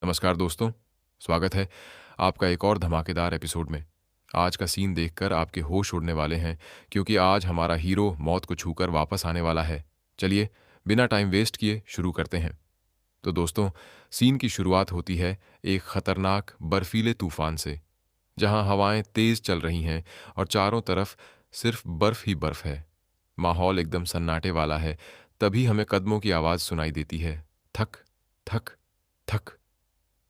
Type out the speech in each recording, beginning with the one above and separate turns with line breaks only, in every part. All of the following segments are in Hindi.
नमस्कार दोस्तों, स्वागत है आपका एक और धमाकेदार एपिसोड में। आज का सीन देखकर आपके होश उड़ने वाले हैं क्योंकि आज हमारा हीरो मौत को छूकर वापस आने वाला है। चलिए, बिना टाइम वेस्ट किए शुरू करते हैं। तो दोस्तों, सीन की शुरुआत होती है एक खतरनाक बर्फीले तूफान से, जहां हवाएं तेज चल रही हैं और चारों तरफ सिर्फ बर्फ ही बर्फ है। माहौल एकदम सन्नाटे वाला है। तभी हमें कदमों की आवाज सुनाई देती है, थक थक थक।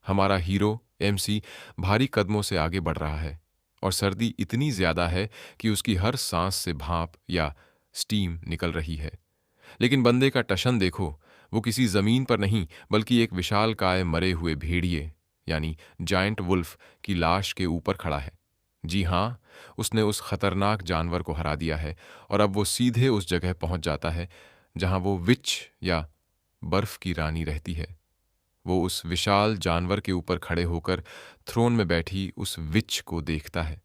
हमारा हीरो एमसी भारी कदमों से आगे बढ़ रहा है और सर्दी इतनी ज्यादा है कि उसकी हर सांस से भाप या स्टीम निकल रही है। लेकिन बंदे का टशन देखो, वो किसी जमीन पर नहीं बल्कि एक विशालकाय मरे हुए भेड़िए यानी जायंट वुल्फ की लाश के ऊपर खड़ा है। जी हाँ, उसने उस खतरनाक जानवर को हरा दिया है और अब वो सीधे उस जगह पहुंच जाता है जहां वो विच या बर्फ की रानी रहती है। वो उस विशाल जानवर के ऊपर खड़े होकर थ्रोन में बैठी उस विच को देखता है।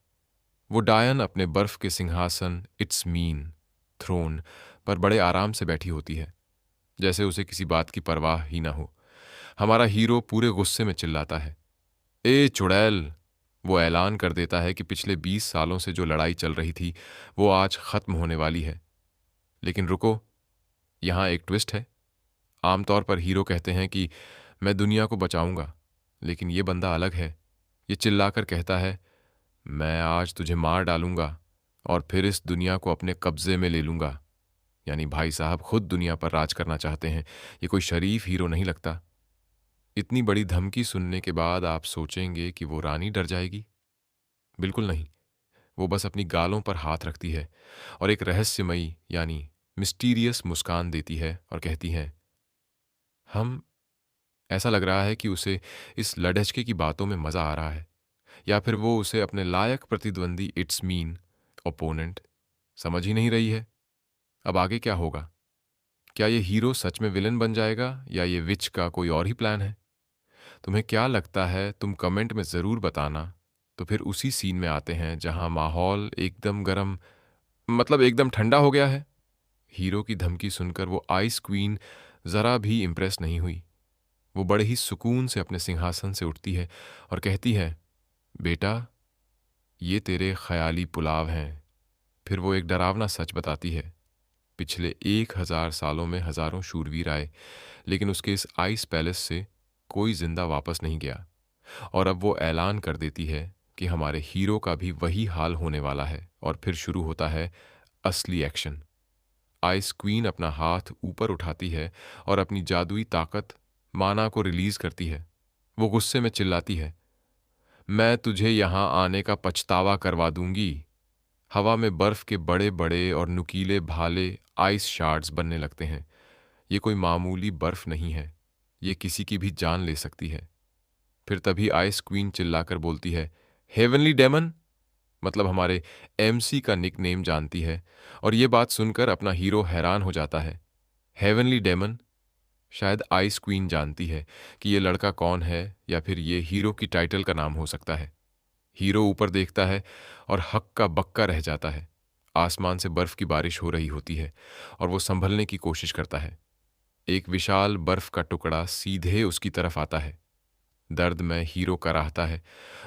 वो डायन अपने बर्फ के सिंहासन इट्स मीन थ्रोन पर बड़े आराम से बैठी होती है, जैसे उसे किसी बात की परवाह ही ना हो। हमारा हीरो पूरे गुस्से में चिल्लाता है, ए चुड़ैल! वो ऐलान कर देता है कि पिछले 20 सालों से जो लड़ाई चल रही थी वो आज खत्म होने वाली है। लेकिन रुको, यहाँ एक ट्विस्ट है। आमतौर पर हीरो कहते हैं कि मैं दुनिया को बचाऊंगा, लेकिन ये बंदा अलग है। ये चिल्लाकर कहता है, मैं आज तुझे मार डालूंगा और फिर इस दुनिया को अपने कब्जे में ले लूंगा। यानी भाई साहब खुद दुनिया पर राज करना चाहते हैं। ये कोई शरीफ हीरो नहीं लगता। इतनी बड़ी धमकी सुनने के बाद आप सोचेंगे कि वो रानी डर जाएगी? बिल्कुल नहीं। वो बस अपनी गालों पर हाथ रखती है और एक रहस्यमयी यानी मिस्टीरियस मुस्कान देती है और कहती है, हम ऐसा लग रहा है कि उसे इस लड़झके की बातों में मजा आ रहा है, या फिर वो उसे अपने लायक प्रतिद्वंदी इट्स मीन ओपोनेंट समझ ही नहीं रही है। अब आगे क्या होगा? क्या ये हीरो सच में विलन बन जाएगा या ये विच का कोई और ही प्लान है? तुम्हें क्या लगता है? तुम कमेंट में जरूर बताना। तो फिर उसी सीन में आते हैं जहां माहौल एकदम गर्म, मतलब एकदम ठंडा हो गया है। हीरो की धमकी सुनकर वो आइस क्वीन जरा भी इंप्रेस नहीं हुई। वो बड़े ही सुकून से अपने सिंहासन से उठती है और कहती है, बेटा, ये तेरे ख्याली पुलाव हैं। फिर वो एक डरावना सच बताती है, पिछले 1000 सालों में हजारों शूरवीर आए, लेकिन उसके इस आइस पैलेस से कोई जिंदा वापस नहीं गया। और अब वो ऐलान कर देती है कि हमारे हीरो का भी वही हाल होने वाला है। और फिर शुरू होता है असली एक्शन। आइस क्वीन अपना हाथ ऊपर उठाती है और अपनी जादुई ताकत माना को रिलीज करती है। वो गुस्से में चिल्लाती है, मैं तुझे यहां आने का पछतावा करवा दूंगी। हवा में बर्फ के बड़े बड़े और नुकीले भाले आइस शार्ड्स बनने लगते हैं। ये कोई मामूली बर्फ नहीं है, ये किसी की भी जान ले सकती है। फिर तभी आइस क्वीन चिल्लाकर बोलती है, हेवनली डेमन! मतलब हमारे एमसी का निक नेम जानती है। और ये बात सुनकर अपना हीरो हैरान हो जाता है। Heavenly demon! शायद आइस क्वीन जानती है कि ये लड़का कौन है, या फिर ये हीरो की टाइटल का नाम हो सकता है। हीरो ऊपर देखता है और हक्का बक्का रह जाता है। आसमान से बर्फ की बारिश हो रही होती है और वो संभलने की कोशिश करता है। एक विशाल बर्फ का टुकड़ा सीधे उसकी तरफ आता है। दर्द में हीरो कराहता है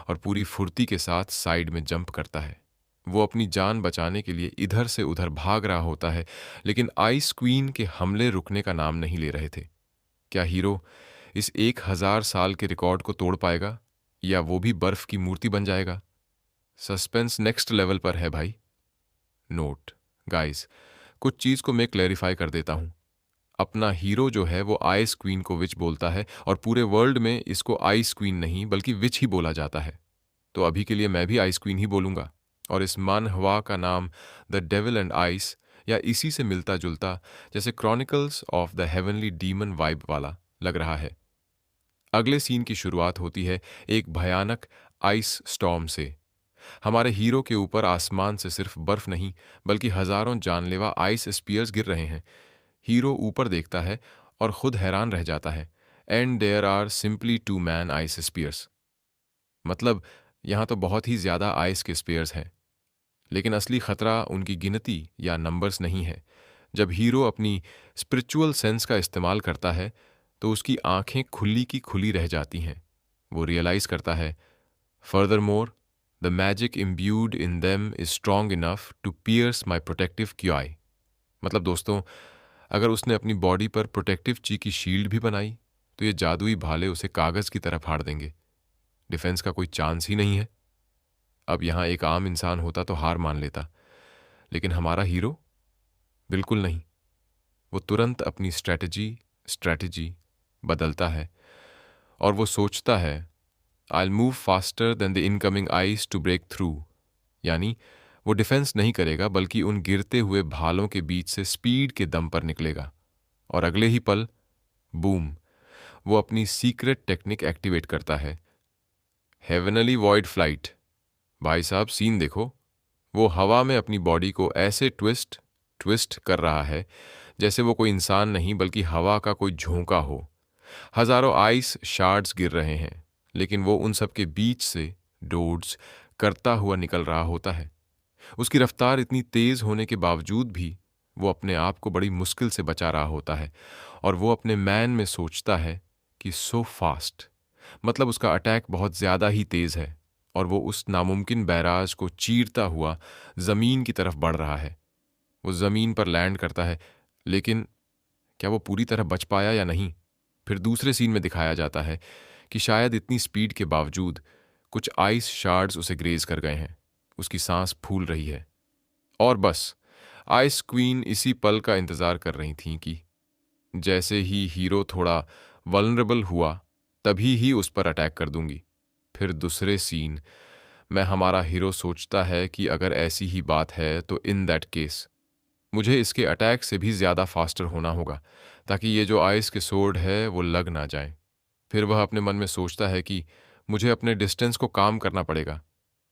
और पूरी फुर्ती के साथ साइड में जंप करता है। वो अपनी जान बचाने के लिए इधर से उधर भाग रहा होता है, लेकिन आइस क्वीन के हमले रुकने का नाम नहीं ले रहे थे। क्या हीरो इस 1000 साल के रिकॉर्ड को तोड़ पाएगा, या वो भी बर्फ की मूर्ति बन जाएगा? सस्पेंस नेक्स्ट लेवल पर है भाई। नोट गाइस, कुछ चीज को मैं क्लैरिफाई कर देता हूं। अपना हीरो जो है वो आइस क्वीन को विच बोलता है और पूरे वर्ल्ड में इसको आइस क्वीन नहीं बल्कि विच ही बोला जाता है। तो अभी के लिए मैं भी आइस क्वीन ही बोलूंगा। और इस मानहवा का नाम द डेविल एंड आइस, या इसी से मिलता जुलता, जैसे chronicles of the heavenly demon vibe वाला लग रहा है। अगले सीन की शुरुआत होती है एक भयानक आइस स्टॉर्म से। हमारे हीरो के ऊपर आसमान से सिर्फ बर्फ नहीं बल्कि हजारों जानलेवा आइस स्पीयर्स गिर रहे हैं। हीरो ऊपर देखता है और खुद हैरान रह जाता है। And there are simply 2 man ice spears. मतलब यहां तो बहुत ही ज्यादा आइस के स्पीयर्स हैं। लेकिन असली खतरा उनकी गिनती या नंबर्स नहीं है। जब हीरो अपनी स्पिरिचुअल सेंस का इस्तेमाल करता है तो उसकी आंखें खुली की खुली रह जाती हैं। वो रियलाइज करता है, furthermore the magic imbued in them is strong enough to pierce my protective qi. मतलब दोस्तों, अगर उसने अपनी बॉडी पर प्रोटेक्टिव ची की शील्ड भी बनाई तो ये जादुई भाले उसे कागज की तरह फाड़ देंगे। डिफेंस का कोई चांस ही नहीं है। अब यहां एक आम इंसान होता तो हार मान लेता, लेकिन हमारा हीरो बिल्कुल नहीं। वो तुरंत अपनी स्ट्रैटेजी बदलता है और वो सोचता है, I move faster than the incoming ice to break through. यानी वो डिफेंस नहीं करेगा, बल्कि उन गिरते हुए भालों के बीच से स्पीड के दम पर निकलेगा। और अगले ही पल, बूम, वो अपनी सीक्रेट टेक्निक एक्टिवेट करता है, हेवनली वॉइड फ्लाइट। भाई साहब, सीन देखो। वो हवा में अपनी बॉडी को ऐसे ट्विस्ट कर रहा है जैसे वो कोई इंसान नहीं बल्कि हवा का कोई झोंका हो। हजारों आइस शार्ड्स गिर रहे हैं, लेकिन वो उन सब के बीच से डोड्स करता हुआ निकल रहा होता है। उसकी रफ्तार इतनी तेज होने के बावजूद भी वो अपने आप को बड़ी मुश्किल से बचा रहा होता है, और वो अपने मैन में सोचता है कि सो फास्ट, मतलब उसका अटैक बहुत ज्यादा ही तेज है और वो उस नामुमकिन बैराज को चीरता हुआ जमीन की तरफ बढ़ रहा है। वो जमीन पर लैंड करता है, लेकिन क्या वो पूरी तरह बच पाया या नहीं? फिर दूसरे सीन में दिखाया जाता है कि शायद इतनी स्पीड के बावजूद कुछ आइस शार्ड्स उसे ग्रेज कर गए हैं। उसकी सांस फूल रही है और बस आइस क्वीन इसी पल का इंतजार कर रही थी कि जैसे ही हीरो थोड़ा वल्नरेबल हुआ तभी ही उस पर अटैक कर दूंगी। फिर दूसरे सीन में हमारा हीरो सोचता है कि अगर ऐसी ही बात है तो इन दैट केस मुझे इसके अटैक से भी ज्यादा फास्टर होना होगा, ताकि ये जो आइस के सोर्ड है वो लग ना जाए। फिर वह अपने मन में सोचता है कि मुझे अपने डिस्टेंस को काम करना पड़ेगा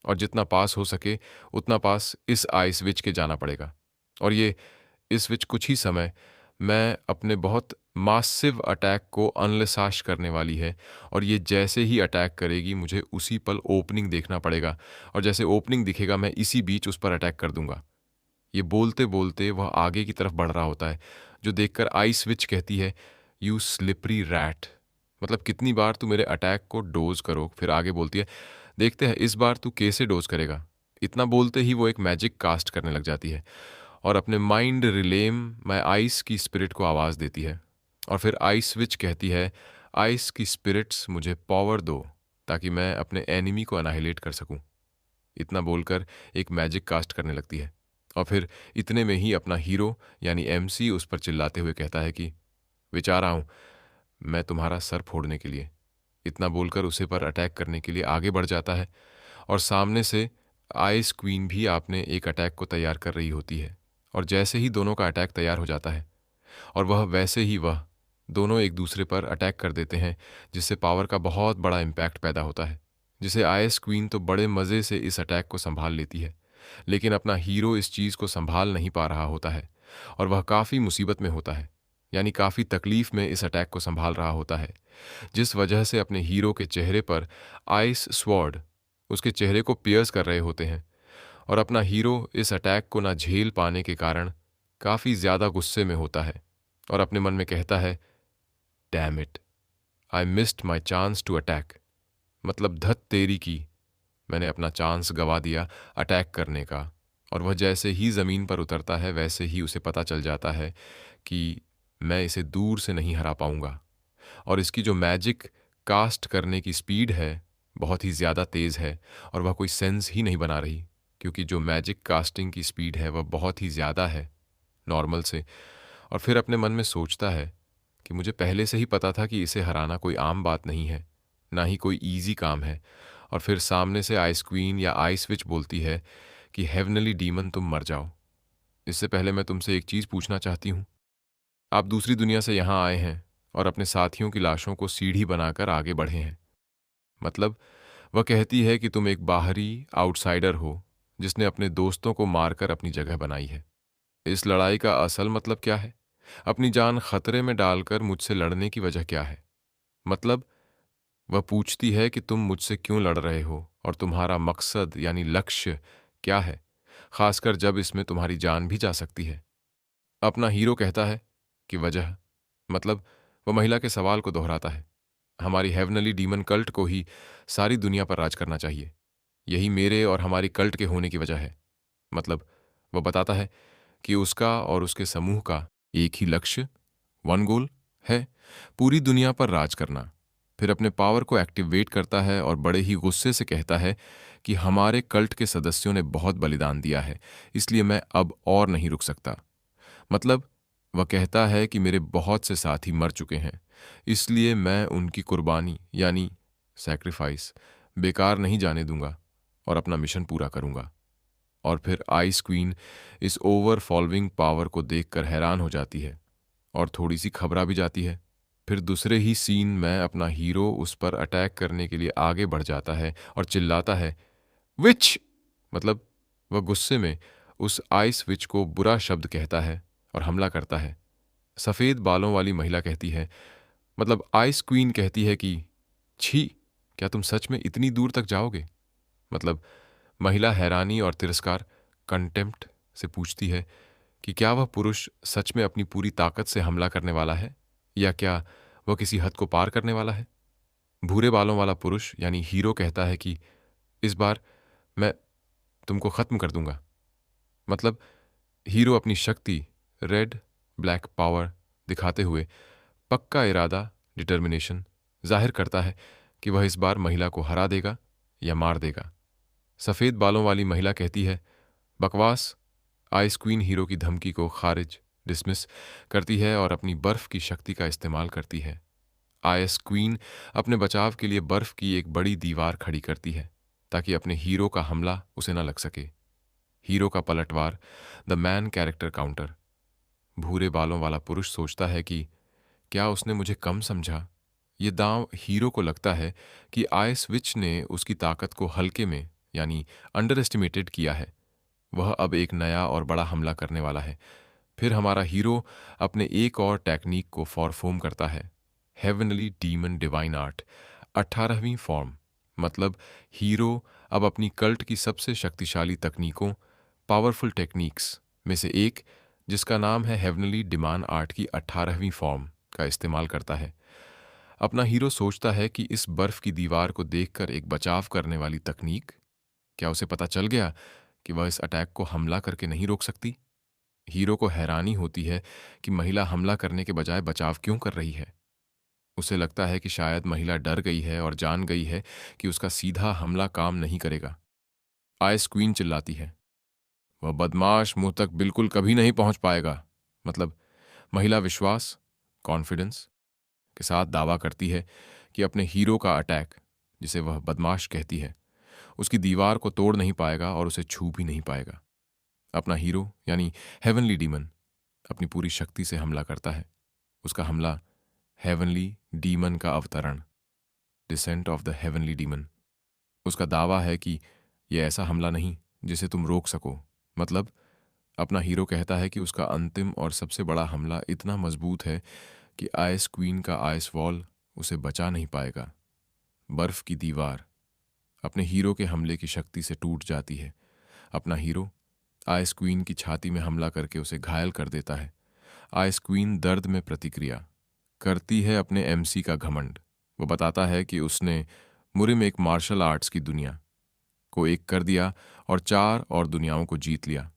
और जितना पास हो सके उतना पास इस आइस विच के जाना पड़ेगा। और ये इस विच कुछ ही समय मैं अपने बहुत मासिव अटैक को अनलेसाश करने वाली है, और ये जैसे ही अटैक करेगी मुझे उसी पल ओपनिंग देखना पड़ेगा, और जैसे ओपनिंग दिखेगा मैं इसी बीच उस पर अटैक कर दूंगा। ये बोलते बोलते वह आगे की तरफ बढ़ रहा होता है, जो देखकर आइस विच कहती है, यू स्लिपरी रैट, मतलब कितनी बार तू मेरे अटैक को डोज करो। फिर आगे बोलती है, देखते हैं इस बार तू कैसे डोज करेगा। इतना बोलते ही वो एक मैजिक कास्ट करने लग जाती है और अपने माइंड रिलेम में आइस की स्पिरिट को आवाज़ देती है। और फिर आइस विच कहती है, आइस की स्पिरिट्स मुझे पावर दो ताकि मैं अपने एनिमी को अनाहिलेट कर सकूं। इतना बोलकर एक मैजिक कास्ट करने लगती है और फिर इतने में ही अपना हीरो यानी एमसी उस पर चिल्लाते हुए कहता है कि विचार आऊं मैं तुम्हारा सर फोड़ने के लिए। इतना बोलकर उसे पर अटैक करने के लिए आगे बढ़ जाता है और सामने से आइस क्वीन भी आपने एक अटैक को तैयार कर रही होती है। और जैसे ही दोनों का अटैक तैयार हो जाता है और वैसे ही वह दोनों एक दूसरे पर अटैक कर देते हैं, जिससे पावर का बहुत बड़ा इम्पैक्ट पैदा होता है, जिसे आइस क्वीन तो बड़े मज़े से इस अटैक को संभाल लेती है, लेकिन अपना हीरो इस चीज़ को संभाल नहीं पा रहा होता है और वह काफ़ी मुसीबत में होता है, यानी काफ़ी तकलीफ में इस अटैक को संभाल रहा होता है, जिस वजह से अपने हीरो के चेहरे पर आइस स्वॉर्ड उसके चेहरे को पियर्स कर रहे होते हैं। और अपना हीरो इस अटैक को ना झेल पाने के कारण काफ़ी ज़्यादा गुस्से में होता है और अपने मन में कहता है, damn it, I missed my chance to attack, मतलब धत तेरी की, मैंने अपना चांस गवा दिया अटैक करने का। और वह जैसे ही ज़मीन पर उतरता है वैसे ही उसे पता चल जाता है कि मैं इसे दूर से नहीं हरा पाऊंगा, और इसकी जो मैजिक कास्ट करने की स्पीड है बहुत ही ज़्यादा तेज़ है और वह कोई सेंस ही नहीं बना रही, क्योंकि जो मैजिक कास्टिंग की स्पीड है वह बहुत ही ज़्यादा है नॉर्मल से। और फिर अपने मन में सोचता है कि मुझे पहले से ही पता था कि इसे हराना कोई आम बात नहीं है, ना ही कोई ईजी काम है। और फिर सामने से आइस क्वीन या आइस विच बोलती है कि हेवनली डीमन तुम मर जाओ। इससे पहले मैं तुमसे एक चीज़ पूछना चाहती हूँ। आप दूसरी दुनिया से यहाँ आए हैं और अपने साथियों की लाशों को सीढ़ी बनाकर आगे बढ़े हैं, मतलब वह कहती है कि तुम एक बाहरी आउटसाइडर हो जिसने अपने दोस्तों को मारकर अपनी जगह बनाई है। इस लड़ाई का असल मतलब क्या है? अपनी जान खतरे में डालकर मुझसे लड़ने की वजह क्या है? मतलब वह पूछती है कि तुम मुझसे क्यों लड़ रहे हो और तुम्हारा मकसद यानी लक्ष्य क्या है, खासकर जब इसमें तुम्हारी जान भी जा सकती है। अपना हीरो कहता है कि वजह, मतलब वह महिला के सवाल को दोहराता है। हमारी हेवनली डीमन कल्ट को ही सारी दुनिया पर राज करना चाहिए। यही मेरे और हमारी कल्ट के होने की वजह है। मतलब वह बताता है कि उसका और उसके समूह का एक ही लक्ष्य, वन गोल है, पूरी दुनिया पर राज करना। फिर अपने पावर को एक्टिवेट करता है और बड़े ही गुस्से से कहता है कि हमारे कल्ट के सदस्यों ने बहुत बलिदान दिया है, इसलिए मैं अब और नहीं रुक सकता। मतलब वह कहता है कि मेरे बहुत से साथी मर चुके हैं, इसलिए मैं उनकी कुर्बानी यानी सैक्रिफाइस बेकार नहीं जाने दूंगा और अपना मिशन पूरा करूंगा। और फिर आइस क्वीन इस ओवर फॉलोइंग पावर को देखकर हैरान हो जाती है और थोड़ी सी घबरा भी जाती है। फिर दूसरे ही सीन में अपना हीरो उस पर अटैक करने के लिए आगे बढ़ जाता है और चिल्लाता है, विच! मतलब वह गुस्से में उस आइस विच को बुरा शब्द कहता है और हमला करता है। सफेद बालों वाली महिला कहती है, मतलब आइस क्वीन कहती है कि छी, क्या तुम सच में इतनी दूर तक जाओगे? मतलब महिला हैरानी और तिरस्कार, कंटेम्प्ट से पूछती है कि क्या वह पुरुष सच में अपनी पूरी ताकत से हमला करने वाला है, या क्या वह किसी हद को पार करने वाला है? भूरे बालों वाला पुरुष यानी हीरो कहता है कि इस बार मैं तुमको खत्म कर दूंगा। मतलब हीरो अपनी शक्ति, रेड ब्लैक पावर दिखाते हुए पक्का इरादा, डिटर्मिनेशन जाहिर करता है कि वह इस बार महिला को हरा देगा या मार देगा। सफेद बालों वाली महिला कहती है, बकवास। आइस क्वीन हीरो की धमकी को खारिज, डिसमिस करती है और अपनी बर्फ की शक्ति का इस्तेमाल करती है। आइस क्वीन अपने बचाव के लिए बर्फ की एक बड़ी दीवार खड़ी करती है ताकि अपने हीरो का हमला उसे न लग सके। हीरो का पलटवार, द मैन कैरेक्टर काउंटर। भूरे बालों वाला पुरुष सोचता है कि क्या उसने मुझे कम समझा? ये दांव हीरो को लगता है कि आइस विच ने उसकी ताकत को हल्के में यानी अंडर एस्टिमेटेड किया है। वह अब एक नया और बड़ा हमला करने वाला है। फिर हमारा हीरो अपने एक और टेक्निक को परफॉर्म करता है, हेवनली डीमन डिवाइन आर्ट, 18वीं फॉर्म। मतलब हीरो अब अपनी कल्ट की सबसे शक्तिशाली तकनीकों, पावरफुल टेक्निक्स में से एक, जिसका नाम है हेवनली डिमांड आर्ट की 18वीं फॉर्म, का इस्तेमाल करता है। अपना हीरो सोचता है कि इस बर्फ की दीवार को देखकर एक बचाव करने वाली तकनीक, क्या उसे पता चल गया कि वह इस अटैक को हमला करके नहीं रोक सकती? हीरो को हैरानी होती है कि महिला हमला करने के बजाय बचाव क्यों कर रही है। उसे लगता है कि शायद महिला डर गई है और जान गई है कि उसका सीधा हमला काम नहीं करेगा। आइस क्वीन चिल्लाती है, वह बदमाश मुंह तक बिल्कुल कभी नहीं पहुंच पाएगा। मतलब महिला विश्वास, कॉन्फिडेंस के साथ दावा करती है कि अपने हीरो का अटैक, जिसे वह बदमाश कहती है, उसकी दीवार को तोड़ नहीं पाएगा और उसे छू भी नहीं पाएगा। अपना हीरो यानी हेवनली डीमन अपनी पूरी शक्ति से हमला करता है। उसका हमला हेवनली डीमन का अवतरण, descent of the heavenly demon. उसका दावा है कि यह ऐसा हमला नहीं जिसे तुम रोक सको। मतलब अपना हीरो कहता है कि उसका अंतिम और सबसे बड़ा हमला इतना मजबूत है कि आइस क्वीन का आइस वॉल उसे बचा नहीं पाएगा। बर्फ की दीवार अपने हीरो के हमले की शक्ति से टूट जाती है। अपना हीरो आइस क्वीन की छाती में हमला करके उसे घायल कर देता है। आइस क्वीन दर्द में प्रतिक्रिया करती है अपने एमसी का घमंड। वो बताता है कि उसने मुरिम एक मार्शल आर्ट्स की दुनिया को एक कर दिया और 4 और दुनियाओं को जीत लिया।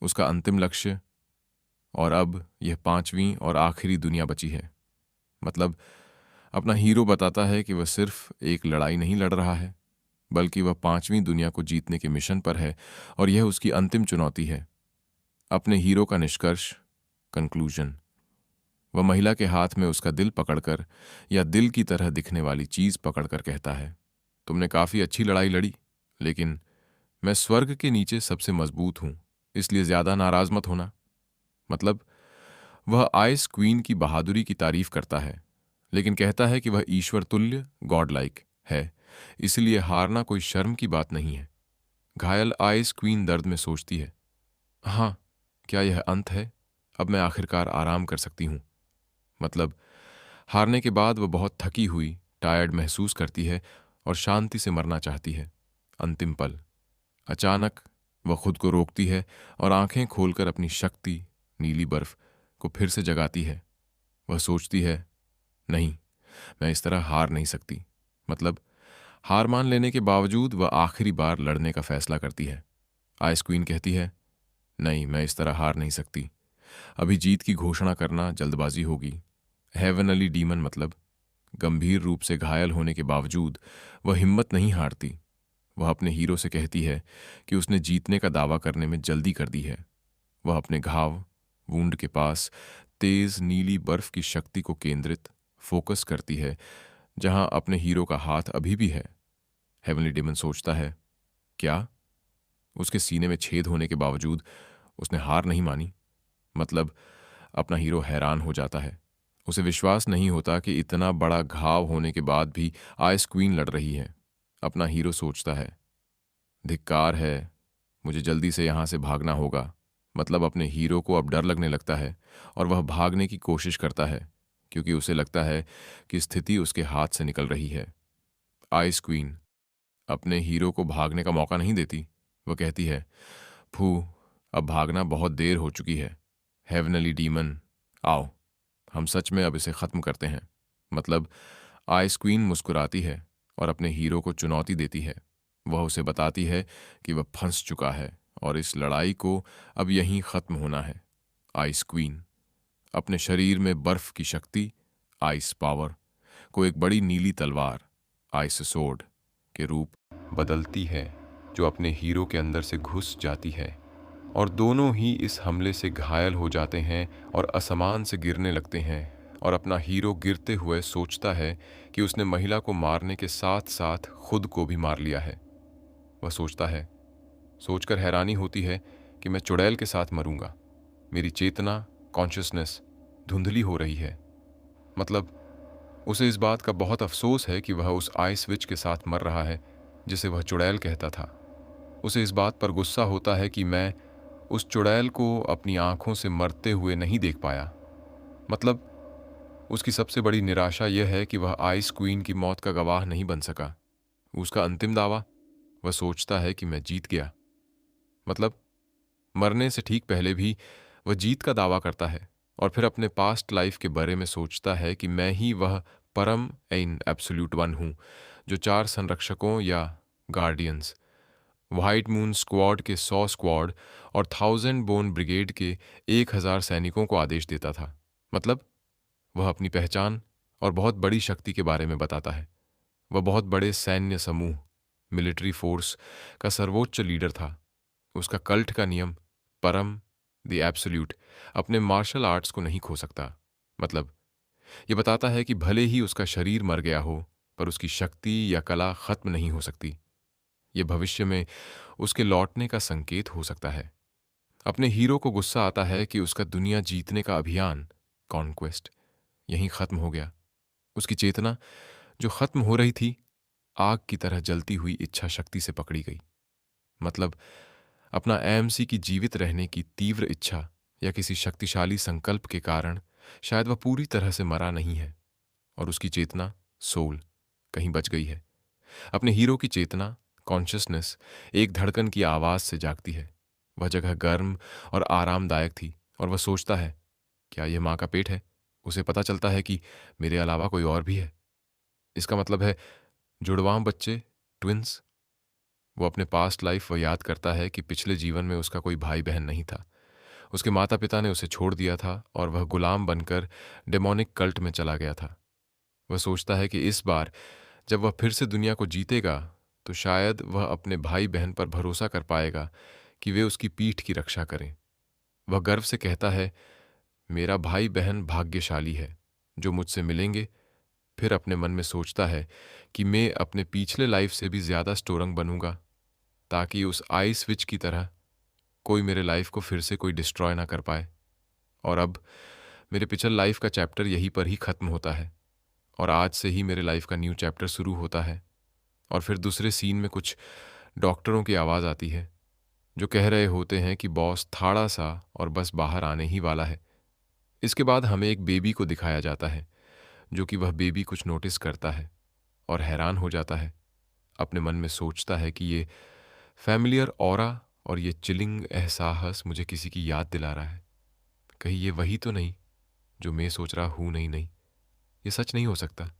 उसका अंतिम लक्ष्य, और अब यह 5वीं और आखिरी दुनिया बची है। मतलब अपना हीरो बताता है कि वह सिर्फ एक लड़ाई नहीं लड़ रहा है, बल्कि वह 5वीं दुनिया को जीतने के मिशन पर है और यह उसकी अंतिम चुनौती है। अपने हीरो का निष्कर्ष, कंक्लूजन। वह महिला के हाथ में उसका दिल पकड़कर या दिल की तरह दिखने वाली चीज पकड़कर कहता है, तुमने काफी अच्छी लड़ाई लड़ी, लेकिन मैं स्वर्ग के नीचे सबसे मजबूत हूं, इसलिए ज्यादा नाराज मत होना। मतलब वह आइस क्वीन की बहादुरी की तारीफ करता है, लेकिन कहता है कि वह ईश्वर तुल्य, गॉड लाइक है, इसलिए हारना कोई शर्म की बात नहीं है। घायल आइस क्वीन दर्द में सोचती है, हाँ, क्या यह अंत है? अब मैं आखिरकार आराम कर सकती हूं। मतलब हारने के बाद वह बहुत थकी हुई, टायर्ड महसूस करती है और शांति से मरना चाहती है। अंतिम पल। अचानक वह खुद को रोकती है और आंखें खोलकर अपनी शक्ति, नीली बर्फ को फिर से जगाती है। वह सोचती है, नहीं, मैं इस तरह हार नहीं सकती। मतलब हार मान लेने के बावजूद वह आखिरी बार लड़ने का फैसला करती है। आइस क्वीन कहती है, नहीं, मैं इस तरह हार नहीं सकती। अभी जीत की घोषणा करना जल्दबाजी होगी। हेवनली डीमन मतलब गंभीर रूप से घायल होने के बावजूद वह हिम्मत नहीं हारती। वह अपने हीरो से कहती है कि उसने जीतने का दावा करने में जल्दी कर दी है। वह अपने घाव वूंड के पास तेज नीली बर्फ की शक्ति को केंद्रित फोकस करती है, जहां अपने हीरो का हाथ अभी भी है। हेवनली डेमन सोचता है, क्या उसके सीने में छेद होने के बावजूद उसने हार नहीं मानी? मतलब अपना हीरो हैरान हो जाता है। उसे विश्वास नहीं होता कि इतना बड़ा घाव होने के बाद भी आइस क्वीन लड़ रही है। अपना हीरो सोचता है, धिक्कार है, मुझे जल्दी से यहां से भागना होगा। मतलब अपने हीरो को अब डर लगने लगता है और वह भागने की कोशिश करता है, क्योंकि उसे लगता है कि स्थिति उसके हाथ से निकल रही है। आइस क्वीन अपने हीरो को भागने का मौका नहीं देती। वह कहती है, फू, अब भागना बहुत देर हो चुकी है। हेवनली डीमन, आओ, हम सच में अब इसे खत्म करते हैं। मतलब आइस क्वीन मुस्कुराती है और अपने हीरो को चुनौती देती है। वह उसे बताती है कि वह फंस चुका है और इस लड़ाई को अब यहीं खत्म होना है। आइस क्वीन अपने शरीर में बर्फ की शक्ति, आइस पावर, को एक बड़ी नीली तलवार, आइस सोर्ड, के रूप बदलती है, जो अपने हीरो के अंदर से घुस जाती है। और दोनों ही इस हमले से घायल हो जाते हैं और असमान से गिरने लगते हैं। और अपना हीरो गिरते हुए सोचता है कि उसने महिला को मारने के साथ साथ खुद को भी मार लिया है। वह सोचता है, सोचकर हैरानी होती है कि मैं चुड़ैल के साथ मरूंगा। मेरी चेतना, कॉन्शियसनेस धुंधली हो रही है। मतलब उसे इस बात का बहुत अफसोस है कि वह उस आइस विच के साथ मर रहा है जिसे वह चुड़ैल कहता था। उसे इस बात पर गुस्सा होता है कि मैं उस चुड़ैल को अपनी आंखों से मरते हुए नहीं देख पाया। मतलब उसकी सबसे बड़ी निराशा यह है कि वह आइस क्वीन की मौत का गवाह नहीं बन सका। उसका अंतिम दावा, वह सोचता है कि मैं जीत गया। मतलब मरने से ठीक पहले भी वह जीत का दावा करता है और फिर अपने पास्ट लाइफ के बारे में सोचता है कि मैं ही वह परम एन एब्सोल्यूट वन हूं, जो 4 संरक्षकों या गार्डियंस, व्हाइट मून स्क्वाड के 100 स्क्वाड और 1000 बोन ब्रिगेड के 1000 सैनिकों को आदेश देता था। मतलब वह अपनी पहचान और बहुत बड़ी शक्ति के बारे में बताता है। वह बहुत बड़े सैन्य समूह, मिलिट्री फोर्स का सर्वोच्च लीडर था। उसका कल्ट का नियम, परम, द एब्सोल्यूट, अपने मार्शल आर्ट्स को नहीं खो सकता। मतलब यह बताता है कि भले ही उसका शरीर मर गया हो, पर उसकी शक्ति या कला खत्म नहीं हो सकती। यह भविष्य में उसके लौटने का संकेत हो सकता है। अपने हीरो को गुस्सा आता है कि उसका दुनिया जीतने का अभियान, कॉन्क्वेस्ट, यहीं खत्म हो गया। उसकी चेतना, जो खत्म हो रही थी, आग की तरह जलती हुई इच्छा शक्ति से पकड़ी गई। मतलब अपना एएमसी की जीवित रहने की तीव्र इच्छा या किसी शक्तिशाली संकल्प के कारण शायद वह पूरी तरह से मरा नहीं है और उसकी चेतना, सोल, कहीं बच गई है। अपने हीरो की चेतना, कॉन्शियसनेस, एक धड़कन की आवाज से जागती है। वह जगह गर्म और आरामदायक थी और वह सोचता है, क्या यह मां का पेट है? उसे पता चलता है कि मेरे अलावा कोई और भी है। इसका मतलब है जुड़वां बच्चे, ट्विंस। वो अपने पास्ट लाइफ वह याद करता है कि पिछले जीवन में उसका कोई भाई बहन नहीं था। उसके माता पिता ने उसे छोड़ दिया था और वह गुलाम बनकर डेमोनिक कल्ट में चला गया था। वह सोचता है कि इस बार जब वह फिर से दुनिया को जीतेगा, तो शायद वह अपने भाई बहन पर भरोसा कर पाएगा कि वे उसकी पीठ की रक्षा करें। वह गर्व से कहता है, मेरा भाई बहन भाग्यशाली है जो मुझसे मिलेंगे। फिर अपने मन में सोचता है कि मैं अपने पिछले लाइफ से भी ज्यादा स्ट्रोंग बनूंगा, ताकि उस आइस विच की तरह कोई मेरे लाइफ को फिर से कोई डिस्ट्रॉय ना कर पाए। और अब मेरे पिछले लाइफ का चैप्टर यहीं पर ही खत्म होता है और आज से ही मेरे लाइफ का न्यू चैप्टर शुरू होता है। और फिर दूसरे सीन में कुछ डॉक्टरों की आवाज़ आती है जो कह रहे होते हैं कि बॉस थाड़ा सा और बस बाहर आने ही वाला है। इसके बाद हमें एक बेबी को दिखाया जाता है, जो कि वह बेबी कुछ नोटिस करता है और हैरान हो जाता है। अपने मन में सोचता है कि ये फैमिलियर ऑरा और ये चिलिंग एहसास मुझे किसी की याद दिला रहा है। कहीं ये वही तो नहीं जो मैं सोच रहा हूं? नहीं नहीं, ये सच नहीं हो सकता।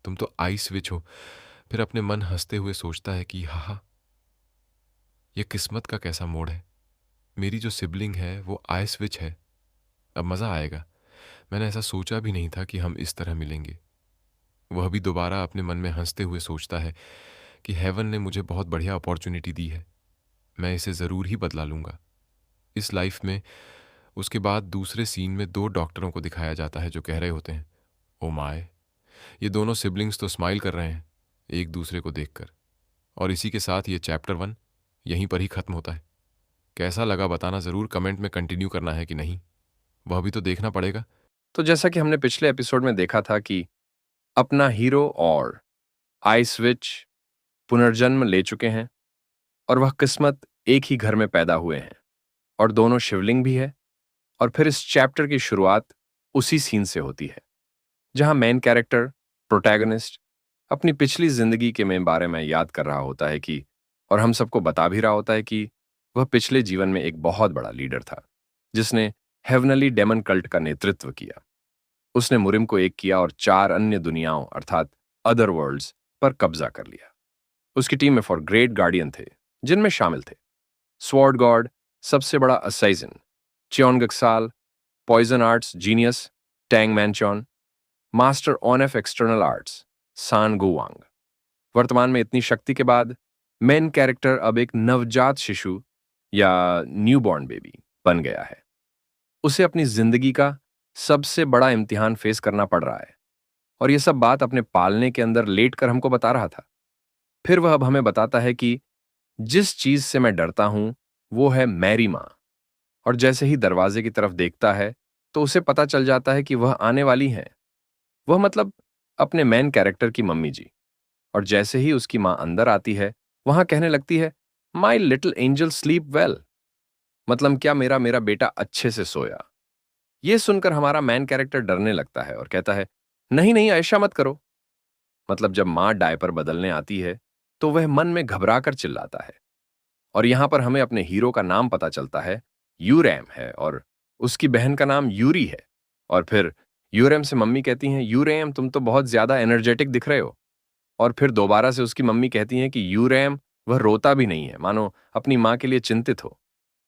तुम तो आई स्विच हो। फिर अपने मन हंसते हुए सोचता है कि हा, ये किस्मत का कैसा मोड़ है। मेरी जो सिबलिंग है वो आई स्विच है। अब मजा आएगा। मैंने ऐसा सोचा भी नहीं था कि हम इस तरह मिलेंगे। वह भी दोबारा अपने मन में हंसते हुए सोचता है कि हेवन ने मुझे बहुत बढ़िया अपॉर्चुनिटी दी है। मैं इसे जरूर ही बदला लूंगा। इस लाइफ में उसके बाद दूसरे सीन में दो डॉक्टरों को दिखाया जाता है जो कह रहे होते हैं, ओ माय, ये दोनों सिबलिंग्स तो स्माइल कर रहे हैं एक दूसरे को देखकर। और इसी के साथ ये चैप्टर 1 यहीं पर ही खत्म होता है। कैसा लगा बताना जरूर, कमेंट में कंटिन्यू करना है कि नहीं वह भी तो देखना पड़ेगा।
तो जैसा कि हमने पिछले एपिसोड में देखा था कि अपना हीरो और आई स्विच पुनर्जन्म ले चुके हैं और वह किस्मत एक ही घर में पैदा हुए हैं और दोनों शिवलिंग भी है। और फिर इस चैप्टर की शुरुआत उसी सीन से होती है जहां मेन कैरेक्टर प्रोटैगनिस्ट अपनी पिछली जिंदगी के में बारे में याद कर रहा होता है कि और हम सबको बता भी रहा होता है कि वह पिछले जीवन में एक बहुत बड़ा लीडर था जिसने हेवनली डेमन कल्ट का नेतृत्व किया। उसने मुरिम को एक किया और 4 अन्य दुनियाओं अर्थात अदर वर्ल्ड्स पर कब्जा कर लिया। उसकी टीम में फॉर ग्रेट गार्डियन थे जिनमें शामिल थे स्वॉर्ड गॉड, सबसे बड़ा असाइजन, च्योनगक्साल, पॉइजन आर्ट्स जीनियस टैंग मैनचॉन, मास्टर ऑन एफ एक्सटर्नल आर्ट्स सान गुवांग। वर्तमान में इतनी शक्ति के बाद मेन कैरेक्टर अब एक नवजात शिशु या न्यूबॉर्न बेबी बन गया है। उसे अपनी जिंदगी का सबसे बड़ा इम्तिहान फेस करना पड़ रहा है और यह सब बात अपने पालने के अंदर लेट कर हमको बता रहा था। फिर वह अब हमें बताता है कि जिस चीज से मैं डरता हूं वो है मैरी मां। और जैसे ही दरवाजे की तरफ देखता है तो उसे पता चल जाता है कि वह आने वाली हैं। वह मतलब अपने मेन कैरेक्टर की मम्मी जी। और जैसे ही उसकी मां अंदर आती है वहां कहने लगती है, my little angel sleep well. मतलब क्या मेरा मेरा बेटा अच्छे से सोया। यह सुनकर हमारा मेन कैरेक्टर डरने लगता है और कहता है, नहीं नहीं ऐसा मत करो। मतलब जब मां डायपर बदलने आती है तो वह मन में घबरा कर चिल्लाता है। और यहां पर हमें अपने हीरो का नाम पता चलता है, यूरैम है और उसकी बहन का नाम यूरी है। और फिर यूरैम से मम्मी कहती हैं, यूरैम तुम तो बहुत ज्यादा एनर्जेटिक दिख रहे हो। और फिर दोबारा से उसकी मम्मी कहती हैं कि यूरैम वह रोता भी नहीं है, मानो अपनी मां के लिए चिंतित हो।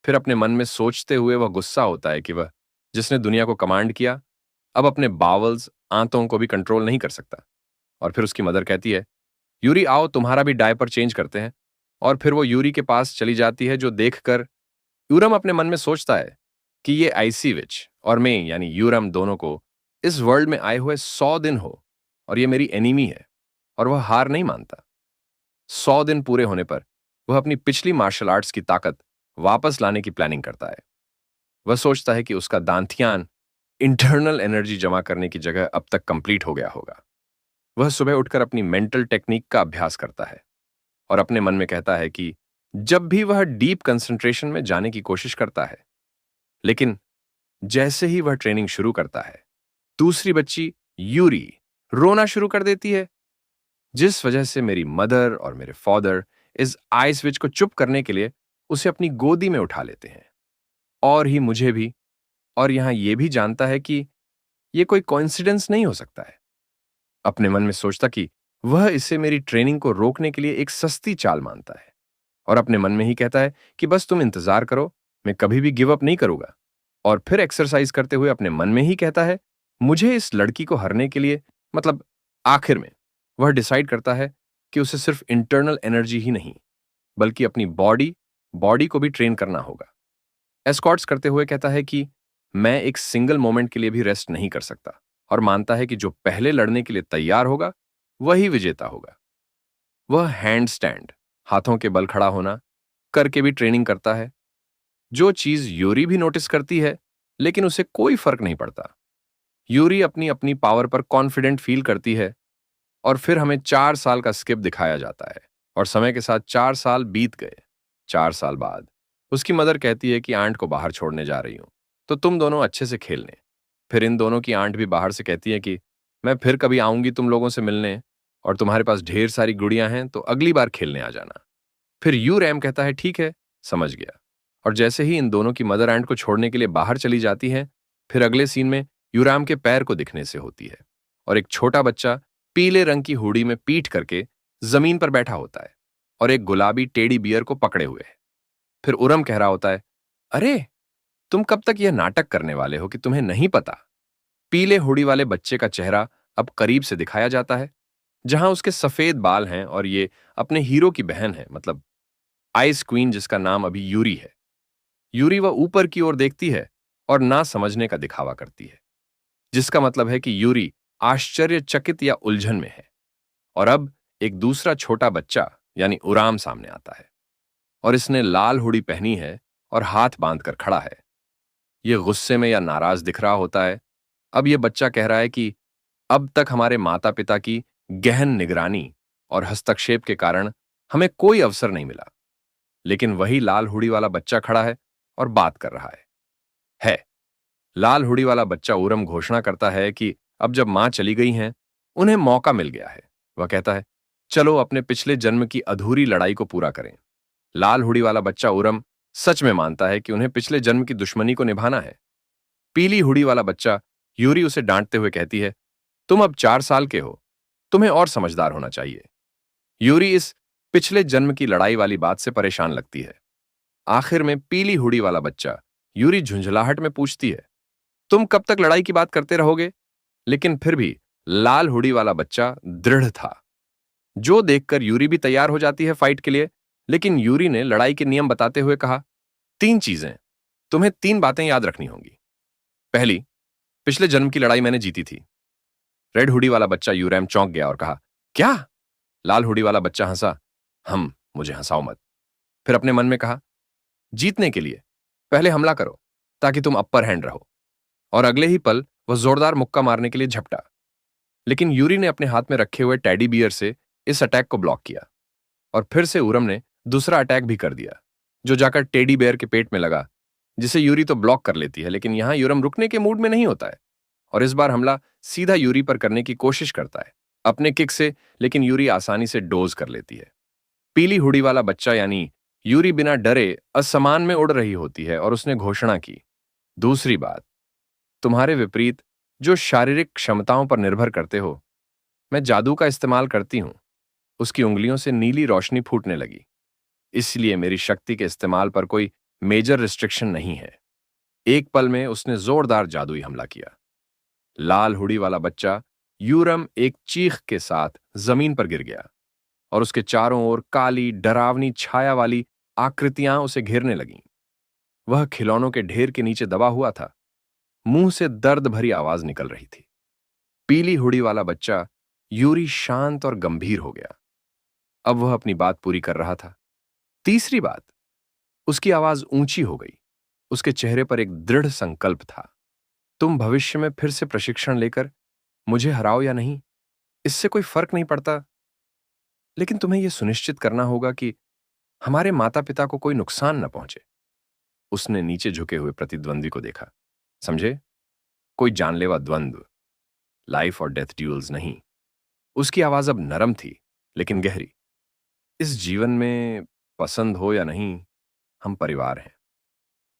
फिर अपने मन में सोचते हुए वह गुस्सा होता है कि वह जिसने दुनिया को कमांड किया अब अपने बावल्स आंतों को भी कंट्रोल नहीं कर सकता। और फिर उसकी मदर कहती है, यूरी आओ तुम्हारा भी डायपर चेंज करते हैं। और फिर वो यूरी के पास चली जाती है जो देखकर यूरम अपने मन में सोचता है कि ये आईसी विच और मैं यानी यूरम दोनों को इस वर्ल्ड में आए हुए 100 दिन हो और ये मेरी एनिमी है। और वह हार नहीं मानता। 100 दिन पूरे होने पर वह अपनी पिछली मार्शल आर्ट्स की ताकत वापस लाने की प्लानिंग करता है। वह सोचता है कि उसका दांतियान इंटरनल एनर्जी जमा करने की जगह अब तक कंप्लीट हो गया होगा। वह सुबह उठकर अपनी मेंटल टेक्निक का अभ्यास करता है और अपने मन में कहता है कि जब भी वह डीप कंसंट्रेशन में जाने की कोशिश करता है, लेकिन जैसे ही वह ट्रेनिंग शुरू करता है दूसरी बच्ची यूरी रोना शुरू कर देती है, जिस वजह से मेरी मदर और मेरे फादर इस आई स्विच को चुप करने के लिए उसे अपनी गोदी में उठा लेते हैं। और ही मुझे भी। और यहां यह भी जानता है कि यह कोई कोइंसिडेंस नहीं हो सकता है। अपने मन में सोचता कि वह इसे मेरी ट्रेनिंग को रोकने के लिए एक सस्ती चाल मानता है और अपने मन में ही कहता है कि बस तुम इंतजार करो, मैं कभी भी गिव अप नहीं करूंगा। और फिर एक्सरसाइज करते हुए अपने मन में ही कहता है, मुझे इस लड़की को हरने के लिए मतलब आखिर में वह डिसाइड करता है कि उसे सिर्फ इंटरनल एनर्जी ही नहीं बल्कि अपनी बॉडी बॉडी को भी ट्रेन करना होगा। एस्कॉर्ट्स करते हुए कहता है कि मैं एक सिंगल मोमेंट के लिए भी रेस्ट नहीं कर सकता और मानता है कि जो पहले लड़ने के लिए तैयार होगा वही विजेता होगा। वह हैंड स्टैंड हाथों के बल खड़ा होना करके भी ट्रेनिंग करता है, जो चीज यूरी भी नोटिस करती है लेकिन उसे कोई फर्क नहीं पड़ता। यूरी अपनी अपनी पावर पर कॉन्फिडेंट फील करती है। और फिर हमें 4 साल का स्किप दिखाया जाता है और समय के साथ 4 साल बीत गए। 4 साल बाद उसकी मदर कहती है कि आंट को बाहर छोड़ने जा रही हूं, तो तुम दोनों अच्छे से खेलने। फिर इन दोनों की आंट भी बाहर से कहती है कि मैं फिर कभी आऊंगी तुम लोगों से मिलने और तुम्हारे पास ढेर सारी गुड़ियां हैं तो अगली बार खेलने आ जाना। फिर यू रैम कहता है ठीक है, समझ गया। और जैसे ही इन दोनों की मदर आंट को छोड़ने के लिए बाहर चली जाती है, फिर अगले सीन में यूराम के पैर को दिखने से होती है और एक छोटा बच्चा पीले रंग की हुडी में पीठ करके जमीन पर बैठा होता है और एक गुलाबी टेडी बियर को पकड़े हुए है। फिर उरम कह रहा होता है, अरे तुम कब तक यह नाटक करने वाले हो कि तुम्हें नहीं पता। पीले हुडी वाले बच्चे का चेहरा अब करीब से दिखाया जाता है, जहां उसके सफेद बाल हैं और ये अपने हीरो की बहन है, मतलब आइस क्वीन, जिसका नाम अभी यूरी है। यूरी वह ऊपर की ओर देखती है और ना समझने का दिखावा करती है, जिसका मतलब है कि यूरी आश्चर्यचकित या उलझन में है। और अब एक दूसरा छोटा बच्चा यानी उराम सामने आता है और इसने लाल हुडी पहनी है और हाथ बांधकर खड़ा है। यह गुस्से में या नाराज दिख रहा होता है। अब यह बच्चा कह रहा है कि अब तक हमारे माता पिता की गहन निगरानी और हस्तक्षेप के कारण हमें कोई अवसर नहीं मिला। लेकिन वही लाल हुडी वाला बच्चा खड़ा है और बात कर रहा है। लाल हुडी वाला बच्चा उरम घोषणा करता है कि अब जब मां चली गई हैं, उन्हें मौका मिल गया है। वह कहता है, चलो अपने पिछले जन्म की अधूरी लड़ाई को पूरा करें। लाल हुडी वाला बच्चा उरम सच में मानता है कि उन्हें पिछले जन्म की दुश्मनी को निभाना है। पीली हुडी वाला बच्चा यूरी उसे डांटते हुए कहती है, तुम अब 4 साल के हो, तुम्हें और समझदार होना चाहिए। यूरी इस पिछले जन्म की लड़ाई वाली बात से परेशान लगती है। आखिर में पीली हुडी वाला बच्चा यूरी झुंझलाहट में पूछती है, तुम कब तक लड़ाई की बात करते रहोगे? लेकिन फिर भी लाल हुडी वाला बच्चा दृढ़ था, जो देखकर यूरी भी तैयार हो जाती है फाइट के लिए। लेकिन यूरी ने लड़ाई के नियम बताते हुए कहा, 3 चीजें, तुम्हें 3 बातें याद रखनी होंगी। पहली, पिछले जन्म की लड़ाई मैंने जीती थी। रेड हुडी वाला बच्चा यूरैम चौंक गया और कहा, क्या? लाल हुडी वाला बच्चा हंसा, मुझे हंसाओ मत। फिर अपने मन में कहा, जीतने के लिए पहले हमला करो ताकि तुम अपर हैंड रहो। और अगले ही पल वह जोरदार मुक्का मारने के लिए झपटा। लेकिन यूरी ने अपने हाथ में रखे हुए टेडी बियर से इस अटैक को ब्लॉक किया और फिर से उरम ने दूसरा अटैक भी कर दिया, जो जाकर टेडी बियर के पेट में लगा, जिसे यूरी तो ब्लॉक कर लेती है। लेकिन यहां यूरम रुकने के मूड में नहीं होता है और इस बार हमला सीधा यूरी पर करने की कोशिश करता है अपने किक से, लेकिन यूरी आसानी से डोज कर लेती है। पीली हुडी वाला बच्चा यानी यूरी बिना डरे असमान में उड़ रही होती है और उसने घोषणा की, दूसरी बात, तुम्हारे विपरीत जो शारीरिक क्षमताओं पर निर्भर करते हो, मैं जादू का इस्तेमाल करती हूं। उसकी उंगलियों से नीली रोशनी फूटने लगी, इसलिए मेरी शक्ति के इस्तेमाल पर कोई मेजर रिस्ट्रिक्शन नहीं है। एक पल में उसने जोरदार जादुई हमला किया। लाल हुडी वाला बच्चा यूरम एक चीख के साथ जमीन पर गिर गया और उसके चारों ओर काली डरावनी छाया वाली आकृतियां उसे घेरने लगीं। वह खिलौनों के ढेर के नीचे दबा हुआ था, मुंह से दर्द भरी आवाज निकल रही थी। पीली हुडी वाला बच्चा यूरी शांत और गंभीर हो गया। अब वह अपनी बात पूरी कर रहा था। तीसरी बात, उसकी आवाज ऊंची हो गई। उसके चेहरे पर एक दृढ़ संकल्प था, तुम भविष्य में फिर से प्रशिक्षण लेकर मुझे हराओ या नहीं, इससे कोई फर्क नहीं पड़ता, लेकिन तुम्हें यह सुनिश्चित करना होगा कि हमारे माता पिता को कोई नुकसान न पहुंचे। उसने नीचे झुके हुए प्रतिद्वंदी को देखा, समझे? कोई जानलेवा द्वंद्व, लाइफ और डेथ ड्यूल्स नहीं। उसकी आवाज अब नरम थी लेकिन गहरी। इस जीवन में पसंद हो या नहीं, हम परिवार हैं।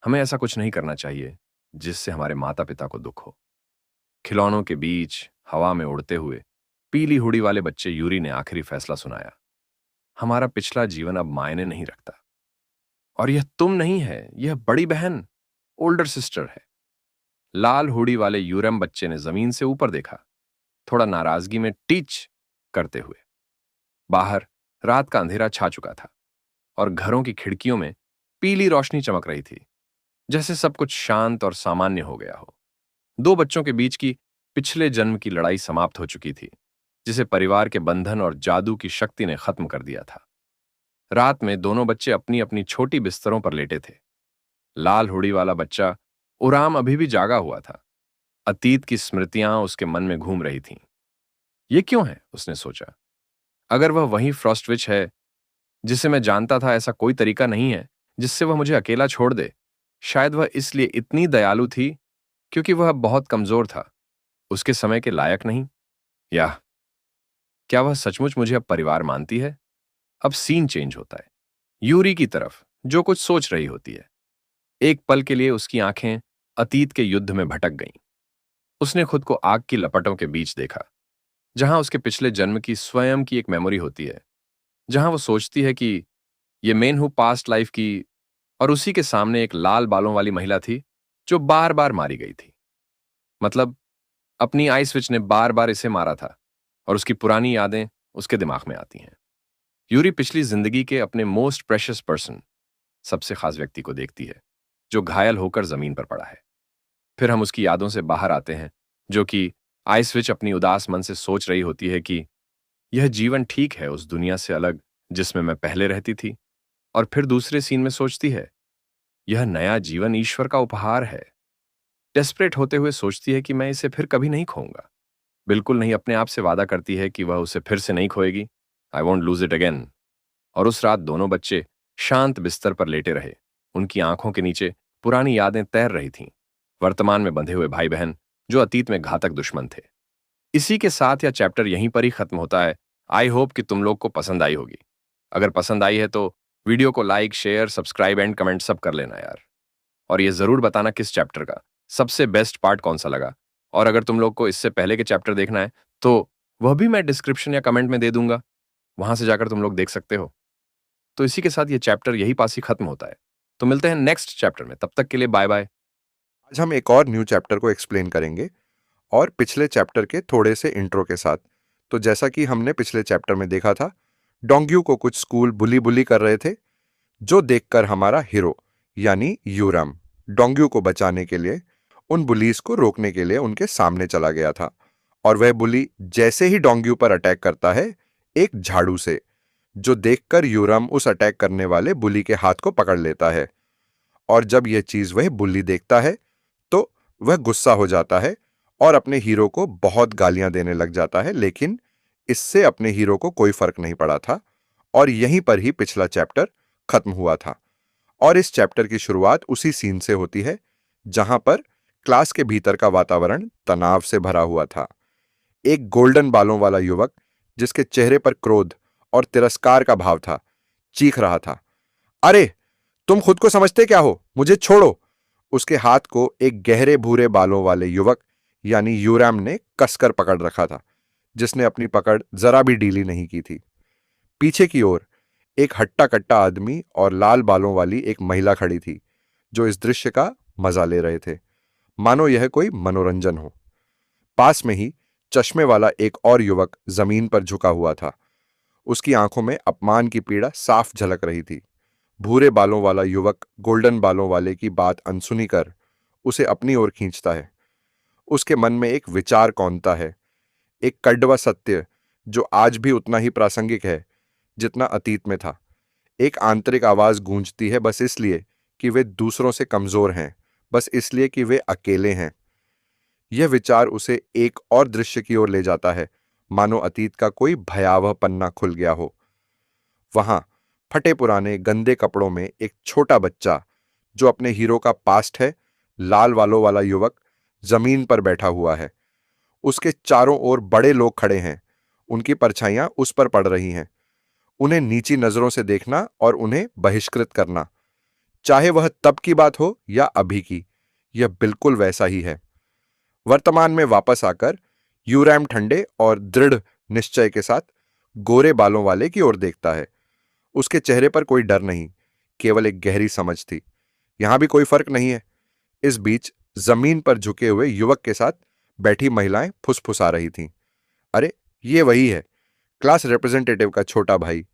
हमें ऐसा कुछ नहीं करना चाहिए जिससे हमारे माता पिता को दुख हो। खिलौनों के बीच हवा में उड़ते हुए पीली हुडी वाले बच्चे यूरी ने आखिरी फैसला सुनाया, हमारा पिछला जीवन अब मायने नहीं रखता और यह तुम नहीं है, यह बड़ी बहन, ओल्डर सिस्टर है। लाल हुडी वाले यूरम बच्चे ने जमीन से ऊपर देखा, थोड़ा नाराजगी में टीच करते हुए। बाहर रात का अंधेरा छा चुका था और घरों की खिड़कियों में पीली रोशनी चमक रही थी, जैसे सब कुछ शांत और सामान्य हो गया हो। 2 बच्चों के बीच की पिछले जन्म की लड़ाई समाप्त हो चुकी थी, जिसे परिवार के बंधन और जादू की शक्ति ने खत्म कर दिया था। रात में दोनों बच्चे अपनी अपनी छोटी बिस्तरों पर लेटे थे। लाल हुडी वाला बच्चा उराम अभी भी जागा हुआ था। अतीत की स्मृतियां उसके मन में घूम रही थीं। ये क्यों है, उसने सोचा। अगर वह वही फ्रॉस्टविच है जिसे मैं जानता था, ऐसा कोई तरीका नहीं है जिससे वह मुझे अकेला छोड़ दे। शायद वह इसलिए इतनी दयालु थी क्योंकि वह बहुत कमजोर था, उसके समय के लायक नहीं। या क्या वह सचमुच मुझे अब परिवार मानती है? अब सीन चेंज होता है। यूरी की तरफ जो कुछ सोच रही होती है। एक पल के लिए उसकी आंखें अतीत के युद्ध में भटक गईं। उसने खुद को आग की लपटों के बीच देखा, जहां उसके पिछले जन्म की स्वयं की एक मेमोरी होती है, जहां वो सोचती है कि ये मेन हु पास्ट लाइफ की, और उसी के सामने एक लाल बालों वाली महिला थी जो बार बार मारी गई थी। मतलब अपनी आई स्विच ने बार बार इसे मारा था, और उसकी पुरानी यादें उसके दिमाग में आती हैं। यूरी पिछली जिंदगी के अपने मोस्ट प्रेशियस पर्सन, सबसे खास व्यक्ति को देखती है, जो घायल होकर जमीन पर पड़ा है। फिर हम उसकी यादों से बाहर आते हैं, जो कि आई स्विच अपनी उदास मन से सोच रही होती है कि यह जीवन ठीक है उस दुनिया से अलग जिसमें मैं पहले रहती थी। और फिर दूसरे सीन में सोचती है, यह नया जीवन ईश्वर का उपहार है। डेस्परेट होते हुए सोचती है कि मैं इसे फिर कभी नहीं खोऊंगा। बिल्कुल नहीं, अपने आप से वादा करती है कि वह उसे फिर से नहीं खोएगी। I want lose it again. और उस रात दोनों बच्चे शांत बिस्तर पर लेटे रहे। उनकी आंखों के नीचे पुरानी यादें तैर रही थीं, वर्तमान में बंधे हुए भाई बहन जो अतीत में घातक दुश्मन थे। इसी के साथ यह चैप्टर यहीं पर ही खत्म होता है। आई होप कि तुम लोग को पसंद आई होगी। अगर पसंद आई है तो वीडियो को like, share, subscribe and comment सब कर लेना यार। और ये जरूर बताना किस चैप्टर का सबसे बेस्ट पार्ट कौन सा लगा। और अगर तुम लोग को इससे पहले के चैप्टर देखना है तो वह भी मैं डिस्क्रिप्शन या कमेंट में दे दूंगा, वहां से जाकर तुम लोग देख सकते हो। तो इसी के साथ ये चैप्टर यही पास ही खत्म होता है। तो मिलते हैं नेक्स्ट चैप्टर में, तब तक के लिए बाय बाय।
आज हम एक और न्यू चैप्टर को एक्सप्लेन करेंगे और पिछले चैप्टर के थोड़े से इंट्रो के साथ। तो जैसा कि हमने पिछले चैप्टर में देखा था, डोंग्यू को कुछ स्कूल बुली कर रहे थे, जो देखकर हमारा हीरो यानी यूराम डोंग्यू को बचाने के लिए, उन बुलीज को रोकने के लिए उनके सामने चला गया था। और वह बुली जैसे ही डोंग्यू पर अटैक करता है एक झाड़ू से, जो देखकर यूराम उस अटैक करने वाले बुली के हाथ को पकड़ लेता है। और जब यह चीज वह बुली देखता है तो वह गुस्सा हो जाता है और अपने हीरो को बहुत गालियां देने लग जाता है, लेकिन इससे अपने हीरो को कोई फर्क नहीं पड़ा था। और यहीं पर ही पिछला चैप्टर खत्म हुआ था। और इस चैप्टर की शुरुआत उसी सीन से होती है जहां पर क्लास के भीतर का वातावरण तनाव से भरा हुआ था। एक गोल्डन बालों वाला युवक, जिसके चेहरे पर क्रोध और तिरस्कार का भाव था, चीख रहा था, अरे तुम खुद को समझते क्या हो, मुझे छोड़ो। उसके हाथ को एक गहरे भूरे बालों वाले युवक यानी यूराम ने कसकर पकड़ रखा था, जिसने अपनी पकड़ जरा भी ढीली नहीं की थी। पीछे की ओर एक हट्टा कट्टा आदमी और लाल बालों वाली एक महिला खड़ी थी, जो इस दृश्य का मजा ले रहे थे, मानो यह कोई मनोरंजन हो। पास में ही चश्मे वाला एक और युवक जमीन पर झुका हुआ था। उसकी आंखों में अपमान की पीड़ा साफ झलक रही थी। भूरे बालों वाला युवक गोल्डन बालों वाले की बात अनसुनी कर उसे अपनी ओर खींचता है। उसके मन में एक विचार कौंधता है, एक कड़वा सत्य जो आज भी उतना ही प्रासंगिक है जितना अतीत में था। एक आंतरिक आवाज गूंजती है, बस इसलिए कि वे दूसरों से कमजोर हैं, बस इसलिए कि वे अकेले हैं। यह विचार उसे एक और दृश्य की ओर ले जाता है, मानो अतीत का कोई भयावह पन्ना खुल गया हो। वहां फटे पुराने गंदे कपड़ों में एक छोटा बच्चा, जो अपने हीरो का पास्ट है, लाल बालों वाला युवक, जमीन पर बैठा हुआ है। उसके चारों ओर बड़े लोग खड़े हैं, उनकी परछाइयां उस पर पड़ रही हैं। उन्हें नीची नजरों से देखना और उन्हें बहिष्कृत करना, चाहे वह तब की बात हो या अभी की, यह बिल्कुल वैसा ही है। वर्तमान में वापस आकर यूरैम ठंडे और दृढ़ निश्चय के साथ गोरे बालों वाले की ओर देखता है। उसके चेहरे पर कोई डर नहीं, केवल एक गहरी समझ थी, यहां भी कोई फर्क नहीं है। इस बीच जमीन पर झुके हुए युवक के साथ बैठी महिलाएं फुसफुसा रही थीं, अरे ये वही है, क्लास रिप्रेजेंटेटिव का छोटा भाई।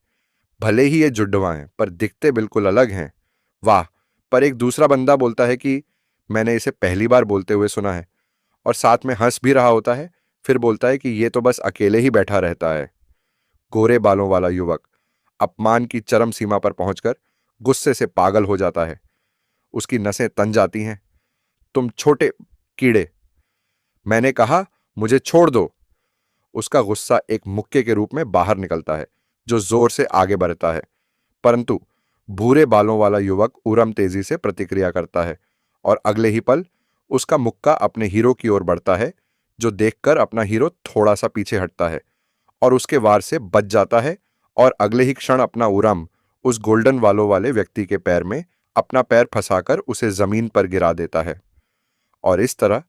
भले ही ये जुड्डवा हैं, पर दिखते बिल्कुल अलग हैं। वाह। पर एक दूसरा बंदा बोलता है कि मैंने इसे पहली बार बोलते हुए सुना है, और साथ में हंस भी रहा होता है। फिर बोलता है कि ये तो बस अकेले ही बैठा रहता है। गोरे बालों वाला युवक अपमान की चरम सीमा पर पहुंचकर गुस्से से पागल हो जाता है। उसकी नसें तन जाती हैं। तुम छोटे कीड़े, मैंने कहा मुझे छोड़ दो। उसका गुस्सा एक मुक्के के रूप में बाहर निकलता है, जो जोर से आगे बढ़ता है। परंतु भूरे बालों वाला युवक उरम तेजी से प्रतिक्रिया करता है, और अगले ही पल उसका मुक्का अपने हीरो की ओर बढ़ता है, जो देखकर अपना हीरो थोड़ा सा पीछे हटता है और उसके वार से बच जाता है। और अगले ही क्षण अपना उरम उस गोल्डन बालों वाले व्यक्ति के पैर में अपना पैर फंसाकर उसे जमीन पर गिरा देता है। और इस तरह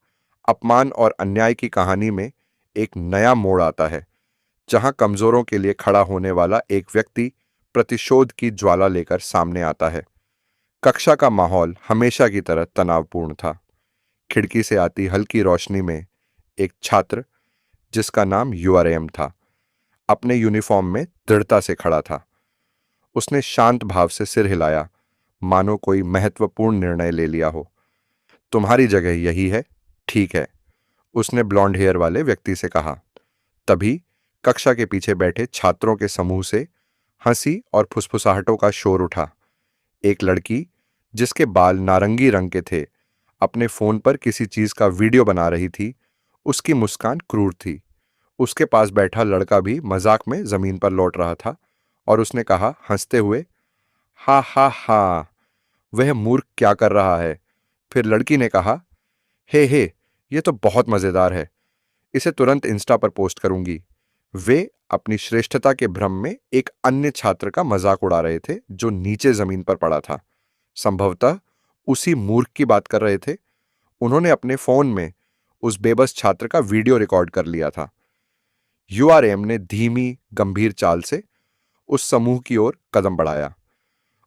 अपमान और अन्याय की कहानी में एक नया मोड़ आता है, जहां कमजोरों के लिए खड़ा होने वाला एक व्यक्ति प्रतिशोध की ज्वाला लेकर सामने आता है। कक्षा का माहौल हमेशा की तरह तनावपूर्ण था। खिड़की से आती हल्की रोशनी में एक छात्र, जिसका नाम यूआरएम था, अपने यूनिफॉर्म में दृढ़ता से खड़ा था। उसने शांत भाव से सिर हिलाया, मानो कोई महत्वपूर्ण निर्णय ले लिया हो। तुम्हारी जगह यही है, ठीक है, उसने ब्लॉन्ड हेयर वाले व्यक्ति से कहा। तभी कक्षा के पीछे बैठे छात्रों के समूह से हंसी और फुसफुसाहटों का शोर उठा। एक लड़की, जिसके बाल नारंगी रंग के थे, अपने फोन पर किसी चीज का वीडियो बना रही थी। उसकी मुस्कान क्रूर थी। उसके पास बैठा लड़का भी मजाक में जमीन पर लौट रहा था और उसने कहा हंसते हुए, हा हा हा, वह मूर्ख क्या कर रहा है। फिर लड़की ने कहा, हे, ये तो बहुत मजेदार है, इसे तुरंत इंस्टा पर पोस्ट करूंगी। वे अपनी श्रेष्ठता के भ्रम में एक अन्य छात्र का मजाक उड़ा रहे थे जो नीचे जमीन पर पड़ा था। संभवतः उसी मूर्ख की बात कर रहे थे। उन्होंने अपने फोन में उस बेबस छात्र का वीडियो रिकॉर्ड कर लिया था। यूआरएम ने धीमी गंभीर चाल से उस समूह की ओर कदम बढ़ाया।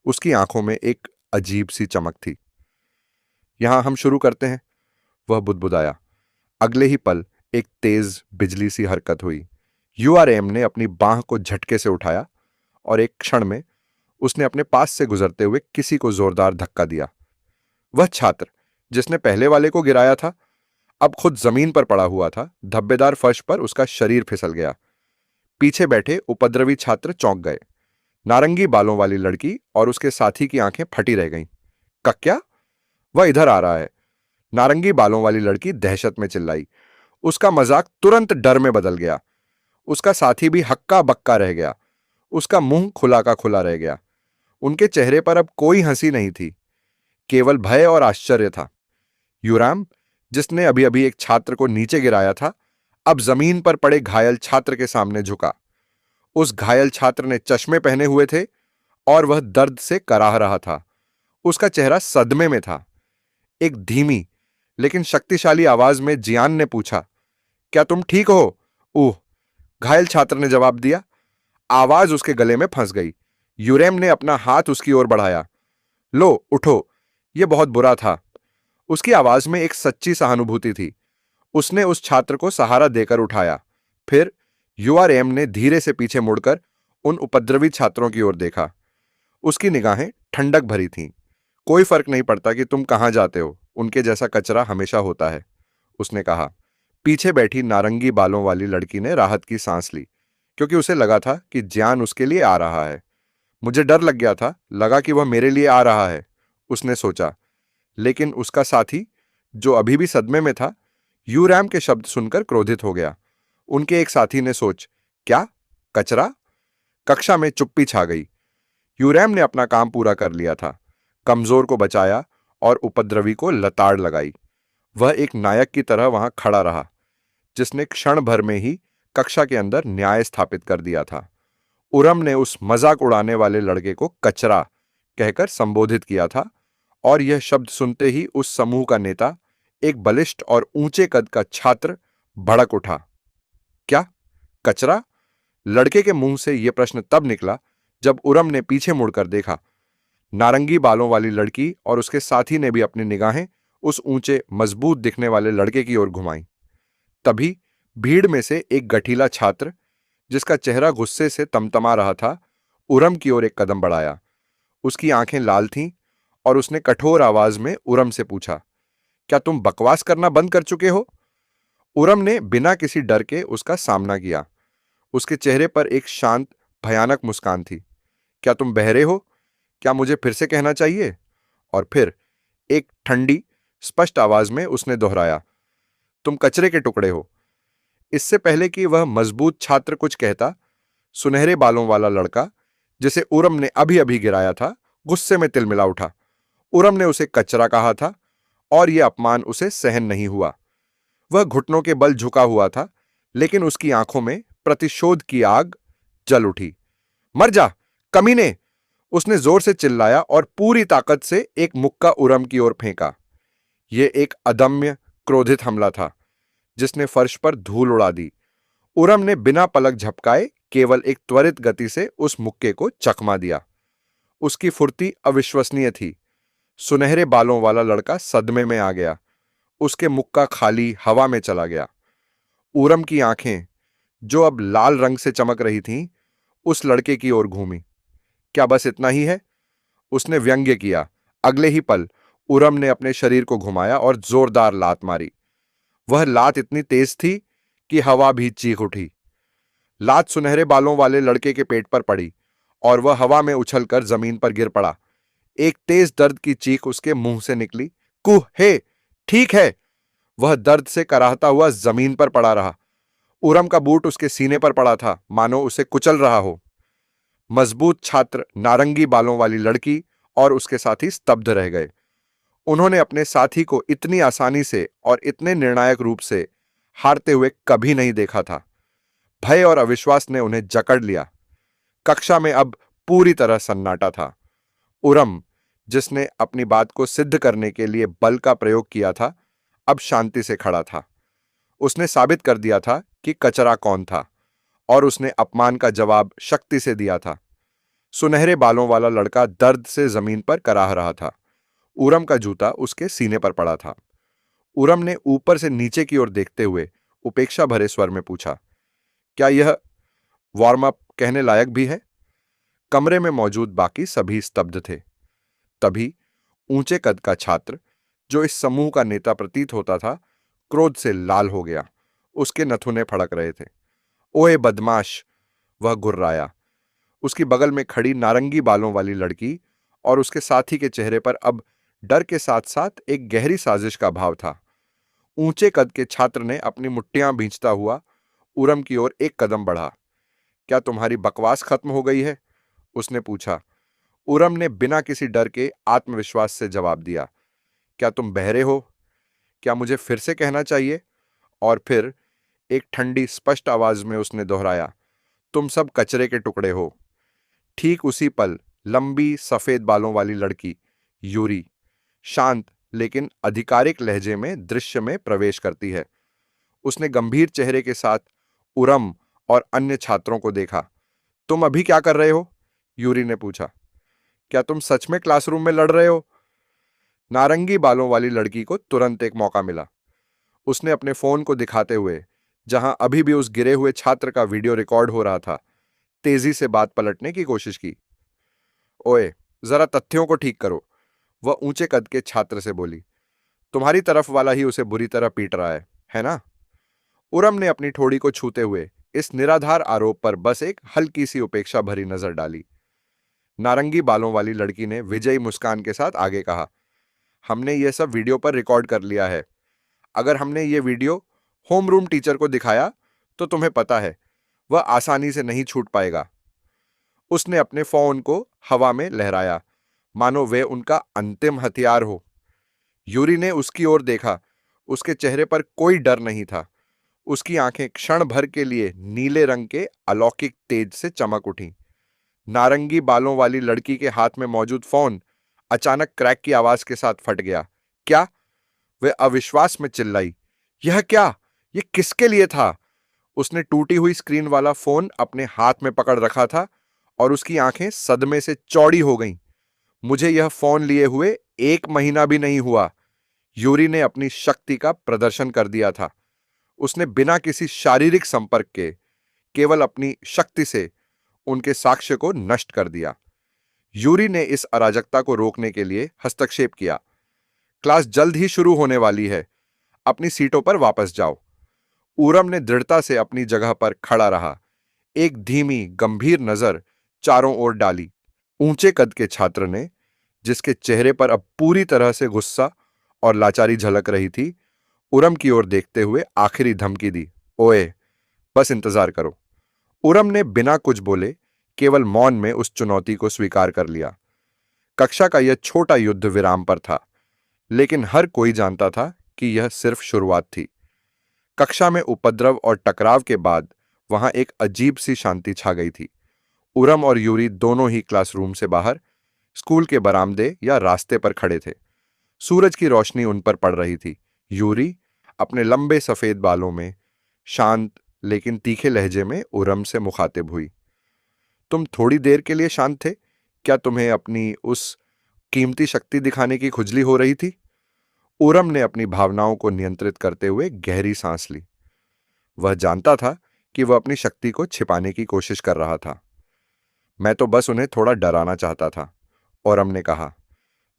उसकी आंखों में एक अजीब सी चमक थी। यहां हम शुरू करते हैं, वह बुदबुदाया। अगले ही पल एक तेज बिजली सी हरकत हुई। यूआरएम ने अपनी बांह को झटके से उठाया और एक क्षण में उसने अपने पास से गुजरते हुए किसी को जोरदार धक्का दिया। वह छात्र, जिसने पहले वाले को गिराया था, अब खुद जमीन पर पड़ा हुआ था। धब्बेदार फर्श पर उसका शरीर फिसल गया। पीछे बैठे उपद्रवी छात्र चौंक गए। नारंगी बालों वाली लड़की और उसके साथी की आंखें फटी रह गईं। क्या? वह इधर आ रहा है, नारंगी बालों वाली लड़की दहशत में चिल्लाई। उसका मजाक तुरंत डर में बदल गया। उसका साथी भी हक्का बक्का रह गया। उसका मुंह खुला का खुला रह गया। उनके चेहरे पर अब कोई हंसी नहीं थी, केवल भय और आश्चर्य था। यूराम, जिसने अभी अभी एक छात्र को नीचे गिराया था, अब जमीन पर पड़े घायल छात्र के सामने झुका। उस घायल छात्र ने चश्मे पहने हुए थे और वह दर्द से कराह रहा था। उसका चेहरा सदमे में था। एक धीमी लेकिन शक्तिशाली आवाज में जियान ने पूछा, क्या तुम ठीक हो? ऊह, घायल छात्र ने जवाब दिया। आवाज उसके गले में फंस गई। यूरेम ने अपना हाथ उसकी ओर बढ़ाया। लो, उठो, यह बहुत बुरा था। उसकी आवाज में एक सच्ची सहानुभूति थी। उसने उस छात्र को सहारा देकर उठाया। फिर यूआरएम ने धीरे से पीछे मुड़कर उन उपद्रवी छात्रों की ओर देखा। उसकी निगाहें ठंडक भरी थीं। कोई फर्क नहीं पड़ता कि तुम कहां जाते हो, उनके जैसा कचरा हमेशा होता है, उसने कहा। पीछे बैठी नारंगी बालों वाली लड़की ने राहत की सांस ली, क्योंकि उसे लगा था कि जियान उसके लिए आ रहा है। मुझे डर लग गया था, लगा कि वह मेरे लिए आ रहा है, उसने सोचा। लेकिन उसका साथी, जो अभी भी सदमे में था, यूरैम के शब्द सुनकर क्रोधित हो गया। उनके एक साथी ने सोच, क्या कचरा? कक्षा में चुप्पी छा गई। यूरैम ने अपना काम पूरा कर लिया था, कमजोर को बचाया और उपद्रवी को लताड़ लगाई। वह एक नायक की तरह वहां खड़ा रहा, जिसने क्षण भर में ही कक्षा के अंदर न्याय स्थापित कर दिया था। उरम ने उस मजाक उड़ाने वाले लड़के को कचरा कहकर संबोधित किया था और यह शब्द सुनते ही उस समूह का नेता, एक बलिष्ठ और ऊंचे कद का छात्र, भड़क उठा। क्या कचरा? लड़के के मुंह से यह प्रश्न तब निकला जब उरम ने पीछे मुड़कर देखा। नारंगी बालों वाली लड़की और उसके साथी ने भी अपनी निगाहें उस ऊंचे मजबूत दिखने वाले लड़के की ओर घुमाई। तभी भीड़ में से एक गठीला छात्र, जिसका चेहरा गुस्से से तमतमा रहा था, उरम की ओर एक कदम बढ़ाया। उसकी आंखें लाल थीं और उसने कठोर आवाज में उरम से पूछा, क्या तुम बकवास करना बंद कर चुके हो? उरम ने बिना किसी डर के उसका सामना किया। उसके चेहरे पर एक शांत, भयानक मुस्कान थी। क्या तुम बहरे हो? क्या मुझे फिर से कहना चाहिए? और फिर एक ठंडी, स्पष्ट आवाज में उसने दोहराया, तुम कचरे के टुकड़े हो। इससे पहले कि वह मजबूत छात्र कुछ कहता, सुनहरे बालों वाला लड़का, जिसे उरम ने अभी अभी गिराया था, गुस्से में तिलमिला उठा। उरम ने उसे कचरा कहा था और यह अपमान उसे सहन नहीं हुआ। वह घुटनों के बल झुका हुआ था, लेकिन उसकी आंखों में प्रतिशोध की आग जल उठी। मर जा, कमीने! उसने जोर से चिल्लाया और पूरी ताकत से एक मुक्का उरम की ओर फेंका। यह एक अदम्य, क्रोधित हमला था, जिसने फर्श पर धूल उड़ा दी। उरम ने बिना पलक झपकाए केवल एक त्वरित गति से उस मुक्के को चकमा दिया। उसकी फुर्ती अविश्वसनीय थी। सुनहरे बालों वाला लड़का सदमे में आ गया। उसके मुक्का खाली हवा में चला गया। उरम की आंखें, जो अब लाल रंग से चमक रही थीं, उस लड़के की ओर घूमी। क्या बस इतना ही है? उसने व्यंग्य किया। अगले ही पल उरम ने अपने शरीर को घुमाया और जोरदार लात मारी। वह लात इतनी तेज थी कि हवा भी चीख उठी। लात सुनहरे बालों वाले लड़के के पेट पर पड़ी और वह हवा में उछलकर जमीन पर गिर पड़ा। एक तेज दर्द की चीख उसके मुंह से निकली। कुह हे, ठीक है। वह दर्द से कराहता हुआ जमीन पर पड़ा रहा। उरम का बूट उसके सीने पर पड़ा था, मानो उसे कुचल रहा हो। मजबूत छात्र, नारंगी बालों वाली लड़की और उसके साथी स्तब्ध रह गए। उन्होंने अपने साथी को इतनी आसानी से और इतने निर्णायक रूप से हारते हुए कभी नहीं देखा था। भय और अविश्वास ने उन्हें जकड़ लिया। कक्षा में अब पूरी तरह सन्नाटा था। उरम, जिसने अपनी बात को सिद्ध करने के लिए बल का प्रयोग किया था, अब शांति से खड़ा था। उसने साबित कर दिया था कि कचरा कौन था और उसने अपमान का जवाब शक्ति से दिया था। सुनहरे बालों वाला लड़का दर्द से जमीन पर कराह रहा था। उरम का जूता उसके सीने पर पड़ा था। उरम ने ऊपर से नीचे की ओर देखते हुए उपेक्षा भरे स्वर में पूछा, क्या यह वार्म अप कहने लायक भी है? कमरे में मौजूद बाकी सभी स्तब्ध थे। तभी ऊंचे कद का छात्र, जो इस समूह का नेता प्रतीत होता था, क्रोध से लाल हो गया। उसके नथुने फड़क रहे थे। ओए बदमाश, वह गुर्राया। उसकी बगल में खड़ी नारंगी बालों वाली लड़की और उसके साथी के चेहरे पर अब डर के साथ साथ एक गहरी साजिश का भाव था। ऊंचे कद के छात्र ने अपनी मुट्ठियां भींचता हुआ उरम की ओर एक कदम बढ़ा। क्या तुम्हारी बकवास खत्म हो गई है? उसने पूछा। उरम ने बिना किसी डर के आत्मविश्वास से जवाब दिया। क्या तुम बहरे हो? क्या मुझे फिर से कहना चाहिए? और फिर एक ठंडी स्पष्ट आवाज में उसने दोहराया, तुम सब कचरे के टुकड़े हो। ठीक उसी पल लंबी सफेद बालों वाली लड़की यूरी शांत लेकिन आधिकारिक लहजे में दृश्य में प्रवेश करती है। उसने गंभीर चेहरे के साथ उरम और अन्य छात्रों को देखा। तुम अभी क्या कर रहे हो? यूरी ने पूछा। क्या तुम सच में क्लासरूम में लड़ रहे हो? नारंगी बालों वाली लड़की को तुरंत एक मौका मिला। उसने अपने फोन को दिखाते हुए, जहां अभी भी उस गिरे हुए छात्र का वीडियो रिकॉर्ड हो रहा था, तेजी से बात पलटने की कोशिश की। ओए, जरा तथ्यों को ठीक करो, वह ऊंचे कद के छात्र से बोली। तुम्हारी तरफ वाला ही उसे बुरी तरह पीट रहा है ना? उरम ने अपनी ठोड़ी को छूते हुए इस निराधार आरोप पर बस एक हल्की सी उपेक्षा भरी नजर डाली। नारंगी बालों वाली लड़की ने विजयी मुस्कान के साथ आगे कहा, हमने यह सब वीडियो पर रिकॉर्ड कर लिया है। अगर हमने ये वीडियो होमरूम टीचर को दिखाया तो तुम्हें पता है वह आसानी से नहीं छूट पाएगा। उसने अपने फोन को हवा में लहराया, मानो वे उनका अंतिम हथियार हो। यूरी ने उसकी ओर देखा। उसके चेहरे पर कोई डर नहीं था। उसकी आंखें क्षण भर के लिए नीले रंग के अलौकिक तेज से चमक उठीं। नारंगी बालों वाली लड़की के हाथ में मौजूद फोन अचानक क्रैक की आवाज के साथ फट गया। क्या? वे अविश्वास में चिल्लाई। यह क्या? यह किसके लिए था? उसने टूटी हुई स्क्रीन वाला फोन अपने हाथ में पकड़ रखा था और उसकी आंखें सदमे से चौड़ी हो गईं। मुझे यह फोन लिए हुए 1 महीना भी नहीं हुआ। यूरी ने अपनी शक्ति का प्रदर्शन कर दिया था। उसने बिना किसी शारीरिक संपर्क के, केवल अपनी शक्ति से उनके साक्ष्य को नष्ट कर दिया। यूरी ने इस अराजकता को रोकने के लिए हस्तक्षेप किया। क्लास जल्द ही शुरू होने वाली है, अपनी सीटों पर वापस जाओ। उरम ने दृढ़ता से अपनी जगह पर खड़ा रहा, एक धीमी गंभीर नजर चारों ओर डाली। ऊंचे कद के छात्र ने, जिसके चेहरे पर अब पूरी तरह से गुस्सा और लाचारी झलक रही थी, उरम की ओर देखते हुए आखिरी धमकी दी। ओए, बस इंतजार करो। उरम ने बिना कुछ बोले केवल मौन में उस चुनौती को स्वीकार कर लिया। कक्षा का यह छोटा युद्ध विराम पर था, लेकिन हर कोई जानता था कि यह सिर्फ शुरुआत थी। कक्षा में उपद्रव और टकराव के बाद वहां एक अजीब सी शांति छा गई थी। उरम और यूरी दोनों ही क्लासरूम से बाहर स्कूल के बरामदे या रास्ते पर खड़े थे। सूरज की रोशनी उन पर पड़ रही थी। यूरी अपने लंबे सफेद बालों में शांत लेकिन तीखे लहजे में उरम से मुखातिब हुई। तुम थोड़ी देर के लिए शांत थे? क्या तुम्हें अपनी उस कीमती शक्ति दिखाने की खुजली हो रही थी? उरम ने अपनी भावनाओं को नियंत्रित करते हुए गहरी सांस ली। वह जानता था कि वह अपनी शक्ति को छिपाने की कोशिश कर रहा था। मैं तो बस उन्हें थोड़ा डराना चाहता था, ओरम ने कहा।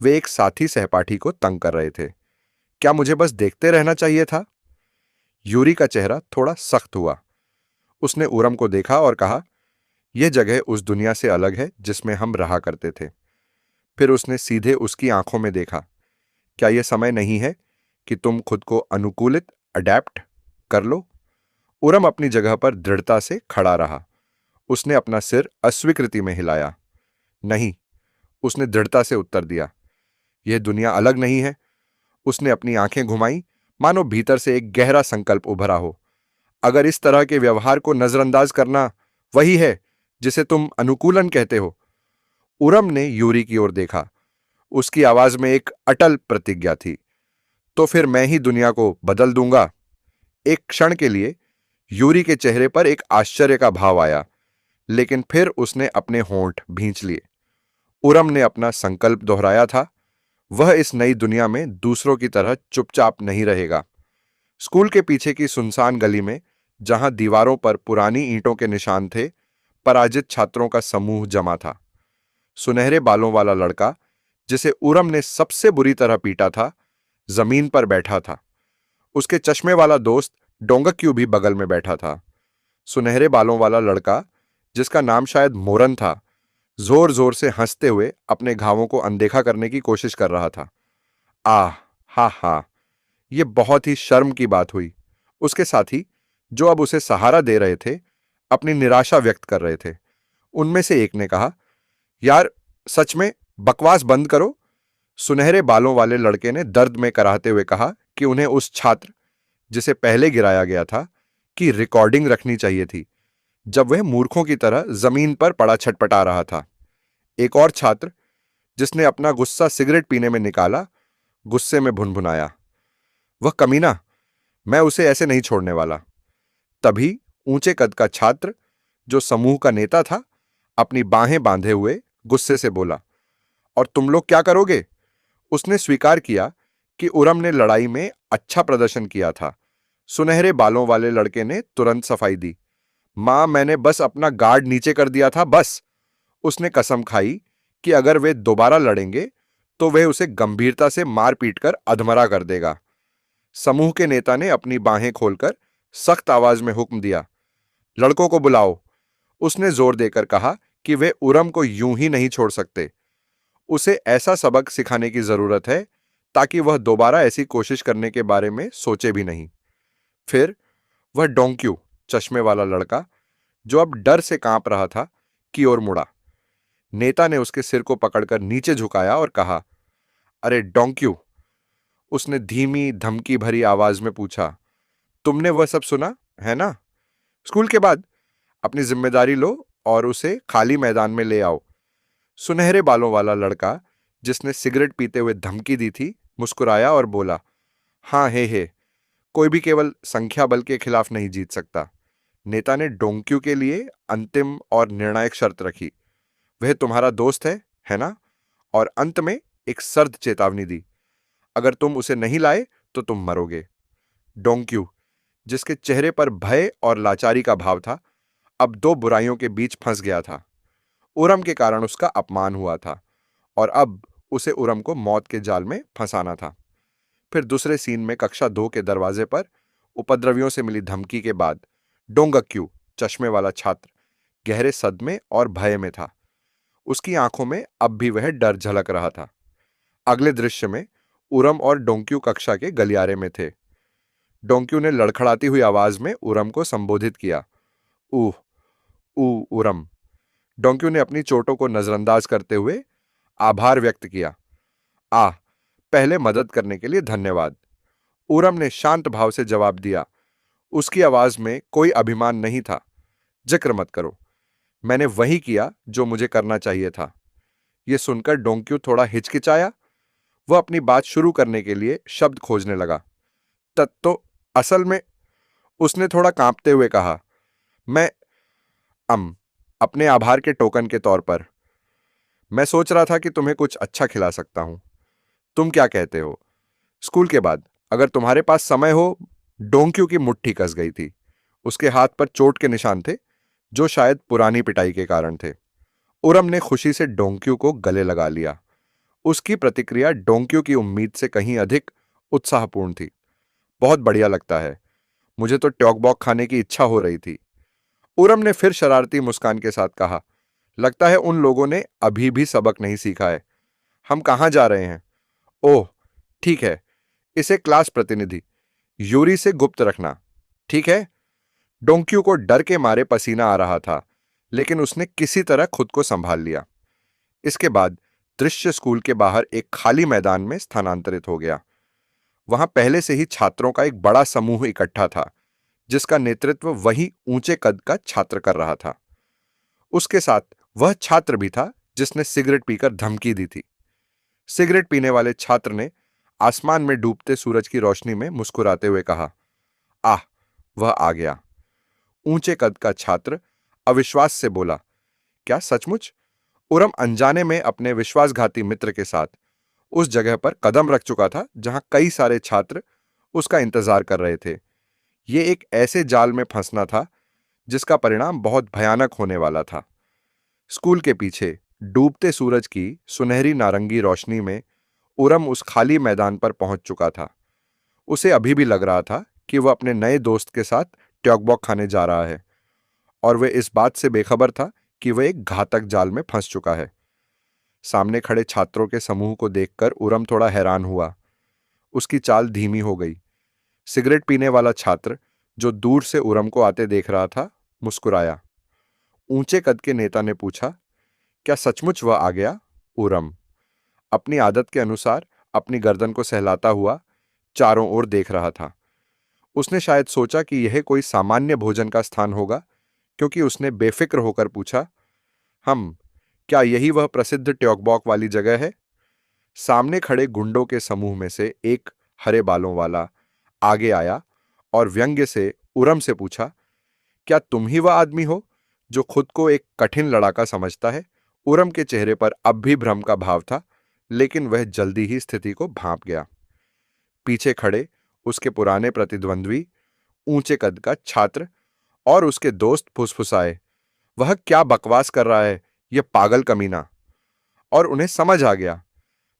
वे एक साथी सहपाठी को तंग कर रहे थे। क्या मुझे बस देखते रहना चाहिए था? यूरी का चेहरा थोड़ा सख्त हुआ। उसने उरम को देखा और कहा, यह जगह उस दुनिया से अलग है जिसमें हम रहा करते थे। फिर उसने सीधे उसकी आंखों में देखा। क्या यह समय नहीं है कि तुम खुद को अनुकूलित, अडेप्ट कर लो? उरम अपनी जगह पर दृढ़ता से खड़ा रहा। उसने अपना सिर अस्वीकृति में हिलाया। नहीं, उसने दृढ़ता से उत्तर दिया। यह दुनिया अलग नहीं है। उसने अपनी आंखें घुमाई, मानो भीतर से एक गहरा संकल्प उभरा हो। अगर इस तरह के व्यवहार को नजरअंदाज करना वही है जिसे तुम अनुकूलन कहते हो। उरम ने यूरी की ओर देखा। उसकी आवाज में एक अटल प्रतिज्ञा थी। तो फिर मैं ही दुनिया को बदल दूंगा। एक क्षण के लिए यूरी के चेहरे पर एक आश्चर्य का भाव आया, लेकिन फिर उसने अपने होंठ भींच लिए। उरम ने अपना संकल्प दोहराया था। वह इस नई दुनिया में दूसरों की तरह चुपचाप नहीं रहेगा। स्कूल के पीछे की सुनसान गली में, जहां दीवारों पर पुरानी ईंटों के निशान थे, पराजित छात्रों का समूह जमा था। सुनहरे बालों वाला लड़का, जिसे उरम ने सबसे बुरी तरह पीटा था, जमीन पर बैठा था। उसके चश्मे वाला दोस्त डोंगक्यू भी बगल में बैठा था। सुनहरे बालों वाला लड़का, जिसका नाम शायद मोरन था, जोर जोर से हंसते हुए अपने घावों को अनदेखा करने की कोशिश कर रहा था। आह, हा हा, यह बहुत ही शर्म की बात हुई। उसके साथी, जो अब उसे सहारा दे रहे थे, अपनी निराशा व्यक्त कर रहे थे। उनमें से एक ने कहा, यार, सच में बकवास बंद करो। सुनहरे बालों वाले लड़के ने दर्द में कराहते हुए कहा कि उन्हें उस छात्र, जिसे पहले गिराया गया था, की रिकॉर्डिंग रखनी चाहिए थी, जब वह मूर्खों की तरह जमीन पर पड़ा छटपटा रहा था। एक और छात्र, जिसने अपना गुस्सा सिगरेट पीने में निकाला, गुस्से में भुनभुनाया, वह कमीना, मैं उसे ऐसे नहीं छोड़ने वाला। तभी ऊंचे कद का छात्र, जो समूह का नेता था, अपनी बाहें बांधे हुए गुस्से से बोला, और तुम लोग क्या करोगे? उसने स्वीकार किया कि उरम ने लड़ाई में अच्छा प्रदर्शन किया था। सुनहरे बालों वाले लड़के ने तुरंत सफाई दी। मां, मैंने बस अपना गार्ड नीचे कर दिया था, बस। उसने कसम खाई कि अगर वे दोबारा लड़ेंगे तो वह उसे गंभीरता से मार पीट कर अधमरा कर देगा। समूह के नेता ने अपनी बाहें खोलकर सख्त आवाज में हुक्म दिया, लड़कों को बुलाओ। उसने जोर देकर कहा कि वे उरम को यूं ही नहीं छोड़ सकते। उसे ऐसा सबक सिखाने की जरूरत है ताकि वह दोबारा ऐसी कोशिश करने के बारे में सोचे भी नहीं। फिर वह डोंक्यू, चश्मे वाला लड़का, जो अब डर से कांप रहा था, की ओर मुड़ा। नेता ने उसके सिर को पकड़कर नीचे झुकाया और कहा, अरे डोंक्यू। उसने धीमी, धमकी भरी आवाज में पूछा, तुमने वह सब सुना है ना? स्कूल के बाद अपनी जिम्मेदारी लो और उसे खाली मैदान में ले आओ। सुनहरे बालों वाला लड़का, जिसने सिगरेट पीते हुए धमकी दी थी, मुस्कुराया और बोला, हाँ, हे, कोई भी केवल संख्या बल के खिलाफ नहीं जीत सकता। नेता ने डोंक्यू के लिए अंतिम और निर्णायक शर्त रखी। वह तुम्हारा दोस्त है ना? और अंत में एक सर्द चेतावनी दी, अगर तुम उसे नहीं लाए तो तुम मरोगे। डोंक्यू, जिसके चेहरे पर भय और लाचारी का भाव था, अब दो बुराइयों के बीच फंस गया था। उरम के कारण उसका अपमान हुआ था और अब उसे उरम को मौत के जाल में फंसाना था। फिर दूसरे सीन में कक्षा 2 के दरवाजे पर उपद्रवियों से मिली धमकी के बाद डोंगक्यू, चश्मे वाला छात्र, गहरे सदमे और भय में था। उसकी आंखों में अब भी वह डर झलक रहा था। अगले दृश्य में उरम और डोंक्यू कक्षा के गलियारे में थे। डोंक्यू ने लड़खड़ाती हुई आवाज में उरम को संबोधित किया, ऊह, उरम। डोंक्यू ने अपनी चोटों को नजरअंदाज करते हुए आभार व्यक्त किया। पहले मदद करने के लिए धन्यवाद। उरम ने शांत भाव से जवाब दिया। उसकी आवाज में कोई अभिमान नहीं था। जिक्र मत करो, मैंने वही किया जो मुझे करना चाहिए था। यह सुनकर डोंक्यू थोड़ा हिचकिचाया। वह अपनी बात शुरू करने के लिए शब्द खोजने लगा। तो असल में, उसने थोड़ा कांपते हुए कहा, मैं अपने आभार के टोकन के तौर पर मैं सोच रहा था कि तुम्हें कुछ अच्छा खिला सकता हूं। तुम क्या कहते हो? स्कूल के बाद अगर तुम्हारे पास समय हो। डोंक्यू की मुट्ठी कस गई थी। उसके हाथ पर चोट के निशान थे, जो शायद पुरानी पिटाई के कारण थे। उरम ने खुशी से डोंक्यू को गले लगा लिया। उसकी प्रतिक्रिया डोंक्यू की उम्मीद से कहीं अधिक उत्साहपूर्ण थी। बहुत बढ़िया लगता है। मुझे तो ट्योक-बॉक खाने की इच्छा हो रही थी। उरम ने फिर शरारती मुस्कान के साथ कहा, लगता है उन लोगों ने अभी भी सबक नहीं सीखा है। हम कहाँ जा रहे हैं? ओह, ठीक है। इसे क्लास प्रतिनिधि यूरी से गुप्त रखना, ठीक है? डोंक्यू को डर के मारे पसीना आ रहा था, लेकिन उसने किसी तरह खुद को संभाल लिया। इसके बाद दृश्य स्कूल के बाहर एक खाली मैदान में स्थानांतरित हो गया। वहां पहले से ही छात्रों का एक बड़ा समूह इकट्ठा था, जिसका नेतृत्व वही ऊंचे कद का छात्र कर रहा था। उसके साथ वह छात्र भी था जिसने सिगरेट पीकर धमकी दी थी। सिगरेट पीने वाले छात्र ने आसमान में डूबते सूरज की रोशनी में मुस्कुराते हुए कहा, आह, वह आ गया। ऊंचे कद का छात्र अविश्वास से बोला, क्या सचमुच? उरम अनजाने में अपने विश्वासघाती मित्र के साथ उस जगह पर कदम रख चुका था जहां कई सारे छात्र उसका इंतजार कर रहे थे। ये एक ऐसे जाल में फंसना था जिसका परिणाम बहुत भयानक होने वाला था। स्कूल के पीछे डूबते सूरज की सुनहरी नारंगी रोशनी में उरम उस खाली मैदान पर पहुंच चुका था। उसे अभी भी लग रहा था कि वह अपने नए दोस्त के साथ ट्योक-बॉक खाने जा रहा है, और वह इस बात से बेखबर था कि वह एक घातक जाल में फंस चुका है। सामने खड़े छात्रों के समूह को देखकर उरम थोड़ा हैरान हुआ। उसकी चाल धीमी हो गई। सिगरेट पीने वाला छात्र, जो दूर से उरम को आते देख रहा था, मुस्कुराया। ऊंचे कद के नेता ने पूछा, क्या सचमुच वह आ गया? उरम अपनी आदत के अनुसार अपनी गर्दन को सहलाता हुआ चारों ओर देख रहा था। उसने शायद सोचा कि यह कोई सामान्य भोजन का स्थान होगा, क्योंकि उसने बेफिक्र होकर पूछा, क्या यही वह प्रसिद्ध ट्योक-बॉक वाली जगह है? सामने खड़े गुंडों के समूह में से एक हरे बालों वाला आगे आया और व्यंग्य से उरम से पूछा, क्या तुम ही वह आदमी हो जो खुद को एक कठिन लड़ाका समझता है? उरम के चेहरे पर अब भी भ्रम का भाव था, लेकिन वह जल्दी ही स्थिति को भांप गया। पीछे खड़े उसके पुराने प्रतिद्वंद्वी, ऊंचे कद का छात्र और उसके दोस्त फुसफुसाए, वह क्या बकवास कर रहा है, यह पागल कमीना। और उन्हें समझ आ गया,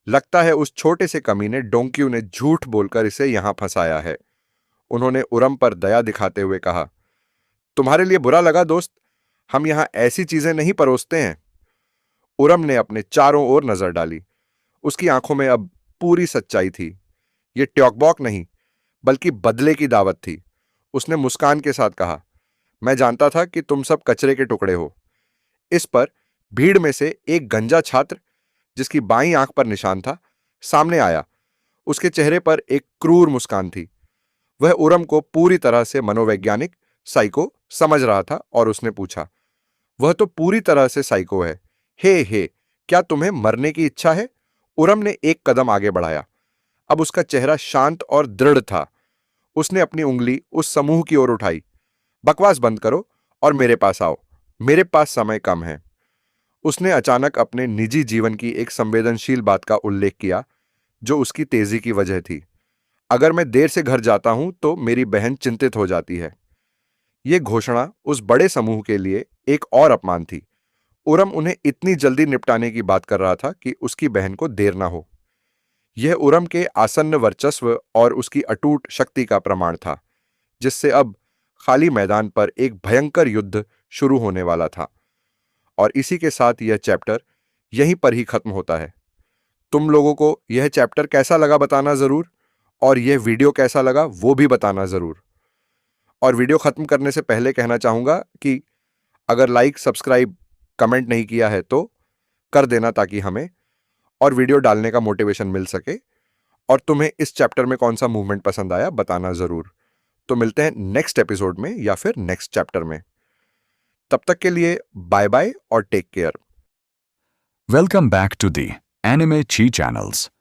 लगता है उस छोटे से कमीने डोंक्यू ने झूठ बोलकर इसे यहां फंसाया है। उन्होंने उरम पर दया दिखाते हुए कहा, तुम्हारे लिए बुरा लगा दोस्त, हम यहां ऐसी चीजें नहीं परोसते हैं। उरम ने अपने चारों ओर नजर डाली। उसकी आंखों में अब पूरी सच्चाई थी। यह ट्योक-बॉक नहीं, बल्कि बदले की दावत थी। उसने मुस्कान के साथ कहा, मैं जानता था कि तुम सब कचरे के टुकड़े हो। इस पर भीड़ में से एक गंजा छात्र, जिसकी बाईं आंख पर निशान था, सामने आया। उसके चेहरे पर एक क्रूर मुस्कान थी। वह उरम को पूरी तरह से मनोवैज्ञानिक साइको समझ रहा था और उसने पूछा, वह तो पूरी तरह से साइको है। हे, क्या तुम्हें मरने की इच्छा है? उरम ने एक कदम आगे बढ़ाया। अब उसका चेहरा शांत और दृढ़ था। उसने अपनी उंगली उस समूह की ओर उठाई। बकवास बंद करो और मेरे पास आओ। मेरे पास समय कम है। उसने अचानक अपने निजी जीवन की एक संवेदनशील बात का उल्लेख किया, जो उसकी तेजी की वजह थी। अगर मैं देर से घर जाता हूं तो मेरी बहन चिंतित हो जाती है। यह घोषणा उस बड़े समूह के लिए एक और अपमान थी। उरम उन्हें इतनी जल्दी निपटाने की बात कर रहा था कि उसकी बहन को देर ना हो। यह उरम के आसन्न वर्चस्व और उसकी अटूट शक्ति का प्रमाण था, जिससे अब खाली मैदान पर एक भयंकर युद्ध शुरू होने वाला था। और इसी के साथ यह चैप्टर यहीं पर ही खत्म होता है। तुम लोगों को यह चैप्टर कैसा लगा बताना जरूर, और यह वीडियो कैसा लगा वो भी बताना जरूर। और वीडियो खत्म करने से पहले कहना चाहूंगा कि अगर लाइक, सब्सक्राइब, कमेंट नहीं किया है तो कर देना, ताकि हमें और वीडियो डालने का मोटिवेशन मिल सके। और तुम्हें इस चैप्टर में कौन सा मूवमेंट पसंद आया बताना जरूर। तो मिलते हैं नेक्स्ट एपिसोड में या फिर नेक्स्ट चैप्टर में। तब तक के लिए बाय बाय और take care.
Welcome back to the anime chi channels.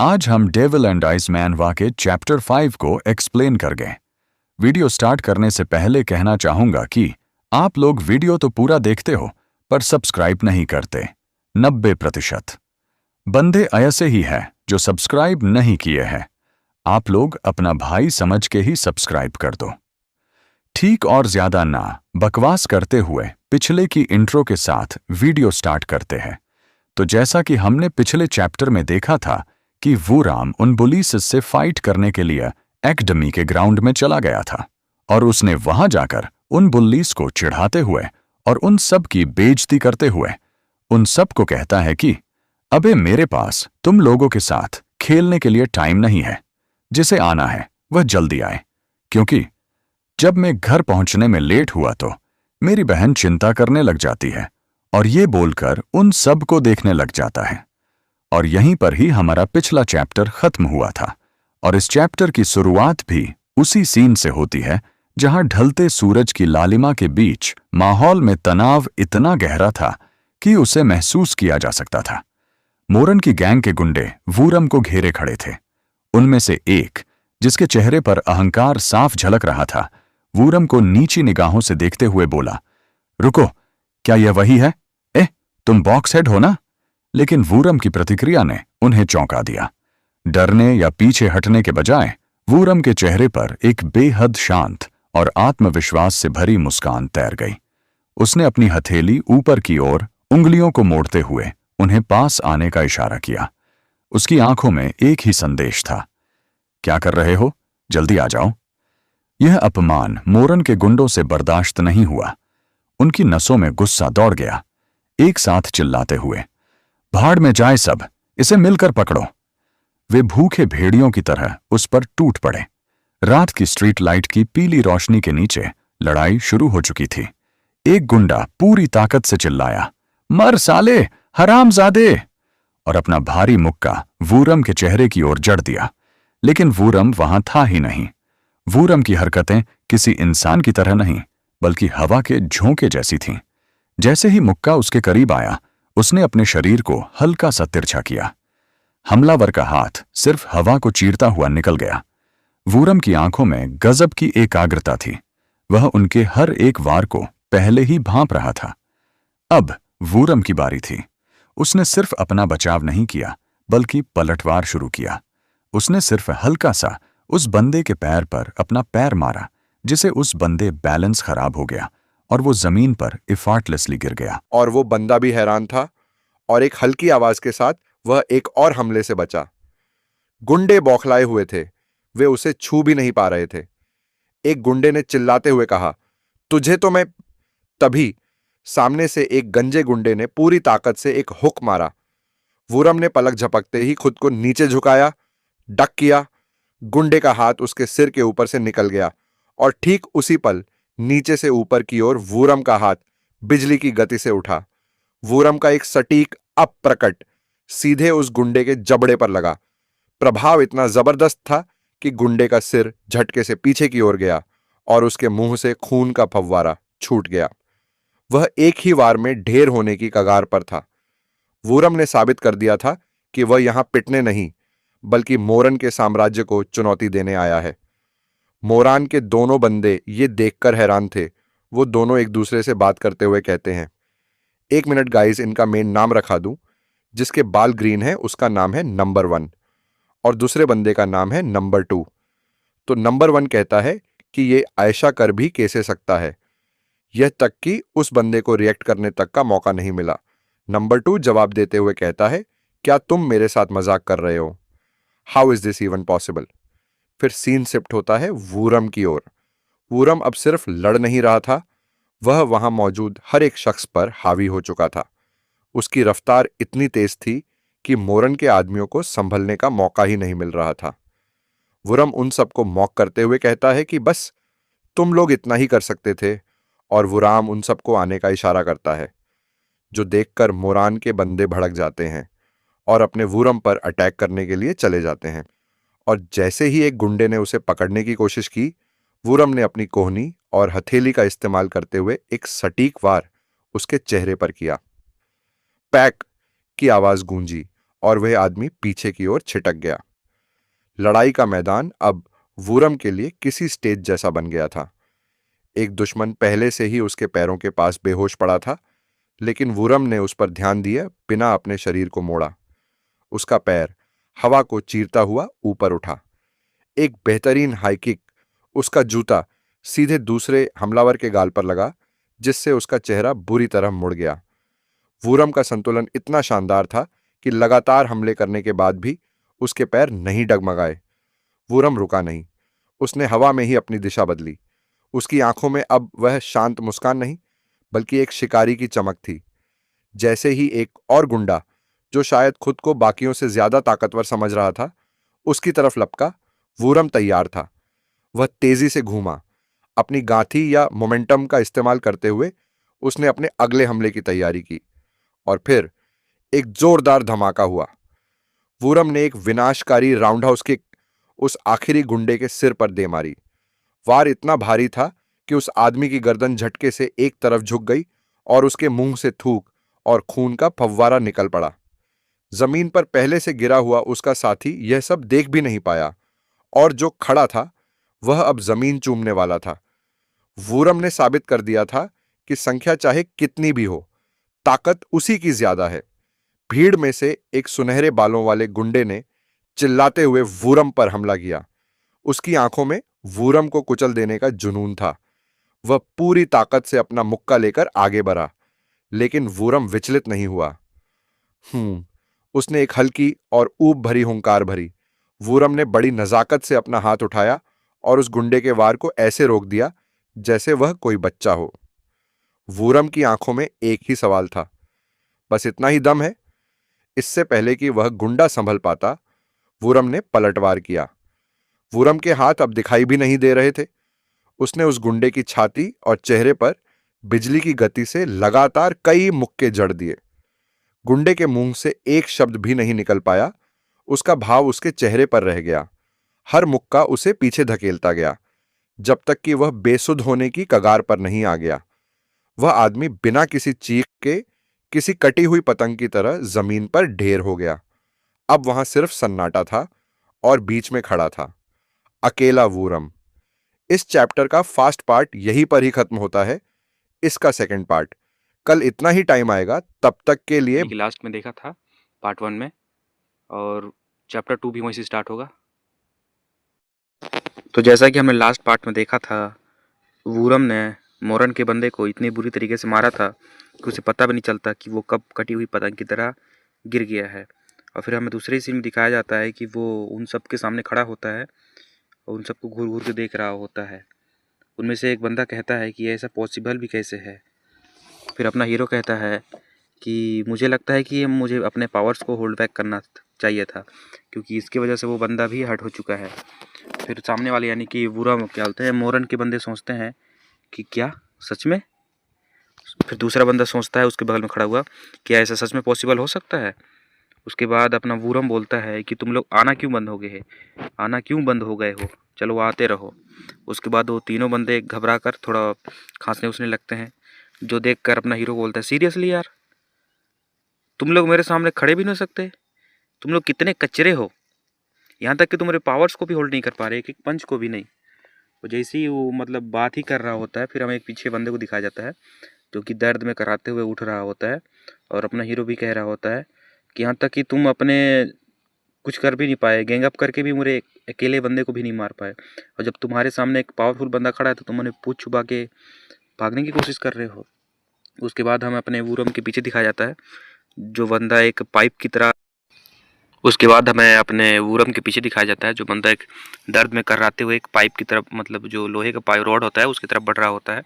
आज हम डेविल एंड आइस मैन वा के चैप्टर 5 को एक्सप्लेन कर गए। वीडियो स्टार्ट करने से पहले कहना चाहूंगा कि आप लोग वीडियो तो पूरा देखते हो पर सब्सक्राइब नहीं करते। 90% बंदे ऐसे ही हैं जो सब्सक्राइब नहीं किए हैं। आप लोग अपना भाई समझ के ही सब्सक्राइब कर दो। ठीक और ज्यादा ना बकवास करते हुए पिछले की इंट्रो के साथ वीडियो स्टार्ट करते हैं। तो जैसा कि हमने पिछले चैप्टर में देखा था कि वूराम उन बुलीस से फाइट करने के लिए एकेडमी के ग्राउंड में चला गया था और उसने वहां जाकर उन बुल्लीस को चिढ़ाते हुए और उन सब की बेइज्जती करते हुए उन सब को कहता है कि अबे मेरे पास तुम लोगों के साथ खेलने के लिए टाइम नहीं है, जिसे आना है वह जल्दी आए, क्योंकि जब मैं घर पहुंचने में लेट हुआ तो मेरी बहन चिंता करने लग जाती है और ये बोलकर उन सब को देखने लग जाता है। और यहीं पर ही हमारा पिछला चैप्टर खत्म हुआ था और इस चैप्टर की शुरुआत भी उसी सीन से होती है जहां ढलते सूरज की लालिमा के बीच माहौल में तनाव इतना गहरा था कि उसे महसूस किया जा सकता था। मोरन की गैंग के गुंडे वूरम को घेरे खड़े थे। उनमें से एक, जिसके चेहरे पर अहंकार साफ झलक रहा था, वूरम को नीची निगाहों से देखते हुए बोला, रुको, क्या यह वही है? तुम बॉक्स हेड हो ना? लेकिन वूरम की प्रतिक्रिया ने उन्हें चौंका दिया। डरने या पीछे हटने के बजाय वूरम के चेहरे पर एक बेहद शांत और आत्मविश्वास से भरी मुस्कान तैर गई। उसने अपनी हथेली ऊपर की ओर उंगलियों को मोड़ते हुए उन्हें पास आने का इशारा किया। उसकी आंखों में एक ही संदेश था, क्या कर रहे हो? जल्दी आ जाओ। यह अपमान मोरन के गुंडों से बर्दाश्त नहीं हुआ। उनकी नसों में गुस्सा दौड़ गया, एक साथ चिल्लाते हुए, भाड़ में जाए सब, इसे मिलकर पकड़ो। वे भूखे भेड़ियों की तरह उस पर टूट पड़े। रात की स्ट्रीट लाइट की पीली रोशनी के नीचे लड़ाई शुरू हो चुकी थी। एक गुंडा पूरी ताकत से चिल्लाया, मर साले, हरामजादे, और अपना भारी मुक्का वूरम के चेहरे की ओर जड़ दिया। लेकिन वूरम वहां था ही नहीं। वूरम की हरकतें किसी इंसान की तरह नहीं, बल्कि हवा के झोंके जैसी थीं। जैसे ही मुक्का उसके करीब आया, उसने अपने शरीर को हल्का सा तिरछा किया। हमलावर का हाथ सिर्फ हवा को चीरता हुआ निकल गया। वूरम की आंखों में गजब की एकाग्रता थी। वह उनके हर एक वार को पहले ही भांप रहा था। अब वूरम की बारी थी। उसने सिर्फ अपना बचाव नहीं किया, बल्कि पलटवार शुरू किया। उसने सिर्फ हल्का सा उस बंदे के पैर पर अपना पैर मारा, जिसे उस बंदे बैलेंस खराब हो गया और वो जमीन पर इफार्टलेसली गिर गया।
और वो बंदा भी हैरान था और एक हल्की आवाज के साथ वह एक और हमले से बचा। गुंडे बौखलाए हुए थे, वे उसे छू भी नहीं पा रहे थे। एक गुंडे ने चिल्लाते हुए कहा, तुझे तो मैं। तभी सामने से एक गंजे गुंडे ने पूरी ताकत से एक हुक मारा। वूरम ने पलक झपकते ही खुद को नीचे झुकाया, डक किया। गुंडे का हाथ उसके सिर के ऊपर से निकल गया और ठीक उसी पल नीचे से ऊपर की ओर वूरम का हाथ बिजली की गति से उठा। वूरम का एक सटीक अप्रकट सीधे उस गुंडे के जबड़े पर लगा। प्रभाव इतना जबरदस्त था कि गुंडे का सिर झटके से पीछे की ओर गया और उसके मुंह से खून का फव्वारा छूट गया। वह एक ही वार में ढेर होने की कगार पर था। वूरम ने साबित कर दिया था कि वह यहां पिटने नहीं, बल्कि मोरन के साम्राज्य को चुनौती देने आया है। मोरान के दोनों बंदे ये देखकर हैरान थे। वो दोनों एक दूसरे से बात करते हुए कहते हैं, 1 मिनट गाइस, इनका मेन नाम रखा दूं। जिसके बाल ग्रीन है उसका नाम है नंबर 1 और दूसरे बंदे का नाम है नंबर 2। तो नंबर 1 कहता है कि ये आयशा कर भी कैसे सकता है, यह तक कि उस बंदे को रिएक्ट करने तक का मौका नहीं मिला। नंबर 2 जवाब देते हुए कहता है, क्या तुम मेरे साथ मजाक कर रहे हो? How is this even possible? फिर सीन शिफ्ट होता है वूरम की ओर। वूरम अब सिर्फ लड़ नहीं रहा था, वह वहां मौजूद हर एक शख्स पर हावी हो चुका था। उसकी रफ्तार इतनी तेज थी कि मोरन के आदमियों को संभलने का मौका ही नहीं मिल रहा था। वूरम उन सबको मॉक करते हुए कहता है कि बस तुम लोग इतना ही कर सकते थे, और वूराम उन सबको आने का इशारा करता है, जो देखकर मोरान के बंदे भड़क जाते हैं और अपने वूरम पर अटैक करने के लिए चले जाते हैं। और जैसे ही एक गुंडे ने उसे पकड़ने की कोशिश की, वूरम ने अपनी कोहनी और हथेली का इस्तेमाल करते हुए एक सटीक वार उसके चेहरे पर किया। पैक की आवाज गूंजी और वह आदमी पीछे की ओर छिटक गया। लड़ाई का मैदान अब वूरम के लिए किसी स्टेज जैसा बन गया था। एक दुश्मन पहले से ही उसके पैरों के पास बेहोश पड़ा था, लेकिन वूरम ने उस पर ध्यान दिए बिना अपने शरीर को मोड़ा। उसका पैर हवा को चीरता हुआ ऊपर उठा। एक बेहतरीन हाई किक, उसका जूता सीधे दूसरे हमलावर के गाल पर लगा, जिससे उसका चेहरा बुरी तरह मुड़ गया। वूरम का संतुलन इतना शानदार था कि लगातार हमले करने के बाद भी उसके पैर नहीं डगमगाए। वूरम रुका नहीं। उसने हवा में ही अपनी दिशा बदली। उसकी आंखों में अब वह शांत मुस्कान नहीं, बल्कि एक शिकारी की चमक थी। जैसे ही एक और गुंडा, जो शायद खुद को बाकियों से ज्यादा ताकतवर समझ रहा था, उसकी तरफ लपका, वूरम तैयार था। वह तेजी से घूमा। अपनी गांठी या मोमेंटम का इस्तेमाल करते हुए उसने अपने अगले हमले की तैयारी की। और फिर एक जोरदार धमाका हुआ। वूरम ने एक विनाशकारी राउंडहाउस किक उस आखिरी गुंडे के सिर पर दे मारी। वार इतना भारी था कि उस आदमी की गर्दन झटके से एक तरफ झुक गई और उसके मुंह से थूक और खून का फव्वारा निकल पड़ा। जमीन पर पहले से गिरा हुआ उसका साथी यह सब देख भी नहीं पाया, और जो खड़ा था वह अब जमीन चूमने वाला था। वूरम ने साबित कर दिया था कि संख्या चाहे कितनी भी हो, ताकत उसी की ज्यादा है। भीड़ में से एक सुनहरे बालों वाले गुंडे ने चिल्लाते हुए वूरम पर हमला किया। उसकी आंखों में वूरम को कुचल देने का जुनून था। वह पूरी ताकत से अपना मुक्का लेकर आगे बढ़ा, लेकिन वूरम विचलित नहीं हुआ। उसने एक हल्की और ऊब भरी हुंकार भरी। वूरम ने बड़ी नजाकत से अपना हाथ उठाया और उस गुंडे के वार को ऐसे रोक दिया जैसे वह कोई बच्चा हो। वूरम की आंखों में एक ही सवाल था, बस इतना ही दम है। इससे पहले कि वह गुंडा संभल पाता, वूरम ने पलटवार किया। वूरम के हाथ अब दिखाई भी नहीं दे रहे थे। उसने उस गुंडे की छाती और चेहरे पर बिजली की गति से लगातार कई मुक्के जड़ दिए। गुंडे के मुंह से एक शब्द भी नहीं निकल पाया। उसका भाव उसके चेहरे पर रह गया। हर मुक्का उसे पीछे धकेलता गया, जब तक कि वह बेसुध होने की कगार पर नहीं आ गया। वह आदमी बिना किसी चीख के किसी कटी हुई पतंग की तरह जमीन पर ढेर हो गया। अब वहां सिर्फ सन्नाटा था और बीच में खड़ा था अकेला वूरम। इस चैप्टर का फर्स्ट पार्ट यहीं पर ही खत्म होता है। इसका सेकंड पार्ट कल इतना ही टाइम आएगा। तब तक के लिए
लास्ट में देखा था पार्ट 1 में, और चैप्टर 2 भी वहीं से स्टार्ट होगा। तो जैसा कि हमने लास्ट पार्ट में देखा था, वूरम ने मोरन के बंदे को इतनी बुरी तरीके से मारा था कि उसे पता भी नहीं चलता कि वो कब कटी हुई पतंग की तरह गिर गया है। और फिर हमें दूसरे सीन में दिखाया जाता है कि वो उन सब के सामने खड़ा होता है और उन सबको घूर घूर के देख रहा होता है। उनमें से एक बंदा कहता है कि ऐसा पॉसिबल भी कैसे है। फिर अपना हीरो कहता है कि मुझे लगता है कि मुझे अपने पावर्स को होल्ड बैक करना चाहिए था, क्योंकि इसकी वजह से वो बंदा भी हर्ट हो चुका है। फिर सामने वाले यानी कि वूरम क्या बोलते हैं, मोरन के बंदे सोचते हैं कि क्या सच में। फिर दूसरा बंदा सोचता है उसके बगल में खड़ा हुआ, क्या ऐसा सच में पॉसिबल हो सकता है। उसके बाद अपना वूरम बोलता है कि तुम लोग आना क्यों बंद हो गए, आना क्यों बंद हो गए हो, चलो आते रहो। उसके बाद वो तीनों बंदे घबरा कर थोड़ा खांसने उसने लगते हैं, जो देख कर अपना हीरो बोलता है, सीरियसली यार, तुम लोग मेरे सामने खड़े भी नहीं सकते, तुम लोग कितने कचरे हो, यहाँ तक कि तुम्हारे पावर्स को भी होल्ड नहीं कर पा रहे, एक एक पंच को भी नहीं। तो जैसे ही वो मतलब बात ही कर रहा होता है, फिर हमें एक पीछे बंदे को दिखाया जाता है जो कि दर्द में कराते हुए उठ रहा होता है, और अपना हीरो भी कह रहा होता है कि यहाँ तक कि तुम अपने कुछ कर भी नहीं पाए, गैंग अप करके भी मेरे अकेले बंदे को भी नहीं मार पाए, और जब तुम्हारे सामने एक पावरफुल बंदा खड़ा है तो तुम उन्हें पूछ छुपा के भागने की कोशिश कर रहे हो। उसके बाद हमें अपने वूरम के पीछे दिखाया जाता है, जो बंदा एक पाइप की तरह उसके बाद हमें अपने वूरम के पीछे दिखाया जाता है, जो बंदा एक दर्द में कराते हुए एक पाइप की तरफ, मतलब जो लोहे का पाइप रॉड होता है उसकी तरफ बढ़ रहा होता है।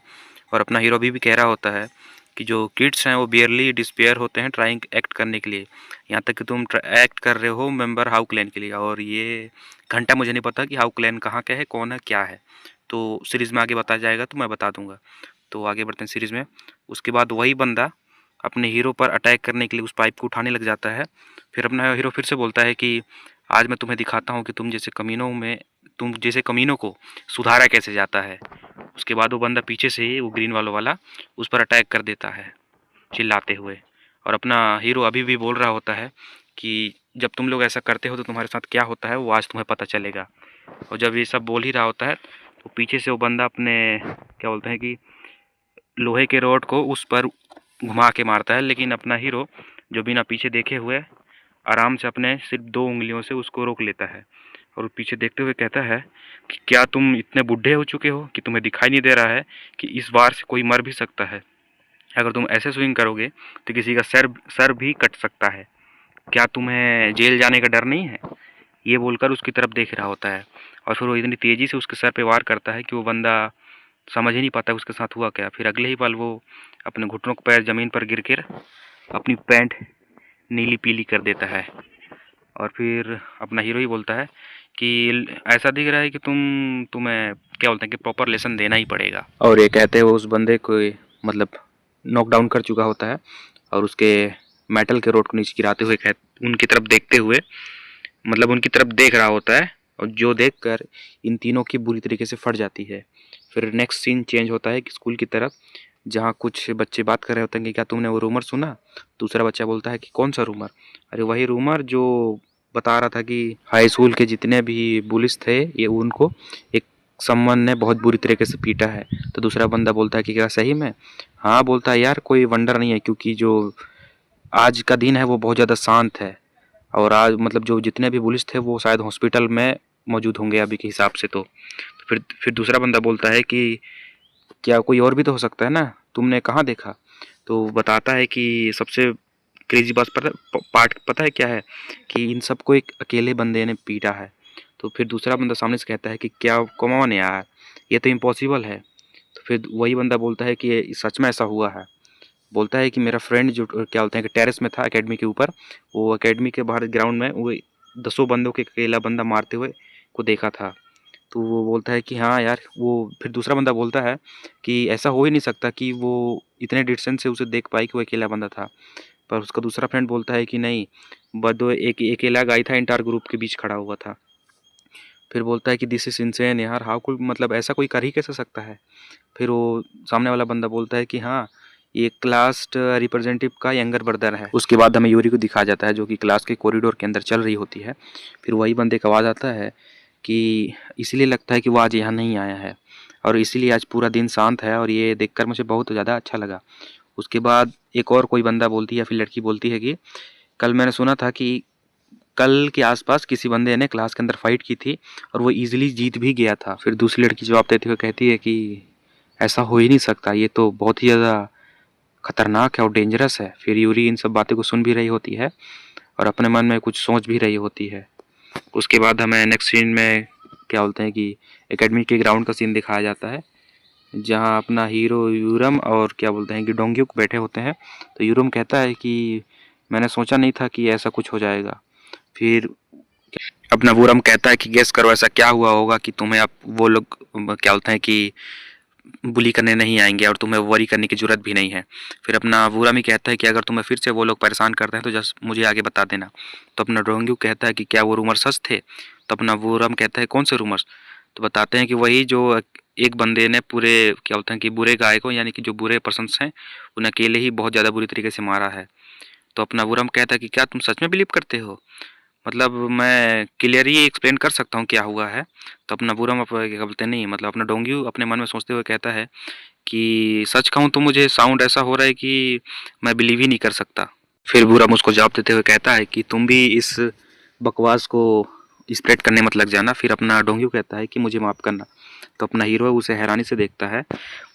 और अपना हीरो भी कह रहा होता है कि जो किड्स हैं वो बियरली डिस्पेयर होते हैं ट्राइंग एक्ट करने के लिए, यहाँ तक कि तुम एक्ट कर रहे हो मेंबर हाउ क्लैन के लिए, और ये घंटा मुझे नहीं पता कि हाउ क्लैन कहाँ का है, कौन है, क्या है। तो सीरीज़ में आगे बताया जाएगा तो मैं बता दूंगा। तो आगे बढ़ते हैं सीरीज़ में। उसके बाद वही बंदा अपने हीरो पर अटैक करने के लिए उस पाइप को उठाने लग जाता है। फिर अपना हीरो फिर से बोलता है कि आज मैं तुम्हें दिखाता हूँ कि तुम जैसे कमीनों को सुधारा कैसे जाता है। उसके बाद वो बंदा पीछे से ही, वो ग्रीन वाला उस पर अटैक कर देता है चिल्लाते हुए, और अपना हीरो अभी भी बोल रहा होता है कि जब तुम लोग ऐसा करते हो तो तुम्हारे साथ क्या होता है वो आज तुम्हें पता चलेगा। और जब ये सब बोल ही रहा होता है तो पीछे से वो बंदा अपने क्या बोलते हैं कि लोहे के रॉड को उस पर घुमा के मारता है, लेकिन अपना हीरो जो बिना पीछे देखे हुए आराम से अपने सिर्फ 2 उंगलियों से उसको रोक लेता है और पीछे देखते हुए कहता है कि क्या तुम इतने बूढ़े हो चुके हो कि तुम्हें दिखाई नहीं दे रहा है कि इस वार से कोई मर भी सकता है। अगर तुम ऐसे स्विंग करोगे तो किसी का सर भी कट सकता है। क्या तुम्हें जेल जाने का डर नहीं है? ये बोलकर उसकी तरफ देख रहा होता है और फिर वो इतनी तेज़ी से उसके सर पे वार करता है कि वो बंदा समझ ही नहीं पाता उसके साथ हुआ क्या। फिर अगले ही पल वो अपने घुटनों के पैर ज़मीन पर गिर कर अपनी पैंट नीली पीली कर देता है और फिर अपना हीरो ही बोलता है कि ऐसा दिख रहा है कि तुम्हें क्या बोलते हैं कि प्रॉपर लेसन देना ही पड़ेगा। और ये कहते हुए उस बंदे को मतलब नॉकडाउन कर चुका होता है और उसके मेटल के रोड को नीचे गिराते हुए उनकी तरफ देखते हुए मतलब उनकी तरफ देख रहा होता है और जो देखकर इन तीनों की बुरी तरीके से फट जाती है। फिर नेक्स्ट सीन चेंज होता है कि स्कूल की तरफ, जहाँ कुछ बच्चे बात कर रहे होते हैं कि क्या तुमने वो रूमर सुना? दूसरा बच्चा बोलता है कि कौन सा रूमर? अरे वही रूमर जो बता रहा था कि हाई स्कूल के जितने भी बुलिस थे ये उनको एक समवन ने बहुत बुरी तरीके से पीटा है। तो दूसरा बंदा बोलता है कि क्या सही में? हाँ, बोलता है यार कोई वंडर नहीं है क्योंकि जो आज का दिन है वो बहुत ज़्यादा शांत है और आज मतलब जो जितने भी पुलिस थे वो शायद हॉस्पिटल में मौजूद होंगे अभी के हिसाब से। तो फिर दूसरा बंदा बोलता है कि क्या कोई और भी तो हो सकता है ना, तुमने कहाँ देखा? तो बताता है कि सबसे क्रेजी पार्ट पता है क्या है कि इन सबको एक अकेले बंदे ने पीटा है। तो फिर दूसरा बंदा सामने से कहता है कि क्या कमॉन यार, ये तो इम्पॉसिबल है। तो फिर वही बंदा बोलता है कि सच में ऐसा हुआ है। बोलता है कि मेरा फ्रेंड जो क्या बोलते हैं कि टेरेस में था एकेडमी के ऊपर, वो एकेडमी के बाहर ग्राउंड में वो 10 बंदों के अकेला बंदा मारते हुए को देखा था। तो वो बोलता है कि हाँ यार, वो फिर दूसरा बंदा बोलता है कि ऐसा हो ही नहीं सकता कि वो इतने डिस्टेंस से उसे देख पाई कि वो अकेला बंदा था। पर उसका दूसरा फ्रेंड बोलता है कि नहीं, बट वो एक अकेला गाय था, इंटायर ग्रुप के बीच खड़ा हुआ था। फिर बोलता है कि दिस इज इनसेन यार, हाउ कोई मतलब ऐसा कोई कर ही कैसे सकता है? फिर वो सामने वाला बंदा बोलता है कि हाँ, ये क्लास रिप्रेजेंटेटिव का यंगर ब्रदर है। उसके बाद हमें यूरी को दिखाया जाता है जो कि क्लास के कॉरिडोर के अंदर चल रही होती है। फिर वही बंदे का आवाज़ आता है कि इसलिए लगता है कि वो आज यहाँ नहीं आया है और इसीलिए आज पूरा दिन शांत है और ये देखकर मुझे बहुत ज़्यादा अच्छा लगा। उसके बाद एक और कोई बंदा बोलती है या फिर लड़की बोलती है कि कल मैंने सुना था कि कल के आसपास किसी बंदे ने क्लास के अंदर फाइट की थी और वो इजीली जीत भी गया था। फिर दूसरी लड़की जवाब देते हुए कहती है कि ऐसा हो ही नहीं सकता, ये तो बहुत ही ज़्यादा खतरनाक है और डेंजरस है। फिर यूरी इन सब बातें को सुन भी रही होती है और अपने मन में कुछ सोच भी रही होती है। उसके बाद हमें नेक्स्ट सीन में क्या बोलते हैं कि एकेडमी के ग्राउंड का सीन दिखाया जाता है, जहाँ अपना हीरो यूरम और क्या बोलते हैं कि डोंग्यूक बैठे होते हैं। तो यूरम कहता है कि मैंने सोचा नहीं था कि ऐसा कुछ हो जाएगा। फिर अपना वूरम कहता है कि गेस करो ऐसा क्या हुआ होगा कि तुम्हें अब वो लोग क्या बोलते हैं कि बुली करने नहीं आएंगे और तुम्हें वरी करने की जरूरत भी नहीं है। फिर अपना वूरम ही कहता है कि अगर तुम्हें फिर से वो लोग परेशान करते हैं तो जस्ट मुझे आगे बता देना। तो अपना डोंग्यू कहता है कि क्या वो रूमर सच थे? तो अपना वूरम कहता है कौन से रूमर्स? तो बताते हैं कि वही जो एक बंदे ने पूरे क्या बोलते हैं कि बुरे गाय को यानी कि जो बुरे पर्सन्स हैं उन्हें अकेले ही बहुत ज़्यादा बुरी तरीके से मारा है। तो अपना वूरम कहता है कि क्या तुम सच में बिलीव करते हो? मतलब मैं क्लियरली एक्सप्लेन कर सकता हूँ क्या हुआ है। तो अपना वूरम क्या बोलते हैं नहीं मतलब अपना डोंग्यू अपने मन में सोचते हुए कहता है कि सच कहूँ तो मुझे साउंड ऐसा हो रहा है कि मैं बिलीव ही नहीं कर सकता। फिर वूरम उसको जवाब देते हुए कहता है कि तुम भी इस बकवास को स्प्रेड करने मत लग जाना। फिर अपना डोंग्यू कहता है कि मुझे माफ़ करना। तो अपना हीरो उसे हैरानी से देखता है।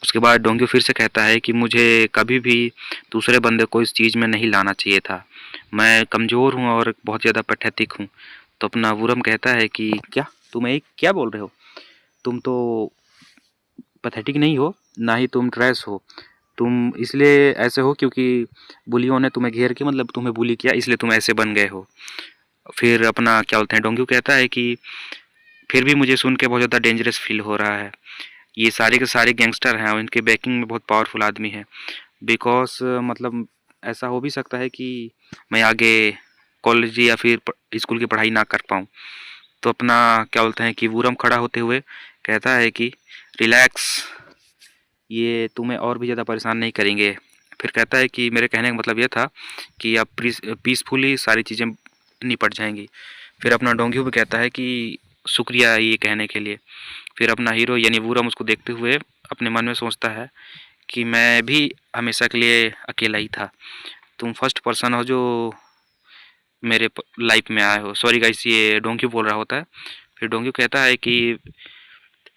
उसके बाद डोंग्यू फिर से कहता है कि मुझे कभी भी दूसरे बंदे को इस चीज़ में नहीं लाना चाहिए था, मैं कमज़ोर हूँ और बहुत ज़्यादा पैथेटिक हूँ। तो अपना वूरम कहता है कि क्या तुम एक क्या बोल रहे हो? तुम तो पैथेटिक नहीं हो, ना ही तुम ट्रैश हो। तुम इसलिए ऐसे हो क्योंकि बुलियों ने तुम्हें घेर के मतलब तुम्हें बुली किया, इसलिए तुम ऐसे बन गए हो। फिर अपना क्या बोलते हैं डोंग्यू कहता है कि फिर भी मुझे सुन के बहुत ज़्यादा डेंजरस फील हो रहा है। ये सारे के सारे गैंगस्टर हैं और इनके बैकिंग में बहुत पावरफुल आदमी है। बिकॉज मतलब ऐसा हो भी सकता है कि मैं आगे कॉलेज या फिर स्कूल की पढ़ाई ना कर पाऊँ। तो अपना क्या बोलते हैं कि वूरम खड़ा होते हुए कहता है कि रिलैक्स, ये तुम्हें और भी ज़्यादा परेशान नहीं करेंगे। फिर कहता है कि मेरे कहने का मतलब ये था कि अब पीसफुली सारी चीज़ें निपट जाएंगी। फिर अपना डोंग्यू भी कहता है कि शुक्रिया ये कहने के लिए। फिर अपना हीरो यानी वूरम उसको देखते हुए अपने मन में सोचता है कि मैं भी हमेशा के लिए अकेला ही था, तुम फर्स्ट पर्सन हो जो मेरे लाइफ में आए हो। सॉरी गाइस, ये डोंक्यू बोल रहा होता है। फिर डोंक्यू कहता है कि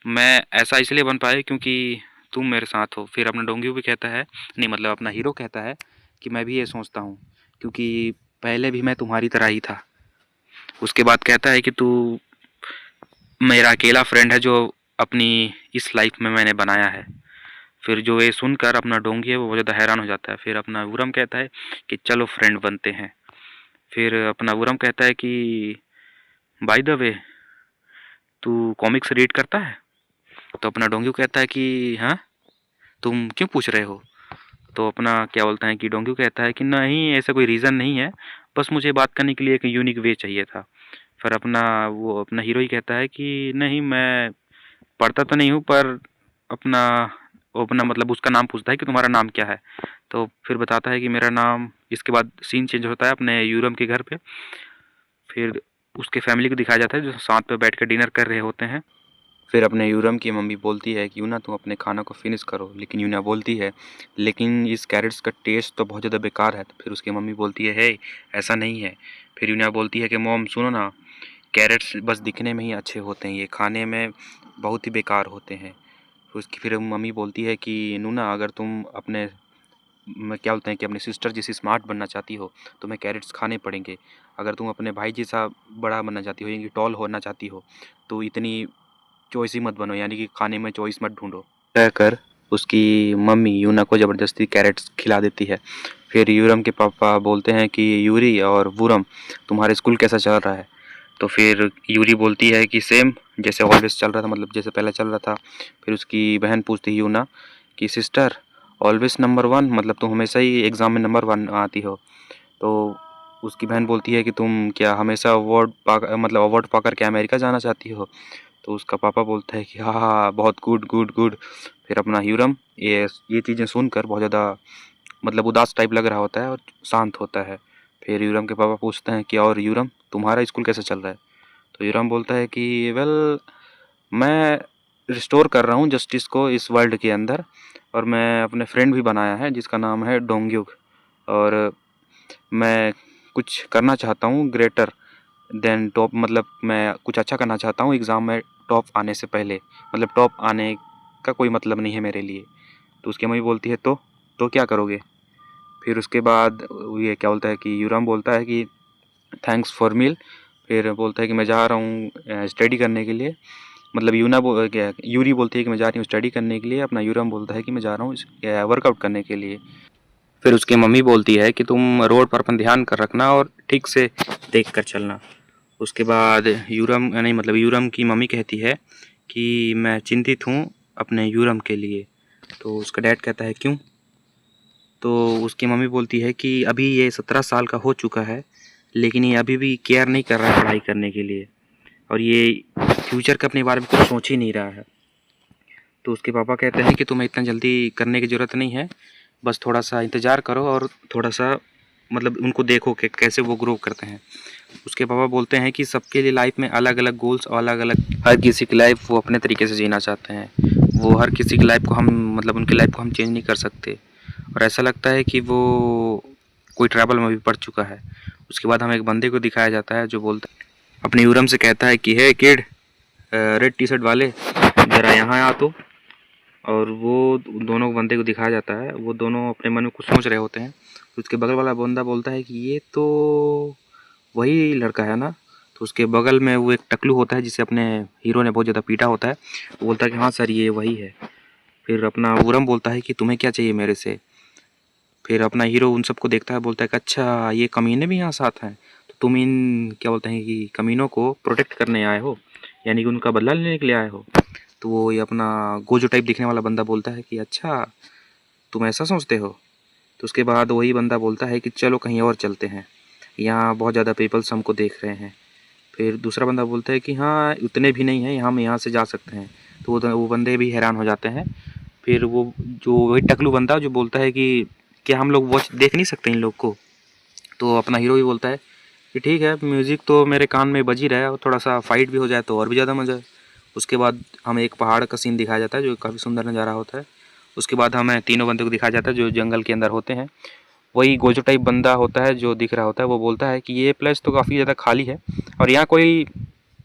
मैं ऐसा इसलिए बन पाया क्योंकि तुम मेरे साथ हो। फिर अपना डोंक्यू भी कहता है, नहीं मतलब अपना हीरो कहता है कि मैं भी ये सोचता हूँ क्योंकि पहले भी मैं तुम्हारी तरह ही था। उसके बाद कहता है कि तू मेरा अकेला फ्रेंड है जो अपनी इस लाइफ में मैंने बनाया है। फिर जो ये सुनकर अपना डोंगी है वो बहुत ज़्यादा हैरान हो जाता है। फिर अपना वुरम कहता है कि चलो फ्रेंड बनते हैं। फिर अपना वुरम कहता है कि बाय द वे तू कॉमिक्स रीड करता है? तो अपना डोंग्यू कहता है कि हाँ, तुम क्यों पूछ रहे हो? तो अपना क्या बोलता है कि डोंग्यू कहता है कि नहीं, ऐसा कोई रीज़न नहीं है, बस मुझे बात करने के लिए एक यूनिक वे चाहिए था। फिर अपना हीरो ही कहता है कि नहीं, मैं पढ़ता तो नहीं हूँ पर अपना वो अपना मतलब उसका नाम पूछता है कि तुम्हारा नाम क्या है। तो फिर बताता है कि मेरा नाम। इसके बाद सीन चेंज होता है अपने यूरम के घर पे। फिर उसके फैमिली को दिखाया जाता है जो साथ पे बैठ कर डिनर कर रहे होते हैं। फिर अपने यूरम की मम्मी बोलती है कि यूना तुम अपने खाना को फिनिश करो, लेकिन यूना बोलती है लेकिन इस कैरेट्स का टेस्ट तो बहुत ज़्यादा बेकार है। तो फिर उसकी मम्मी बोलती है हे, ऐसा नहीं है। फिर यूना बोलती है कि मॉम सुनो ना, कैरेट्स बस दिखने में ही अच्छे होते हैं, ये खाने में बहुत ही बेकार होते हैं। फिर मम्मी बोलती है कि नूना अगर तुम अपने क्या बोलते हैं कि अपनी सिस्टर जैसी स्मार्ट बनना चाहती हो तो तुम्हें कैरेट्स खाने पड़ेंगे। अगर तुम अपने भाई जैसा बड़ा बनना चाहती हो यानी टॉल होना चाहती हो तो इतनी चॉइसी मत बनो, यानी कि खाने में चॉइस मत ढूंढो। कहकर उसकी मम्मी यूना को ज़बरदस्ती कैरेट्स खिला देती है। फिर यूरम के पापा बोलते हैं कि यूरी और वुरम तुम्हारे स्कूल कैसा चल रहा है? तो फिर यूरी बोलती है कि सेम जैसे ऑलवेज चल रहा था, मतलब जैसे पहले चल रहा था। फिर उसकी बहन पूछती है यूना कि सिस्टर ऑलवेज नंबर 1, मतलब तुम हमेशा ही एग्ज़ाम में नंबर 1 आती हो। तो उसकी बहन बोलती है कि तुम क्या हमेशा अवार्ड पाकर क्या अमेरिका जाना चाहती हो? तो उसका पापा बोलता है कि हाँ हाँ, बहुत गुड गुड गुड। फिर अपना यूरम ये चीज़ें सुनकर बहुत ज़्यादा मतलब उदास टाइप लग रहा होता है और शांत होता है। फिर यूरम के पापा पूछते हैं कि और यूरम तुम्हारा स्कूल कैसा चल रहा है? तो यूरम बोलता है कि वेल, मैं रिस्टोर कर रहा हूँ जस्टिस को इस वर्ल्ड के अंदर, और मैं अपने फ्रेंड भी बनाया है जिसका नाम है डोंग्युक, और मैं कुछ करना चाहता हूँ ग्रेटर देन टॉप, मतलब मैं कुछ अच्छा करना चाहता हूँ एग्ज़ाम में टॉप आने से पहले, मतलब टॉप आने का कोई मतलब नहीं है मेरे लिए। तो उसकी मम्मी बोलती है तो क्या करोगे? फिर उसके बाद ये क्या बोलता है कि यूरम बोलता है कि थैंक्स फॉर मील। फिर बोलता है कि मैं जा रहा हूँ स्टडी करने के लिए, मतलब यूरी बोलती है कि मैं जा रही हूँ स्टडी करने के लिए, अपना यूरम बोलता है कि मैं जा रहा हूँ वर्कआउट करने के लिए। फिर उसकी मम्मी बोलती है कि तुम रोड पर अपन ध्यान कर रखना और ठीक से देख कर चलना। उसके बाद यूरम की मम्मी कहती है कि मैं चिंतित हूँ अपने यूरम के लिए। तो उसका डैड कहता है क्यों? तो उसकी मम्मी बोलती है कि अभी ये 17 साल का हो चुका है, लेकिन ये अभी भी केयर नहीं कर रहा है पढ़ाई करने के लिए, और ये फ्यूचर का अपने बारे में कुछ सोच ही नहीं रहा है। तो उसके पापा कहते हैं कि तुम्हें इतना जल्दी करने की ज़रूरत नहीं है, बस थोड़ा सा इंतज़ार करो और थोड़ा सा मतलब उनको देखो कि कैसे वो ग्रो करते हैं। उसके पापा बोलते हैं कि सबके लिए लाइफ में अलग अलग गोल्स और अलग अलग, हर किसी की लाइफ वो अपने तरीके से जीना चाहते हैं। वो हर किसी की लाइफ को उनकी लाइफ को हम चेंज नहीं कर सकते। और ऐसा लगता है कि वो कोई ट्रैवल में भी पड़ चुका है। उसके बाद हमें एक बंदे को दिखाया जाता है जो बोलता है, अपने यूरम से कहता है कि हे किड, रेड टी शर्ट वाले ज़रा यहाँ आ तो। और वो दोनों बंदे को दिखाया जाता है, वो दोनों अपने मन में कुछ सोच रहे होते हैं। उसके बगल वाला बंदा बोलता है कि ये तो वही लड़का है ना। तो उसके बगल में वो एक टकलू होता है जिसे अपने हीरो ने बहुत ज़्यादा पीटा होता है, वो बोलता है कि हाँ सर ये वही है। फिर अपना वुरम बोलता है कि तुम्हें क्या चाहिए मेरे से? फिर अपना हीरो उन सबको देखता है, बोलता है कि अच्छा ये कमीने भी यहाँ साथ हैं, तो तुम इन क्या बोलते हैं कि कमीनों को प्रोटेक्ट करने आए हो, यानी कि उनका बदला लेने के लिए आए हो। तो वो ये अपना गोजो टाइप दिखने वाला बंदा बोलता है कि अच्छा तुम ऐसा सोचते हो। तो उसके बाद वही बंदा बोलता है कि चलो कहीं और चलते हैं, यहाँ बहुत ज़्यादा पीपल्स हमको देख रहे हैं। फिर दूसरा बंदा बोलता है कि हाँ उतने भी नहीं हैं, हम यहाँ से जा सकते हैं। तो वो बंदे भी हैरान हो जाते हैं। फिर वो जो वही टकलू बंदा जो बोलता है कि क्या हम लोग वॉच देख नहीं सकते इन लोग को? तो अपना हीरो भी बोलता है कि ठीक है, म्यूज़िक तो मेरे कान में बज ही रहा है और थोड़ा सा फाइट भी हो जाए तो और भी ज़्यादा मज़ा है। उसके बाद हमें एक पहाड़ का सीन दिखाया जाता है जो काफ़ी सुंदर नज़ारा होता है। उसके बाद हमें तीनों बंदे को दिखाया जाता है जो जंगल के अंदर होते हैं। वही गोजो टाइप बंदा होता है जो दिख रहा होता है, वो बोलता है कि ये प्लेस तो काफ़ी ज़्यादा खाली है और यहाँ कोई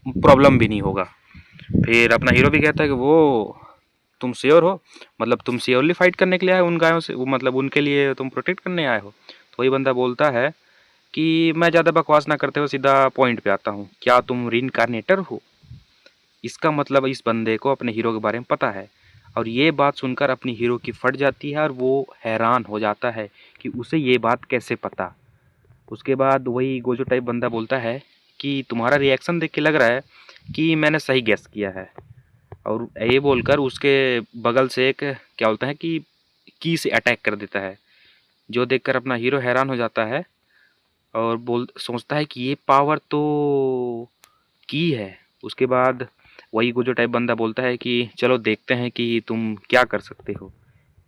प्रॉब्लम भी नहीं होगा। फिर अपना हीरो भी कहता है कि वो तुम श्योर हो, मतलब तुम श्योरली फाइट करने के लिए आए हो उन गायों से, वो मतलब उनके लिए तुम प्रोटेक्ट करने आए हो। तो वही बंदा बोलता है कि मैं ज़्यादा बकवास ना करते हुए सीधा पॉइंट पे आता हूँ, क्या तुम रीइंकार्नेटर हो? इसका मतलब इस बंदे को अपने हीरो के बारे में पता है और ये बात सुनकर अपनी हीरो की फट जाती है और वो हैरान हो जाता है कि उसे ये बात कैसे पता। उसके बाद वही गोजो टाइप बंदा बोलता है कि तुम्हारा रिएक्शन देख के लग रहा है कि मैंने सही गेस किया है, और ये बोलकर उसके बगल से एक क्या बोलता है कि की से अटैक कर देता है, जो देखकर अपना हीरो हैरान हो जाता है और सोचता है कि ये पावर तो की है। उसके बाद वही गोजो टाइप बंदा बोलता है कि चलो देखते हैं कि तुम क्या कर सकते हो,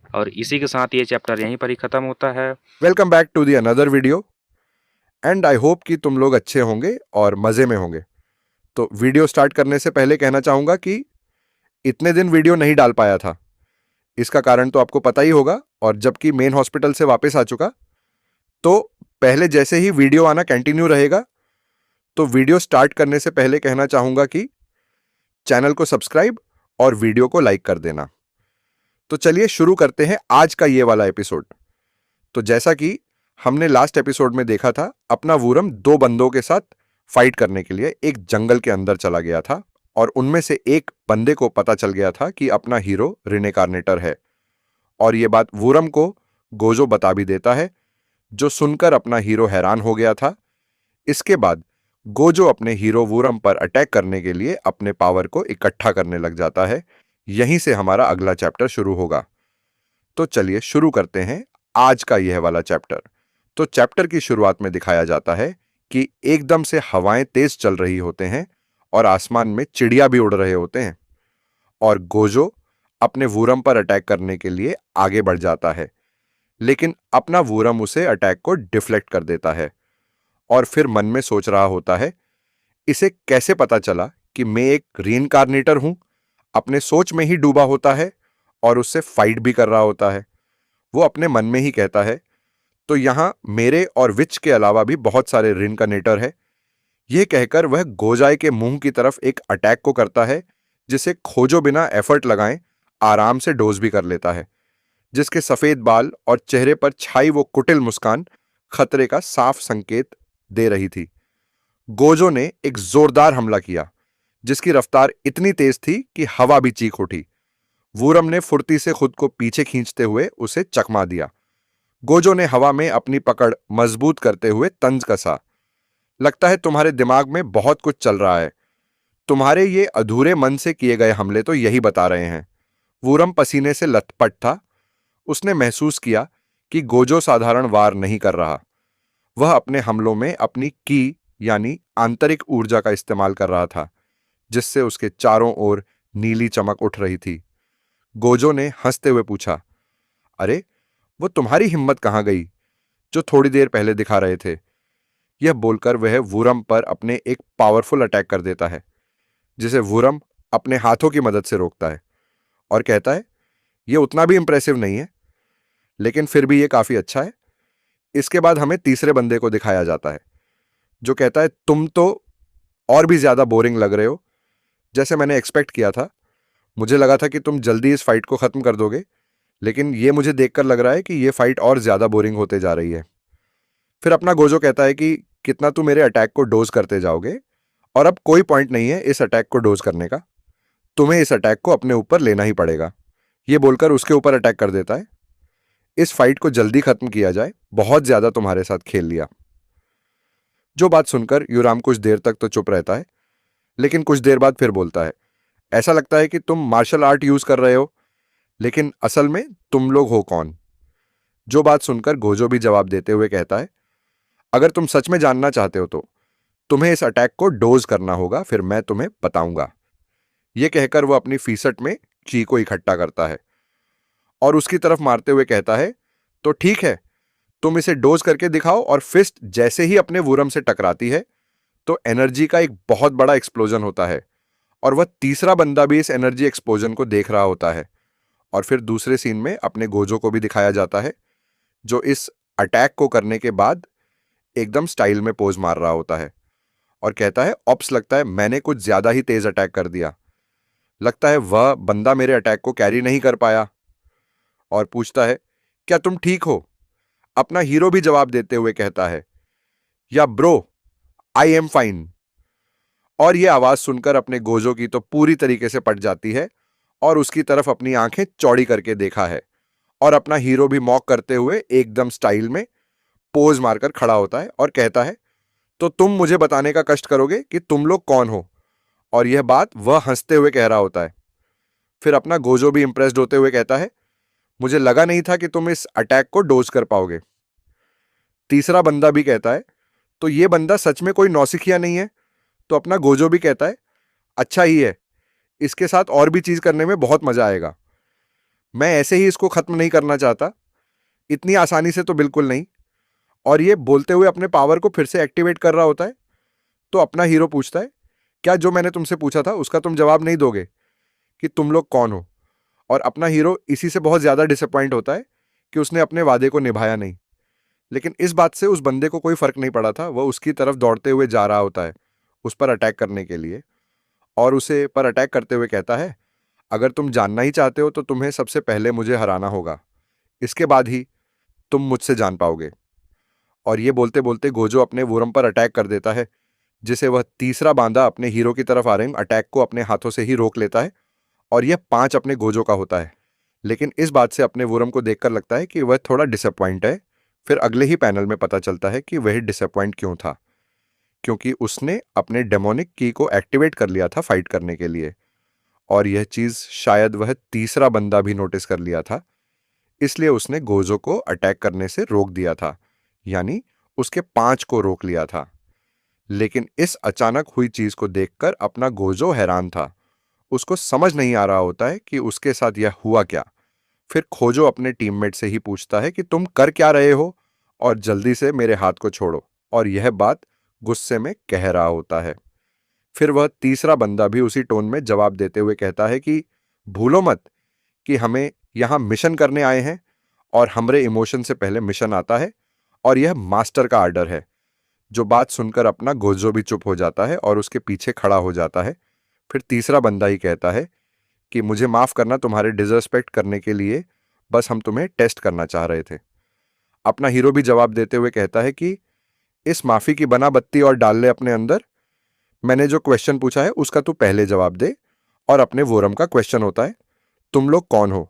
और इसी के साथ ये चैप्टर यहीं पर ही ख़त्म होता है।
Welcome back to the another video and I hope कि तुम लोग अच्छे होंगे और मज़े में होंगे। तो वीडियो स्टार्ट करने से पहले कहना चाहूँगा कि इतने दिन वीडियो नहीं डाल पाया था, इसका कारण तो आपको पता ही होगा। और जबकि मेन हॉस्पिटल से वापस आ चुका, तो पहले जैसे ही वीडियो आना कंटिन्यू रहेगा। तो वीडियो स्टार्ट करने से पहले कहना चाहूँगा कि चैनल को सब्सक्राइब और वीडियो को लाइक कर देना। तो चलिए शुरू करते हैं आज का ये वाला एपिसोड। तो जैसा कि हमने लास्ट एपिसोड में देखा था, अपना वूरम दो बंदों के साथ फाइट करने के लिए एक जंगल के अंदर चला गया था और उनमें से एक बंदे को पता चल गया था कि अपना हीरो रीइंकार्नेटर है, और ये बात वूरम को गोजो बता भी देता है, जो सुनकर अपना हीरो हैरान हो गया था। इसके बाद गोजो अपने हीरो वूरम पर अटैक करने के लिए अपने पावर को इकट्ठा करने लग जाता है। यहीं से हमारा अगला चैप्टर शुरू होगा। तो चलिए शुरू करते हैं आज का यह वाला चैप्टर। तो चैप्टर की शुरुआत में दिखाया जाता है कि एकदम से हवाएं तेज चल रही होते हैं और आसमान में चिड़िया भी उड़ रहे होते हैं, और गोजो अपने वूरम पर अटैक करने के लिए आगे बढ़ जाता है, लेकिन अपना वूरम उसे अटैक को डिफ्लेक्ट कर देता है। और फिर मन में सोच रहा होता है, इसे कैसे पता चला कि मैं एक रीइंकार्नेटर हूं। अपने सोच में ही डूबा होता है और उससे फाइट भी कर रहा होता है। वो अपने मन में ही कहता है, तो यहां मेरे और विच के अलावा भी बहुत सारे रीइंकार्नेटर है। यह कहकर वह गोजाई के मुंह की तरफ एक अटैक को करता है, जिसे खोजो बिना एफर्ट लगाए आराम से डोज भी कर लेता है, जिसके सफेद बाल और चेहरे पर छाई वो कुटिल मुस्कान खतरे का साफ संकेत दे रही थी। गोजो ने एक जोरदार हमला किया, जिसकी रफ्तार इतनी तेज थी कि हवा भी चीख उठी। वूरम ने फुर्ती से खुद को पीछे खींचते हुए उसे चकमा दिया। गोजो ने हवा में अपनी पकड़ मजबूत करते हुए तंज कसा, लगता है तुम्हारे दिमाग में बहुत कुछ चल रहा है। तुम्हारे ये अधूरे मन से किए गए हमले तो यही बता रहे हैं। वूरम पसीने से लथपथ था। उसने महसूस किया कि गोजो साधारण वार नहीं कर रहा। वह अपने हमलों में अपनी की यानी आंतरिक ऊर्जा का इस्तेमाल कर रहा था, जिससे उसके चारों ओर नीली चमक उठ रही थी। गोजो ने हंसते हुए पूछा, अरे वो तुम्हारी हिम्मत कहां गई जो थोड़ी देर पहले दिखा रहे थे? यह बोलकर वह वूरम पर अपने एक पावरफुल अटैक कर देता है, जिसे वूरम अपने हाथों की मदद से रोकता है और कहता है, यह उतना भी इंप्रेसिव नहीं है, लेकिन फिर भी यह काफी अच्छा है। इसके बाद हमें तीसरे बंदे को दिखाया जाता है, जो कहता है, तुम तो और भी ज्यादा बोरिंग लग रहे हो जैसे मैंने एक्सपेक्ट किया था। मुझे लगा था कि तुम जल्दी इस फाइट को खत्म कर दोगे, लेकिन यह मुझे देखकर लग रहा है कि यह फाइट और ज्यादा बोरिंग होते जा रही है। फिर अपना गोजो कहता है कि कितना तुम मेरे अटैक को डोज करते जाओगे, और अब कोई पॉइंट नहीं है इस अटैक को डोज करने का। तुम्हें इस अटैक को अपने ऊपर लेना ही पड़ेगा। यह बोलकर उसके ऊपर अटैक कर देता है। इस फाइट को जल्दी खत्म किया जाए, बहुत ज्यादा तुम्हारे साथ खेल लिया। जो बात सुनकर यूराम कुछ देर तक तो चुप रहता है, लेकिन कुछ देर बाद फिर बोलता है, ऐसा लगता है कि तुम मार्शल आर्ट यूज कर रहे हो, लेकिन असल में तुम लोग हो कौन? जो बात सुनकर गोजो भी जवाब देते हुए कहता है, अगर तुम सच में जानना चाहते हो तो तुम्हें इस अटैक को डोज करना होगा, फिर मैं तुम्हें बताऊंगा। यह कहकर वो अपनी फीसट में ची को इकट्ठा करता है और उसकी तरफ मारते हुए कहता है, तो ठीक है, तुम इसे डोज करके दिखाओ। और फिस्ट जैसे ही अपने वुरम से टकराती है तो एनर्जी का एक बहुत बड़ा एक्सप्लोजन होता है, और वह तीसरा बंदा भी इस एनर्जी एक्सप्लोजन को देख रहा होता है। और फिर दूसरे सीन में अपने गोजो को भी दिखाया जाता है, जो इस अटैक को करने के बाद एकदम स्टाइल में पोज मार रहा होता है और कहता है, ऑप्स, लगता है मैंने कुछ ज्यादा ही तेज अटैक कर दिया। लगता है वह बंदा मेरे अटैक को कैरी नहीं कर पाया। और पूछता है, क्या तुम ठीक हो? अपना हीरो भी जवाब देते हुए कहता है, या ब्रो, आई एम फाइन। और यह आवाज सुनकर अपने गोजो की तो पूरी तरीके से पट जाती है और उसकी तरफ अपनी आंखें चौड़ी करके देखा है, और अपना हीरो भी मॉक करते हुए एकदम स्टाइल में पोज मारकर खड़ा होता है और कहता है, तो तुम मुझे बताने का कष्ट करोगे कि तुम लोग कौन हो? और यह बात वह हंसते हुए कह रहा होता है। फिर अपना गोजो भी इंप्रेस्ड होते हुए कहता है, मुझे लगा नहीं था कि तुम इस अटैक को डोज कर पाओगे। तीसरा बंदा भी कहता है, तो यह बंदा सच में कोई नौसिखिया नहीं है? तो अपना गोजो भी कहता है, अच्छा ही है, इसके साथ और भी चीज करने में बहुत मजा आएगा। मैं ऐसे ही इसको खत्म नहीं करना चाहता, इतनी आसानी से तो बिल्कुल नहीं। और ये बोलते हुए अपने पावर को फिर से एक्टिवेट कर रहा होता है। तो अपना हीरो पूछता है, क्या जो मैंने तुमसे पूछा था उसका तुम जवाब नहीं दोगे कि तुम लोग कौन हो? और अपना हीरो इसी से बहुत ज्यादा डिसअपॉइंट होता है कि उसने अपने वादे को निभाया नहीं। लेकिन इस बात से उस बंदे को कोई फर्क नहीं पड़ा था। वह उसकी तरफ दौड़ते हुए जा रहा होता है उस पर अटैक करने के लिए, और उसे पर अटैक करते हुए कहता है, अगर तुम जानना ही चाहते हो तो तुम्हें सबसे पहले मुझे हराना होगा, इसके बाद ही तुम मुझसे जान पाओगे। और ये बोलते बोलते गोजो अपने वुरम पर अटैक कर देता है, जिसे वह तीसरा बांदा अपने हीरो की तरफ आ रहे अटैक को अपने हाथों से ही रोक लेता है, और यह 5 अपने गोजो का होता है। लेकिन इस बात से अपने वुरम को देखकर लगता है कि वह थोड़ा डिसअपॉइंट है। फिर अगले ही पैनल में पता चलता है कि वह डिसअपॉइंट क्यों था, क्योंकि उसने अपने डेमोनिक की को एक्टिवेट कर लिया था फाइट करने के लिए, और यह चीज शायद वह तीसरा बंदा भी नोटिस कर लिया था। इसलिए उसने गोजो को अटैक करने से रोक दिया था, यानी उसके 5 को रोक लिया था। लेकिन इस अचानक हुई चीज को देखकर अपना गोजो हैरान था। उसको समझ नहीं आ रहा होता है कि उसके साथ यह हुआ क्या। फिर खोजो अपने टीममेट से ही पूछता है कि तुम कर क्या रहे हो, और जल्दी से मेरे हाथ को छोड़ो। और यह बात गुस्से में कह रहा होता है। फिर वह तीसरा बंदा भी उसी टोन में जवाब देते हुए कहता है कि भूलो मत कि हमें यहां मिशन करने आए हैं, और हमरे इमोशन से पहले मिशन आता है, और यह मास्टर का आर्डर है। जो बात सुनकर अपना गोजो भी चुप हो जाता है और उसके पीछे खड़ा हो जाता है। फिर तीसरा बंदा ही कहता है कि मुझे माफ करना तुम्हारे डिसरिस्पेक्ट करने के लिए, बस हम तुम्हें टेस्ट करना चाह रहे थे। अपना हीरो भी जवाब देते हुए कहता है कि इस माफी की बना बत्ती और डाल ले अपने अंदर। मैंने जो क्वेश्चन पूछा है उसका तू पहले जवाब दे। और अपने वोरम का क्वेश्चन होता है, तुम लोग कौन हो?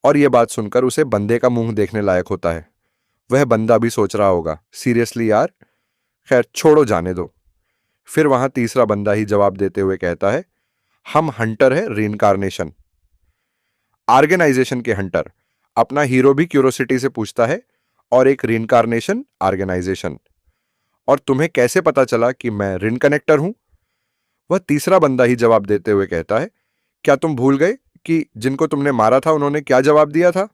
और यह बात सुनकर उसे बंदे का मुंह देखने लायक होता है। वह बंदा भी सोच रहा होगा, सीरियसली यार, खैर छोड़ो, जाने दो। फिर वहां तीसरा बंदा ही जवाब देते हुए कहता है, हम हंटर है, रीइंकार्नेशन ऑर्गेनाइजेशन के हंटर। अपना हीरो भी क्यूरोसिटी से पूछता है, और एक रीइंकार्नेशन ऑर्गेनाइजेशन, और तुम्हें कैसे पता चला कि मैं रिनकनेक्टर हूं? वह तीसरा बंदा ही जवाब देते हुए कहता है, क्या तुम भूल गए कि जिनको तुमने मारा था उन्होंने क्या जवाब दिया था?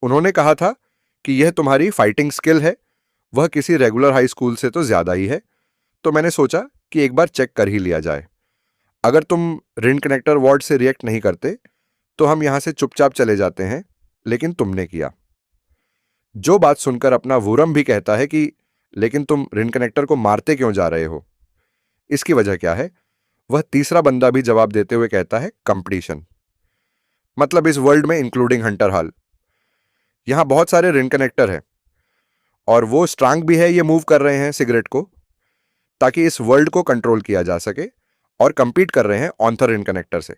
उन्होंने कहा था कि यह तुम्हारी फाइटिंग स्किल है, वह किसी रेगुलर हाई स्कूल से तो ज्यादा ही है। तो मैंने सोचा कि एक बार चेक कर ही लिया जाए। अगर तुम रिन कनेक्टर वार्ड से रिएक्ट नहीं करते तो हम यहां से चुपचाप चले जाते हैं, लेकिन तुमने किया। जो बात सुनकर अपना वुरम भी कहता है कि लेकिन तुम रिन कनेक्टर को मारते क्यों जा रहे हो, इसकी वजह क्या है? वह तीसरा बंदा भी जवाब देते हुए कहता है, कंपटीशन, मतलब इस वर्ल्ड में इंक्लूडिंग हंटर हॉल, यहां बहुत सारे रिन कनेक्टर हैं, और वो स्ट्रांग भी है, ये मूव कर रहे हैं सिगरेट को ताकि इस वर्ल्ड को कंट्रोल किया जा सके, और कंपीट कर रहे हैं ऑन्थर रिन कनेक्टर से।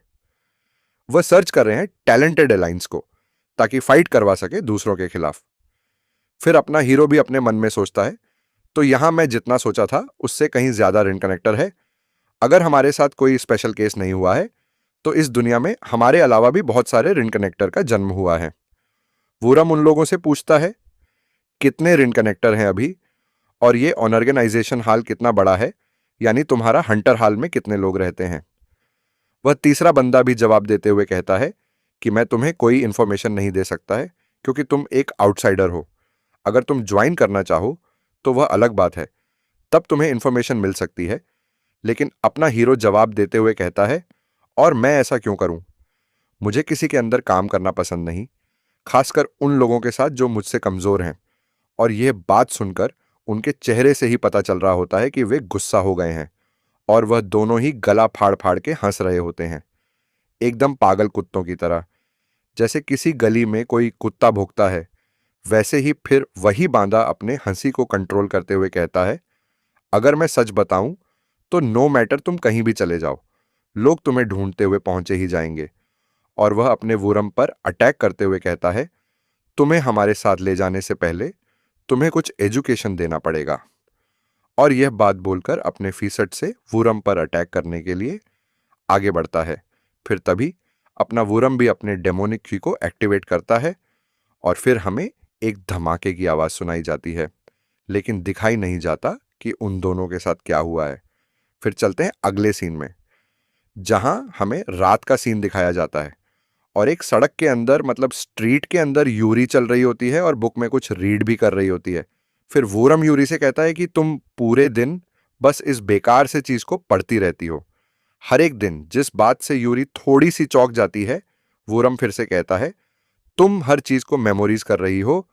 वह सर्च कर रहे हैं टैलेंटेड अलायंस को ताकि फाइट करवा सके दूसरों के खिलाफ। फिर अपना हीरो भी अपने मन में सोचता है, तो यहां मैं जितना सोचा था उससे कहीं ज्यादा रिन कनेक्टर है। अगर हमारे साथ कोई स्पेशल केस नहीं हुआ है तो इस दुनिया में हमारे अलावा भी बहुत सारे रिन कनेक्टर का जन्म हुआ है। वुरम उन लोगों से पूछता है, कितने रिन कनेक्टर हैं अभी, और ये ऑर्गेनाइजेशन हाल कितना बड़ा है, यानी तुम्हारा हंटर हाल में कितने लोग रहते हैं? वह तीसरा बंदा भी जवाब देते हुए कहता है कि मैं तुम्हें कोई इंफॉर्मेशन नहीं दे सकता है, क्योंकि तुम एक आउटसाइडर हो। अगर तुम ज्वाइन करना चाहो तो वह अलग बात है, तब तुम्हें इंफॉर्मेशन मिल सकती है। लेकिन अपना हीरो जवाब देते हुए कहता है, और मैं ऐसा क्यों करूं? मुझे किसी के अंदर काम करना पसंद नहीं, खासकर उन लोगों के साथ जो मुझसे कमजोर हैं। और यह बात सुनकर उनके चेहरे से ही पता चल रहा होता है कि वे गुस्सा हो गए हैं और वह दोनों ही गला फाड़ फाड़ के हंस रहे होते हैं, एकदम पागल कुत्तों की तरह। जैसे किसी गली में कोई कुत्ता भौंकता है, वैसे ही फिर वही बांदा अपने हंसी को कंट्रोल करते हुए कहता है, अगर मैं सच बताऊं तो नो मैटर तुम कहीं भी चले जाओ, लोग तुम्हें ढूंढते हुए पहुंचे ही जाएंगे। और वह अपने वुरम पर अटैक करते हुए कहता है, तुम्हें हमारे साथ ले जाने से पहले तुम्हें कुछ एजुकेशन देना पड़ेगा। और यह बात बोलकर अपने फीसट से वुरम पर अटैक करने के लिए आगे बढ़ता है। फिर तभी अपना वुरम भी अपने डेमोनिक की को एक्टिवेट करता है और फिर हमें एक धमाके की आवाज सुनाई जाती है, लेकिन दिखाई नहीं जाता कि उन दोनों के साथ क्या हुआ है। फिर चलते हैं अगले सीन में, जहां हमें रात का सीन दिखाया जाता है और एक सड़क के अंदर, मतलब स्ट्रीट के अंदर यूरी चल रही होती है और बुक में कुछ रीड भी कर रही होती है। फिर वुरम यूरी से कहता है कि तुम पूरे दिन बस इस बेकार से चीज को पढ़ती रहती हो। हर एक दिन जिस बात से यूरी थोड़ी सी चौंक जाती है, वुरम फिर से कहता है, तुम हर चीज को मेमोरीज कर रही हो,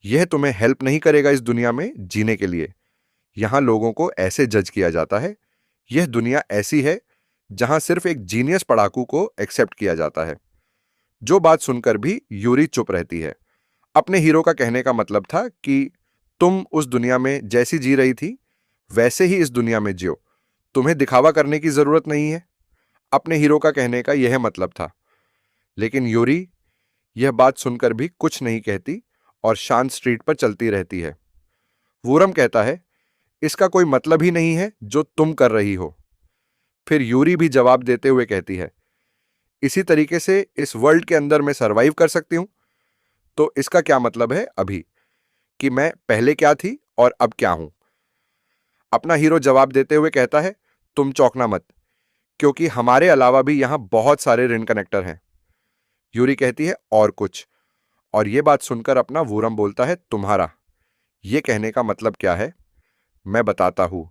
यह तुम्हें हेल्प नहीं करेगा इस दुनिया में जीने के लिए। यहां लोगों को ऐसे जज किया जाता है, यह दुनिया ऐसी है जहां सिर्फ एक जीनियस पढ़ाकू को एक्सेप्ट किया जाता है। जो बात सुनकर भी यूरी चुप रहती है। अपने हीरो का कहने का मतलब था कि तुम उस दुनिया में जैसी जी रही थी वैसे ही इस दुनिया में जियो, तुम्हें दिखावा करने की जरूरत नहीं है। अपने हीरो का कहने का यह मतलब था। लेकिन यूरी यह बात सुनकर भी कुछ नहीं कहती और शांत स्ट्रीट पर चलती रहती है। वुरम कहता है, इसका कोई मतलब ही नहीं है जो तुम कर रही हो। फिर यूरी भी जवाब देते हुए कहती है, इसी तरीके से इस वर्ल्ड के अंदर मैं सरवाइव कर सकती हूं, तो इसका क्या मतलब है अभी कि मैं पहले क्या थी और अब क्या हूं? अपना हीरो जवाब देते हुए कहता है, तुम चौंकना मत, क्योंकि हमारे अलावा भी यहां बहुत सारे रिन कनेक्टर हैं। यूरी कहती है, और कुछ? और यह बात सुनकर अपना वुरम बोलता है, तुम्हारा यह कहने का मतलब क्या है? मैं बताता हूं।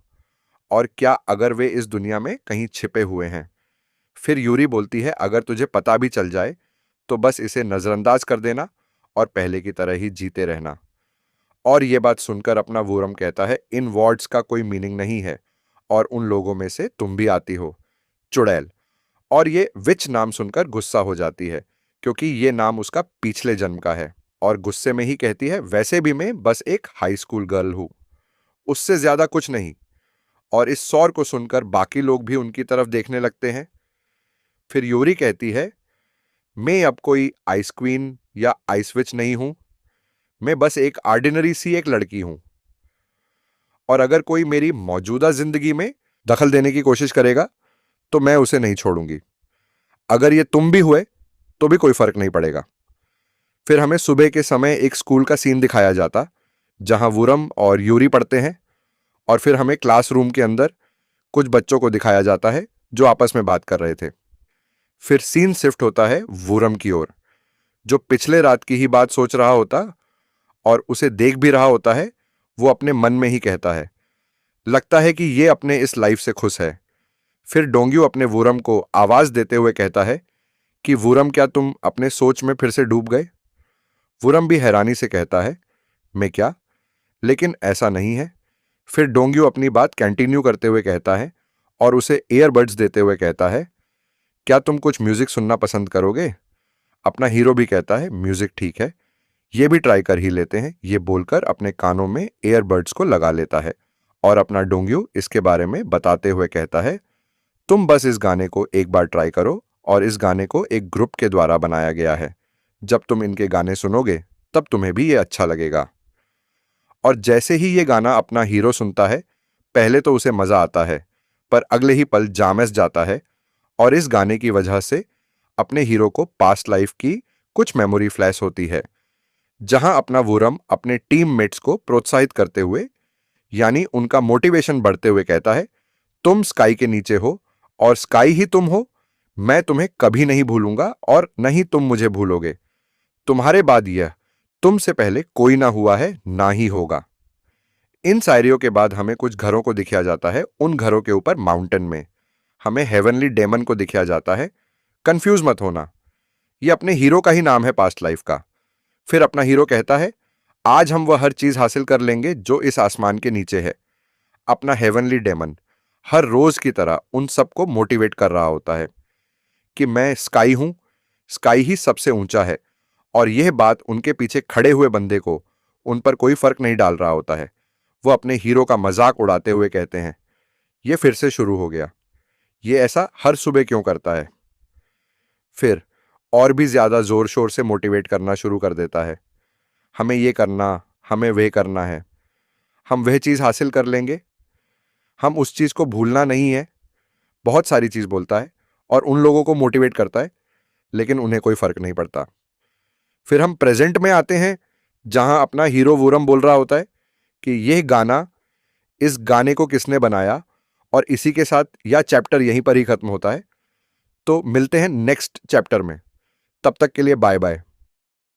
और क्या अगर वे इस दुनिया में कहीं छिपे हुए हैं? फिर यूरी बोलती है, अगर तुझे पता भी चल जाए तो बस इसे नजरअंदाज कर देना और पहले की तरह ही जीते रहना। और यह बात सुनकर अपना वुरम कहता है, इन वर्ड्स का कोई मीनिंग नहीं है और उन लोगों में से तुम भी आती हो, चुड़ैल। और ये विच नाम सुनकर गुस्सा हो जाती है, क्योंकि ये नाम उसका पिछले जन्म का है। और गुस्से में ही कहती है, वैसे भी मैं बस एक हाई स्कूल गर्ल हूं, उससे ज्यादा कुछ नहीं। और इस सौर को सुनकर बाकी लोग भी उनकी तरफ देखने लगते हैं। फिर यूरी कहती है, मैं अब कोई आइस क्वीन या आइस विच नहीं हूं, मैं बस एक ऑर्डिनरी सी एक लड़की हूं। और अगर कोई मेरी मौजूदा जिंदगी में दखल देने की कोशिश करेगा तो मैं उसे नहीं छोड़ूंगी। अगर ये तुम भी हुए तो भी कोई फर्क नहीं पड़ेगा। फिर हमें सुबह के समय एक स्कूल का सीन दिखाया जाता, जहां वुरम और यूरी पढ़ते हैं। और फिर हमें क्लासरूम के अंदर कुछ बच्चों को दिखाया जाता है जो आपस में बात कर रहे थे। फिर सीन शिफ्ट होता है वुरम की ओर, जो पिछले रात की ही बात सोच रहा होता और उसे देख भी रहा होता है। वो अपने मन में ही कहता है, लगता है कि ये अपने इस लाइफ से खुश है। फिर डोंग्यू अपने वुरम को आवाज देते हुए कहता है कि वुरम, क्या तुम अपने सोच में फिर से डूब गए? वुरम भी हैरानी से कहता है, मैं क्या? लेकिन ऐसा नहीं है। फिर डोंग्यू अपनी बात कंटिन्यू करते हुए कहता है और उसे ईयरबड्स देते हुए कहता है, क्या तुम कुछ म्यूजिक सुनना पसंद करोगे? अपना हीरो भी कहता है, म्यूजिक ठीक है, ये भी ट्राई कर ही लेते हैं। ये बोलकर अपने कानों में ईयरबड्स को लगा लेता है और अपना डोंग्यू इसके बारे में बताते हुए कहता है, तुम बस इस गाने को एक बार ट्राई करो और इस गाने को एक ग्रुप के द्वारा बनाया गया है। जब तुम इनके गाने सुनोगे तब तुम्हें भी ये अच्छा लगेगा। और जैसे ही ये गाना अपना हीरो सुनता है, पहले तो उसे मजा आता है, पर अगले ही पल जामस जाता है और इस गाने की वजह से अपने हीरो को पास्ट लाइफ की कुछ मेमोरी फ्लैश होती है, जहां अपना वुरम अपने टीममेट्स को प्रोत्साहित करते हुए, यानी उनका मोटिवेशन बढ़ते हुए कहता है, तुम स्काई के नीचे हो और स्काई ही तुम हो। मैं तुम्हें कभी नहीं भूलूंगा और न ही तुम मुझे भूलोगे। तुम्हारे बाद यह तुमसे पहले कोई ना हुआ है ना ही होगा। इन शायरियों के बाद हमें कुछ घरों को दिखाया जाता है, उन घरों के ऊपर माउंटेन में हमें हेवनली डेमन को दिखाया जाता है। कंफ्यूज मत होना, ये अपने हीरो का ही नाम है पास्ट लाइफ का। फिर अपना हीरो कहता है, आज हम वह हर चीज हासिल कर लेंगे जो इस आसमान के नीचे है। अपना हेवनली डेमन हर रोज की तरह उन सबको मोटिवेट कर रहा होता है कि मैं स्काई हूं, स्काई ही सबसे ऊंचा है। और यह बात उनके पीछे खड़े हुए बंदे को उन पर कोई फर्क नहीं डाल रहा होता है। वो अपने हीरो का मजाक उड़ाते हुए कहते हैं, यह फिर से शुरू हो गया, ये ऐसा हर सुबह क्यों करता है। फिर और भी ज्यादा जोर शोर से मोटिवेट करना शुरू कर देता है, हमें ये करना, हमें वह करना है, हम वह चीज हासिल कर लेंगे, हम उस चीज को भूलना नहीं है। बहुत सारी चीज बोलता है और उन लोगों को मोटिवेट करता है, लेकिन उन्हें कोई फर्क नहीं पड़ता। फिर हम प्रेजेंट में आते हैं, जहां अपना हीरो वूरम बोल रहा होता है कि यह गाना, इस गाने को किसने बनाया, और इसी के साथ यह चैप्टर यहीं पर ही खत्म होता है। तो मिलते हैं नेक्स्ट चैप्टर में, तब तक के लिए बाय बाय।